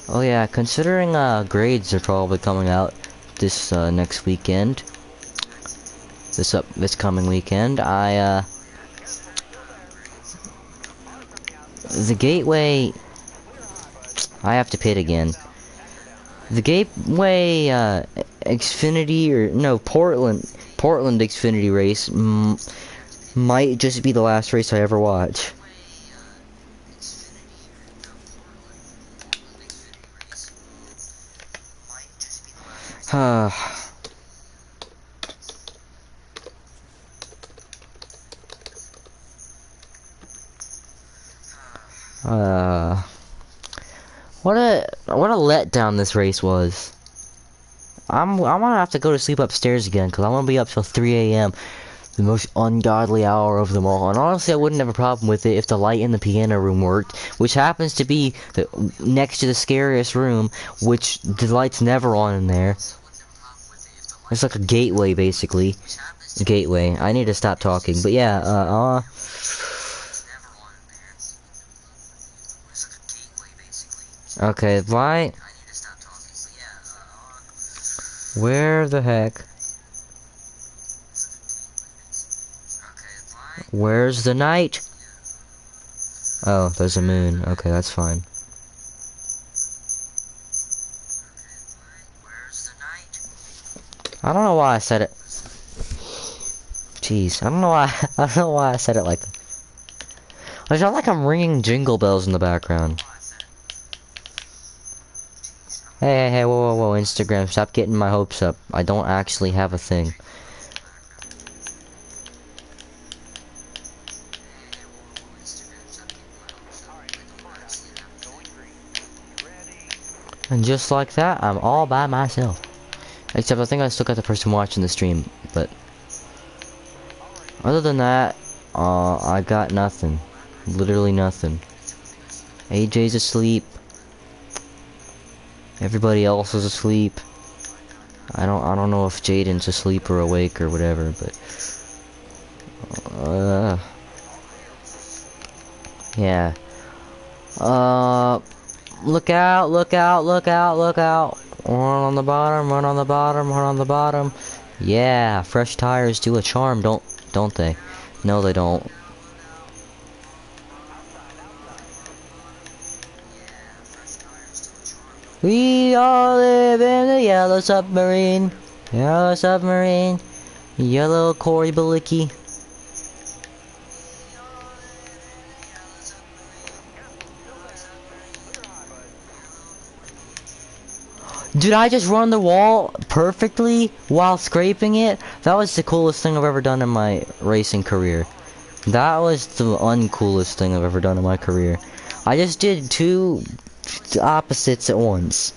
S1: Oh yeah, considering grades are probably coming out this next weekend. This coming weekend, the Gateway, I have to pit again. The Gateway Xfinity, or no, Portland Xfinity race might just be the last race I ever watch. What a letdown this race was. I'm gonna have to go to sleep upstairs again because I'm gonna be up till 3 a.m. The most ungodly hour of them all. And honestly, I wouldn't have a problem with it if the light in the piano room worked, which happens to be next to the scariest room, which the light's never on in there. It's like a gateway, basically. Gateway. I need to stop talking, but yeah. Okay, why? Where the heck? Where's the night? Oh, there's a moon. Okay, that's fine. I don't know why I said it. Jeez, I don't know why I said it like that. I sound like I'm ringing jingle bells in the background. Hey, whoa, Instagram, stop getting my hopes up. I don't actually have a thing. And just like that, I'm all by myself. Except I think I still got the person watching the stream, but... Other than that, I got nothing. Literally nothing. AJ's asleep. Everybody else is asleep. I don't know if Jaden's asleep or awake or whatever, but yeah. Look out. One on the bottom. Yeah, fresh tires do a charm, don't they? No, they don't. We all live in the yellow submarine. Yellow Cory Balicki. Did I just run the wall perfectly while scraping it? That was the coolest thing I've ever done in my racing career. That was the uncoolest thing I've ever done in my career. I just did two opposites at once.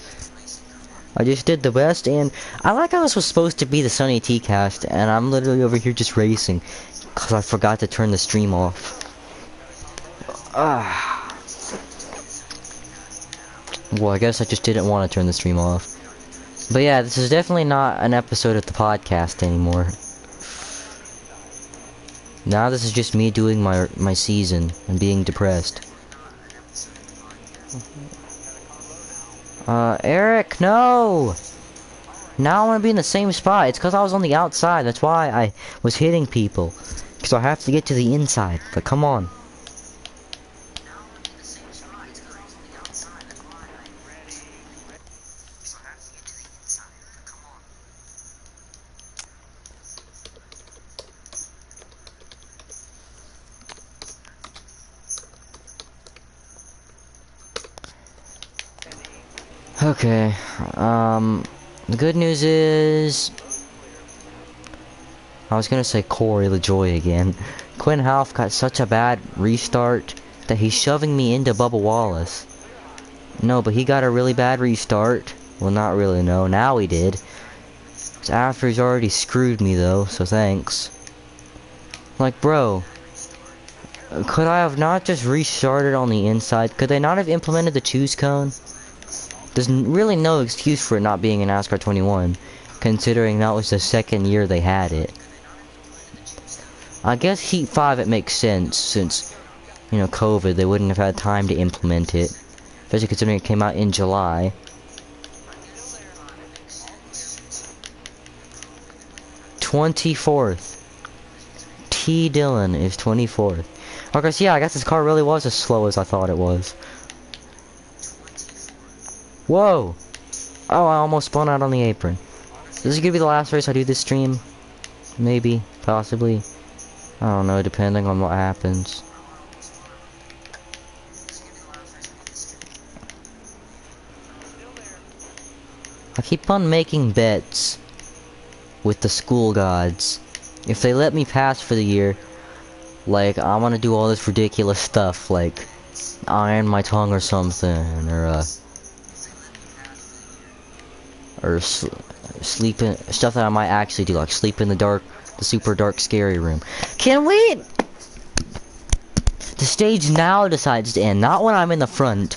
S1: I just did the best, and I like how this was supposed to be the SunnyTeaCast, and I'm literally over here just racing because I forgot to turn the stream off. Well, I guess I just didn't want to turn the stream off. But yeah, this is definitely not an episode of the podcast anymore. Now this is just me doing my season and being depressed. Eric, no! Now I want to be in the same spot. It's because I was on the outside. That's why I was hitting people. Because I have to get to the inside. But come on. Okay, the good news is... I was gonna say Corey LaJoy again. Quinn Half got such a bad restart that he's shoving me into Bubba Wallace. No, but he got a really bad restart. Well, not really, no. Now he did. It's after he's already screwed me, though, so thanks. Like, bro, could I have not just restarted on the inside? Could they not have implemented the choose cone? There's really no excuse for it not being in NASCAR 21, considering that was the second year they had it. I guess Heat 5 it makes sense, since, you know, COVID, they wouldn't have had time to implement it. Especially considering it came out in July. '24th. T. Dillon is 24th. Okay, so yeah, I guess this car really was as slow as I thought it was. Whoa! Oh, I almost spun out on the apron. This is gonna be the last race I do this stream. Maybe, possibly. I don't know, depending on what happens. I keep on making bets with the school gods. If they let me pass for the year, like, I want to do all this ridiculous stuff, like iron my tongue or something, or sleep in stuff that I might actually do, like sleep in the dark, the super dark scary room. Can we? The stage now decides to end, not when I'm in the front.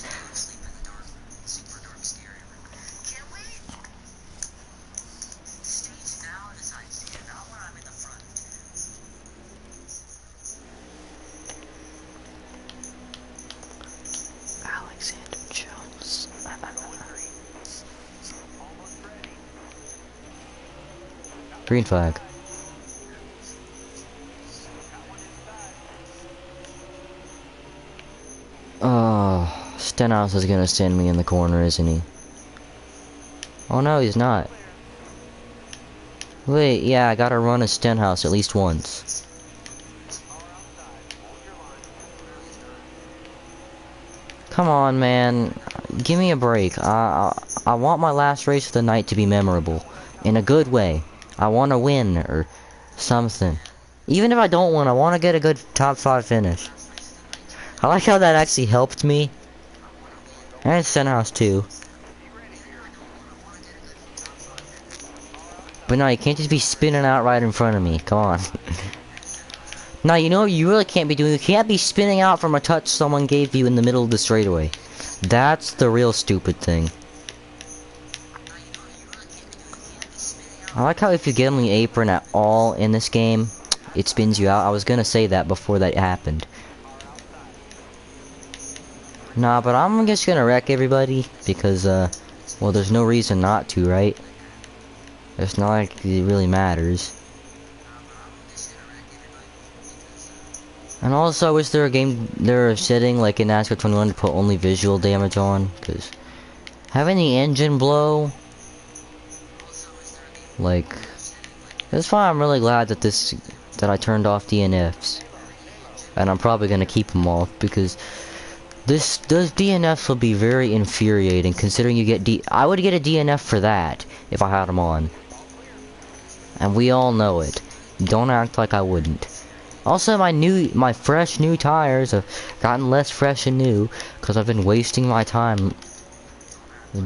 S1: Green flag. Oh, Stenhouse is gonna send me in the corner, isn't he? Oh no, he's not. Wait, yeah, I gotta run a Stenhouse at least once. Come on, man. Give me a break. I want my last race of the night to be memorable. In a good way. I want to win, or something. Even if I don't win, I want to get a good top 5 finish. I like how that actually helped me. And Stenhouse too. But no, you can't just be spinning out right in front of me. Come on. No, you know what you really can't be doing? You can't be spinning out from a touch someone gave you in the middle of the straightaway. That's the real stupid thing. I like how if you get on the apron at all in this game, it spins you out. I was gonna say that before that happened. Nah, but I'm just gonna wreck everybody because, well, there's no reason not to, right? It's not like it really matters. And also, I wish there were a setting like in NASCAR 21 to put only visual damage on, because having the engine blow, like, that's why I'm really glad that that I turned off DNFs. And I'm probably gonna keep them off, because those DNFs will be very infuriating, considering you get I would get a DNF for that, if I had them on. And we all know it. Don't act like I wouldn't. Also, my fresh new tires have gotten less fresh and new, because I've been wasting my time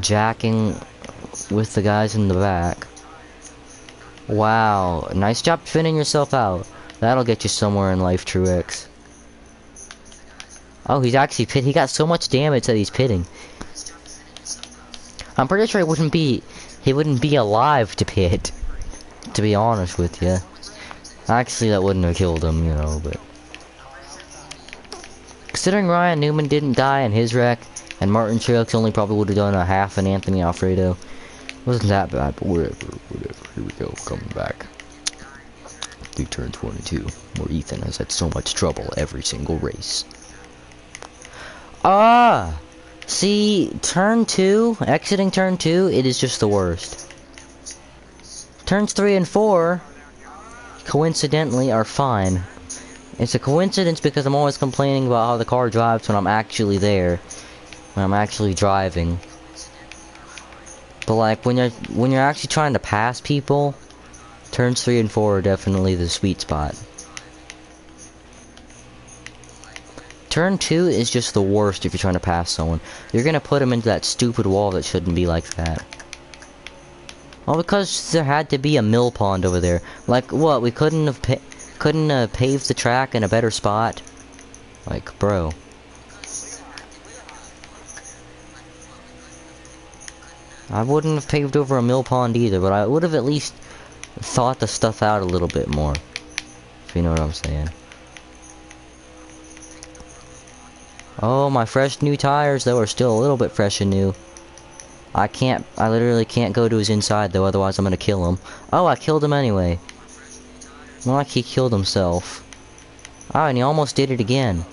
S1: jacking with the guys in the back. Wow, nice job spinning yourself out. That'll get you somewhere in life, Truex. Oh, he's actually pit. He got so much damage that he's pitting. I'm pretty sure he wouldn't be alive to pit, to be honest with you. Actually, that wouldn't have killed him, you know, but considering Ryan Newman didn't die in his wreck, and Martin Truex only probably would have done a half an Anthony Alfredo, wasn't that bad, but whatever. Here we go, coming back. Through turn 22, where Ethan has had so much trouble every single race. See, turn 2, exiting turn 2, it is just the worst. Turns 3 and 4, coincidentally, are fine. It's a coincidence because I'm always complaining about how the car drives when I'm actually there. When I'm actually driving. But like when you're actually trying to pass people, turns 3 and 4 are definitely the sweet spot. Turn 2 is just the worst if you're trying to pass someone. You're gonna put them into that stupid wall that shouldn't be like that. Well, because there had to be a mill pond over there. Like what? We couldn't have paved the track in a better spot. Like, bro. I wouldn't have paved over a mill pond either, but I would have at least thought the stuff out a little bit more. If you know what I'm saying. Oh, my fresh new tires, though, are still a little bit fresh and new. I literally can't go to his inside, though, otherwise I'm gonna kill him. Oh, I killed him anyway. More like he killed himself. Oh, and he almost did it again.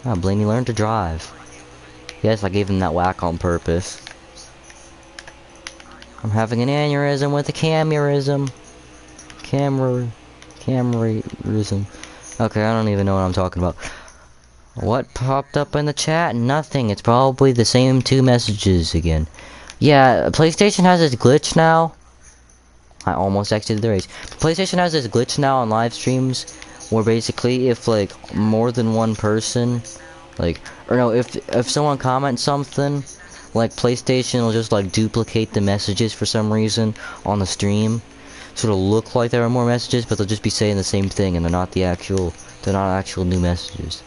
S1: Oh, Blaney learned to drive. Yes, I gave him that whack on purpose. I'm having an aneurysm with a camurism. Camurism. Okay, I don't even know what I'm talking about. What popped up in the chat? Nothing. It's probably the same 2 messages again. Yeah, PlayStation has this glitch now. I almost exited the race. PlayStation has this glitch now on live streams where basically if like more than one person, like, or no, if someone comments something, like PlayStation will just like duplicate the messages for some reason on the stream. So it'll look like there are more messages, but they'll just be saying the same thing and they're not actual new messages.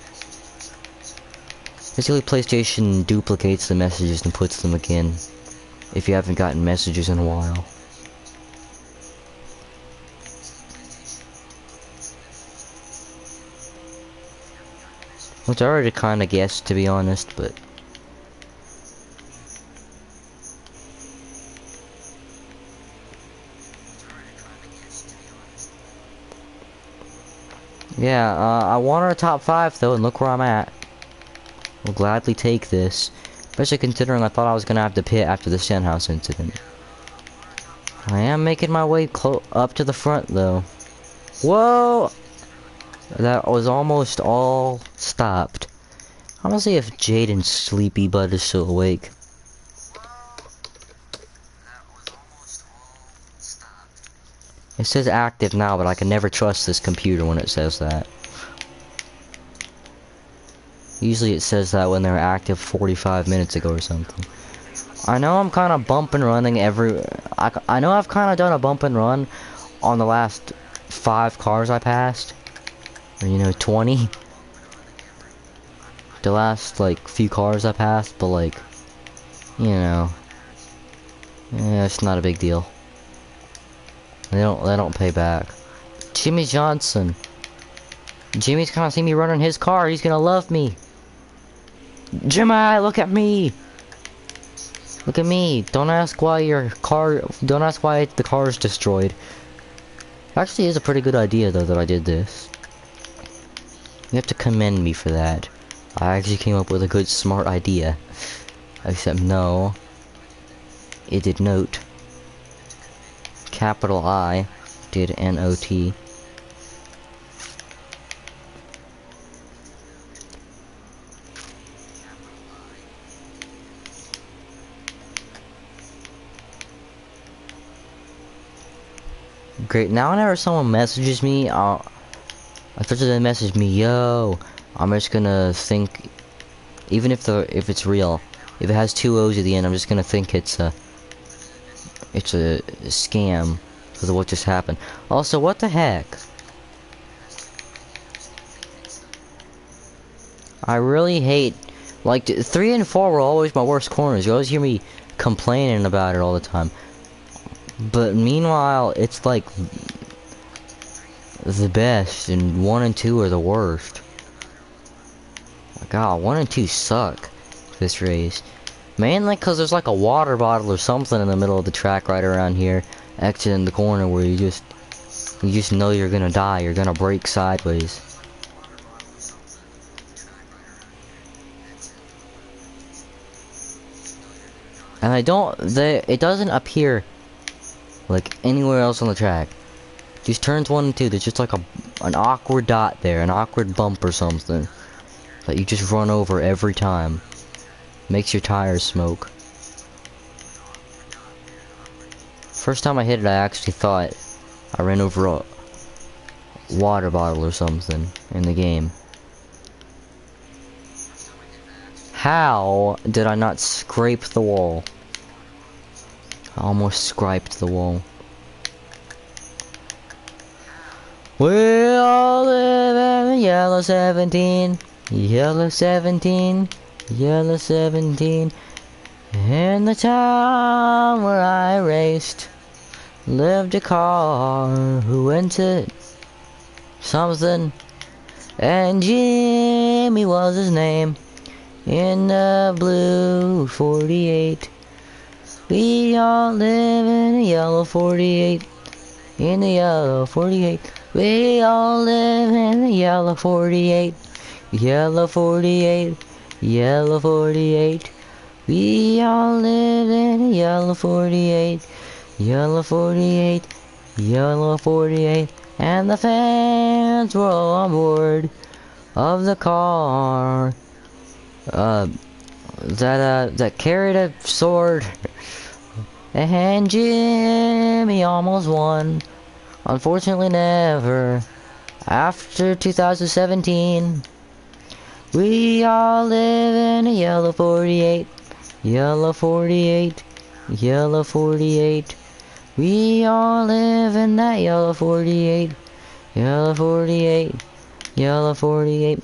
S1: Basically, PlayStation duplicates the messages and puts them again if you haven't gotten messages in a while. Which I already kinda guessed, to be honest, but... yeah, I won our top 5 though, and look where I'm at. I'll gladly take this, especially considering I thought I was gonna have to pit after the Stenhouse incident. I am making my way up to the front though. Whoa! That was almost all stopped. I wanna see if Jaden's sleepy butt is still awake. It says active now, but I can never trust this computer when it says that. Usually it says that when they're active 45 minutes ago or something. I know I'm kind of bump and running I know I've kind of done a bump and run on the last 5 cars I passed. Or, you know, 20. The last, like, few cars I passed, but, like, you know. Yeah, it's not a big deal. They don't pay back. Jimmy Johnson. Jimmy's gonna see me running his car, he's gonna love me. Jimmy, look at me! Look at me. Don't ask why the car is destroyed. Actually, is a pretty good idea though that I did this. You have to commend me for that. I actually came up with a good, smart idea. Except no. It did note. Capital I did N-O-T. Great. Now whenever someone messages me, especially they message me, yo, I'm just gonna think, even if it's real, if it has 2 O's at the end, I'm just gonna think it's a scam because of what just happened. Also, what the heck? I really hate, like, 3 and 4 were always my worst corners. You always hear me complaining about it all the time. But meanwhile, it's like the best, and 1 and 2 are the worst. God, 1 and 2 suck this race. Mainly because there's like a water bottle or something in the middle of the track right around here, exiting the corner where you just know you're gonna die. You're gonna brake sideways. And it doesn't appear like anywhere else on the track. Just turns 1 and 2, there's just like an awkward dot there, an awkward bump or something that you just run over every time. Makes your tires smoke. First time I hit it, I actually thought I ran over a water bottle or something in the game. How did I not scrape the wall? I almost scraped the wall. We all live in yellow 17, yellow 17, yellow 17. In the town where I raced, lived a car who entered something, and Jimmy was his name. In the blue 48, we all live in a yellow 48. In the yellow 48, we all live in the yellow 48. Yellow 48, yellow 48. We all live in a yellow 48. Yellow 48, yellow 48. And the fans were all on board of the car. That carried a sword. And Jimmy almost won. Unfortunately never. After 2017. We all live in a yellow 48. Yellow 48. Yellow 48. We all live in that yellow 48. Yellow 48. Yellow 48.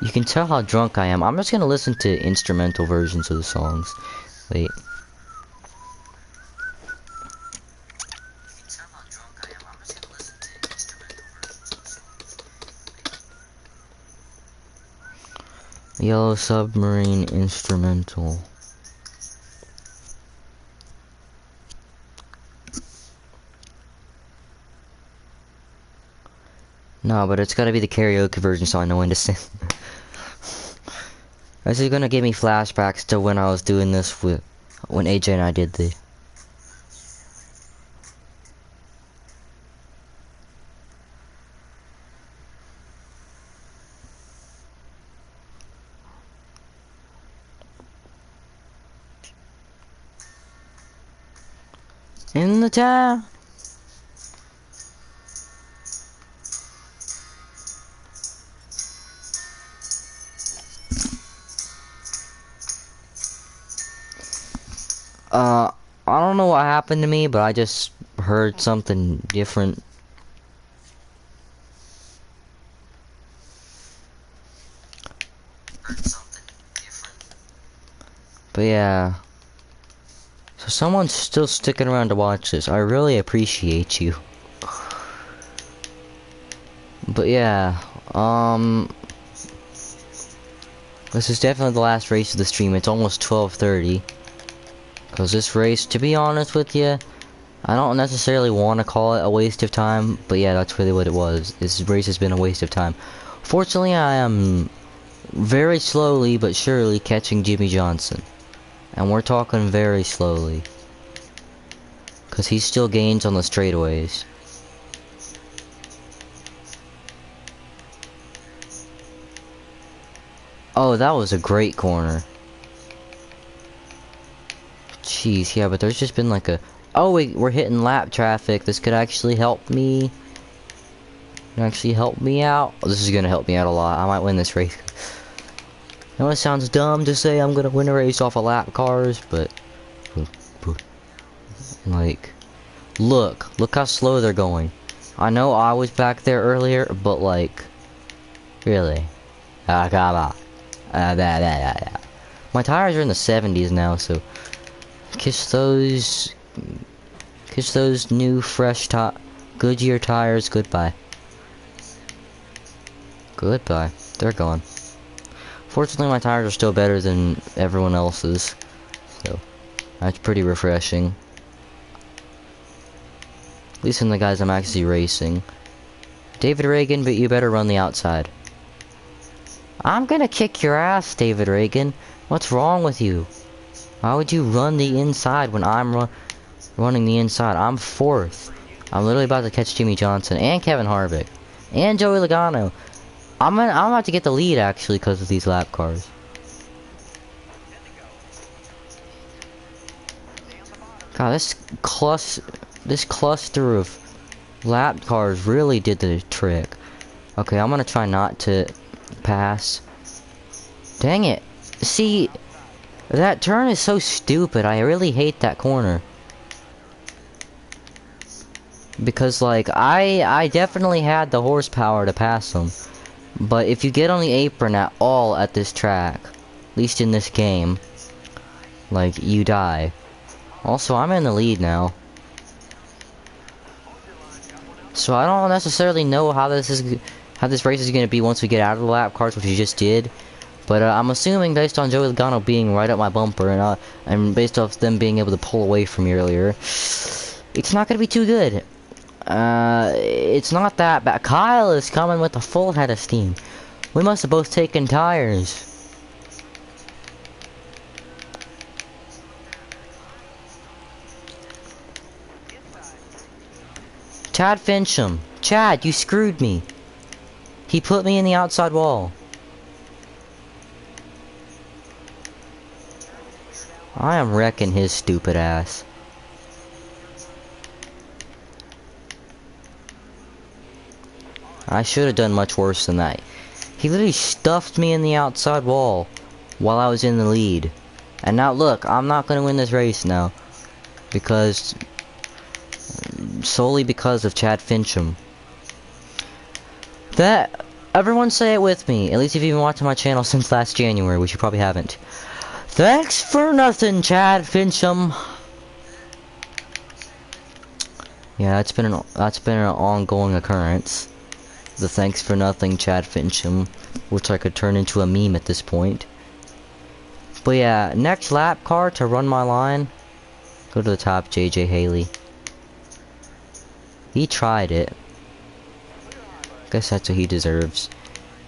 S1: You can tell how drunk I am. I'm just gonna listen to instrumental versions of the songs. Wait. Yellow Submarine instrumental. No, but it's gotta be the karaoke version so I know when to sing. This is gonna give me flashbacks to when I was doing this with when AJ and I did the. In the town. I don't know what happened to me, but I just heard something different. But yeah. So someone's still sticking around to watch this. I really appreciate you. But yeah, this is definitely the last race of the stream. It's almost 12:30. Because this race, to be honest with you, I don't necessarily want to call it a waste of time, but yeah, that's really what it was. This race has been a waste of time. Fortunately, I am very slowly but surely catching Jimmy Johnson. And we're talking very slowly. Because he still gains on the straightaways. Oh, that was a great corner. Jeez, yeah, but there's just been like a... Oh, we're hitting lap traffic. This could actually help me. Actually help me out. Oh, this is gonna help me out a lot. I might win this race. I know it sounds dumb to say I'm gonna win a race off of lap cars, but... Like... Look how slow they're going. I know I was back there earlier, but like... Really? Come on. My tires are in the 70s now, so... Kiss those new fresh Goodyear tires goodbye. Goodbye. They're gone. Fortunately, my tires are still better than everyone else's, so that's pretty refreshing. At least in the guys I'm actually racing. David Reagan, but you better run the outside. I'm gonna kick your ass, David Reagan. What's wrong with you? Why would you run the inside when I'm running the inside. I'm 4th. I'm literally about to catch Jimmy Johnson and Kevin Harvick and Joey Logano. I'm about to get the lead actually because of these lap cars. God, this cluster of lap cars really did the trick. Okay, I'm gonna try not to pass. Dang it. See, that turn is so stupid. I really hate that corner. Because, like, I definitely had the horsepower to pass them. But if you get on the apron at all at this track, at least in this game, like, you die. Also, I'm in the lead now. So I don't necessarily know how this race is going to be once we get out of the lap cars, which we just did. But I'm assuming based on Joey Logano being right up my bumper and based off them being able to pull away from me earlier, it's not going to be too good. It's not that bad. Kyle is coming with a full head of steam. We must have both taken tires. Chad Fincham. Chad, you screwed me. He put me in the outside wall. I am wrecking his stupid ass. I should have done much worse than that. He literally stuffed me in the outside wall while I was in the lead. And now look, I'm not going to win this race now. Because... solely because of Chad Fincham. That... everyone say it with me. At least if you've been watching my channel since last January, which you probably haven't. Thanks for nothing, Chad Fincham. Yeah, that's been an ongoing occurrence. The thanks for nothing, Chad Fincham, which I could turn into a meme at this point. But yeah, next lap car to run my line. Go to the top, JJ Haley. He tried it. Guess that's what he deserves.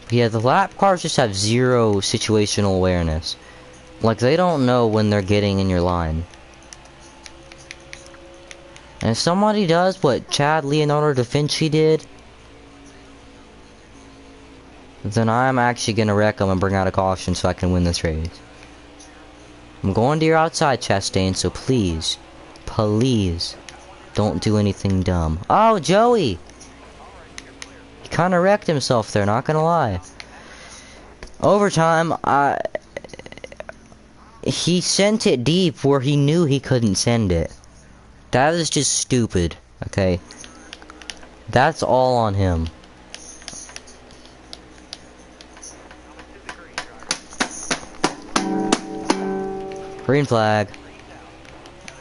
S1: But yeah, the lap cars just have zero situational awareness. Like, they don't know when they're getting in your line. And if somebody does what Chad Leonardo da Vinci did, then I'm actually gonna wreck them and bring out a caution so I can win this race. I'm going to your outside, Chastain, so please, please, don't do anything dumb. Oh, Joey! He kinda wrecked himself there, not gonna lie. Overtime, he sent it deep where he knew he couldn't send it. That is just stupid, okay? That's all on him. Green flag.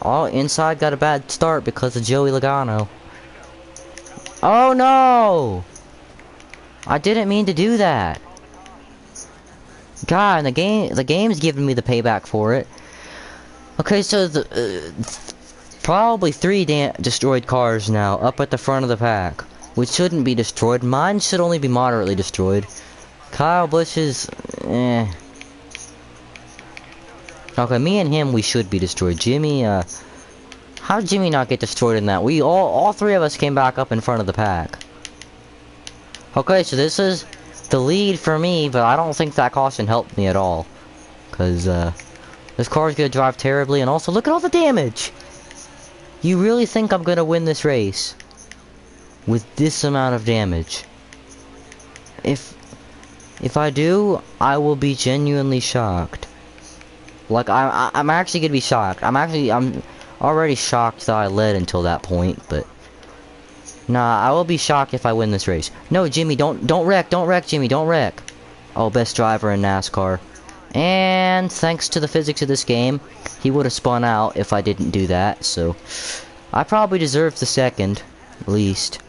S1: Oh, inside got a bad start because of Joey Logano. Oh no! I didn't mean to do that. God, the game's giving me the payback for it. Okay, so probably 3 destroyed cars now up at the front of the pack, which shouldn't be destroyed. Mine should only be moderately destroyed. Kyle Busch's, Okay, me and him, we should be destroyed. Jimmy, how did Jimmy not get destroyed in that? We all 3 of us came back up in front of the pack. Okay, so this is the lead for me, but I don't think that caution helped me at all. Because, this car's gonna drive terribly, and also, look at all the damage! You really think I'm gonna win this race with this amount of damage? If I do, I will be genuinely shocked. Like, I'm actually gonna be shocked. I'm already shocked that I led until that point, but... Nah, I will be shocked if I win this race. No, Jimmy, don't wreck, Jimmy, don't wreck. Oh, best driver in NASCAR. And thanks to the physics of this game, he would have spun out if I didn't do that, so... I probably deserve the second, at least.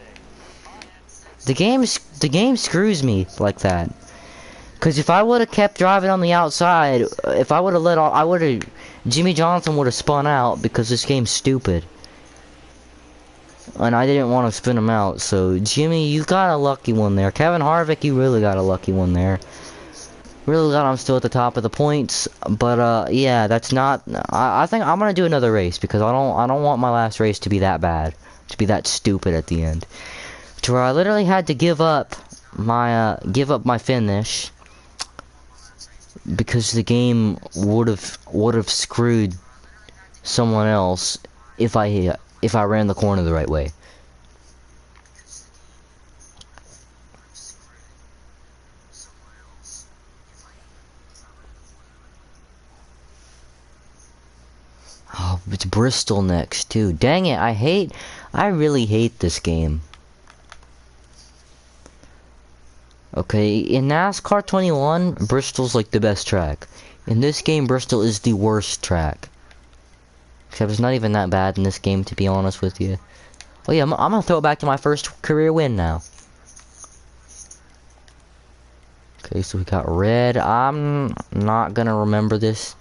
S1: The game screws me like that. Cause if I would have kept driving on the outside, if I would have Jimmy Johnson would have spun out because this game's stupid. And I didn't want to spin him out, so Jimmy, you got a lucky one there. Kevin Harvick, you really got a lucky one there. Really glad I'm still at the top of the points, but yeah, that's not. I think I'm gonna do another race because I don't want my last race to be that bad, to be that stupid at the end, to where I literally had to give up my finish because the game would have screwed someone else if I ran the corner the right way. Oh, it's Bristol next too. Dang it, I really hate this game. Okay, in NASCAR 21, Bristol's like the best track. In this game, Bristol is the worst track. Except it's not even that bad in this game, to be honest with you. Oh yeah, I'm gonna throw it back to my first career win now. Okay, so we got red. I'm not gonna remember this.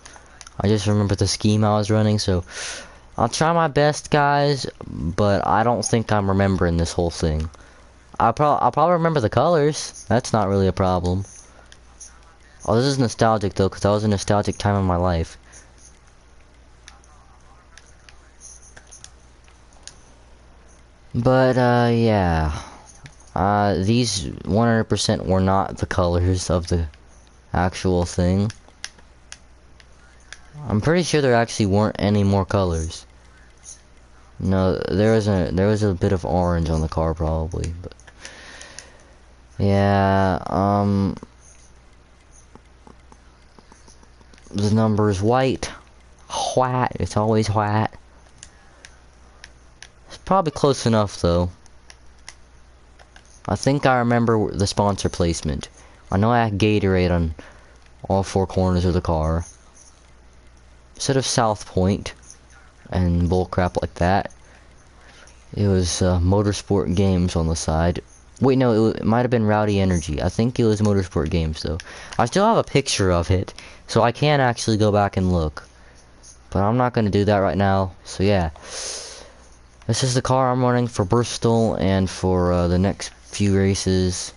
S1: I just remember the scheme I was running, so I'll try my best, guys, but I don't think I'm remembering this whole thing. I'll probably remember the colors. That's not really a problem. Oh, this is nostalgic, though, because that was a nostalgic time in my life. But, yeah. These 100% were not the colors of the actual thing. I'm pretty sure there actually weren't any more colors. No, there was a bit of orange on the car probably, but yeah, the number is white. White, it's always white. It's probably close enough though. I think I remember the sponsor placement. I know I had Gatorade on all four corners of the car. Instead of South Point and bullcrap like that, it was Motorsport Games on the side. Wait, no, it might have been Rowdy Energy. I think it was Motorsport Games though. I still have a picture of it, so I can actually go back and look. But I'm not going to do that right now, so yeah. This is the car I'm running for Bristol and for the next few races.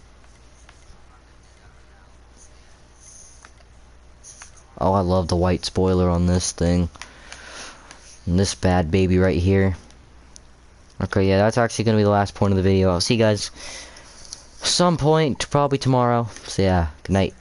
S1: Oh, I love the white spoiler on this thing. And this bad baby right here. Okay, yeah, that's actually going to be the last point of the video. I'll see you guys some point, probably tomorrow. So yeah, good night.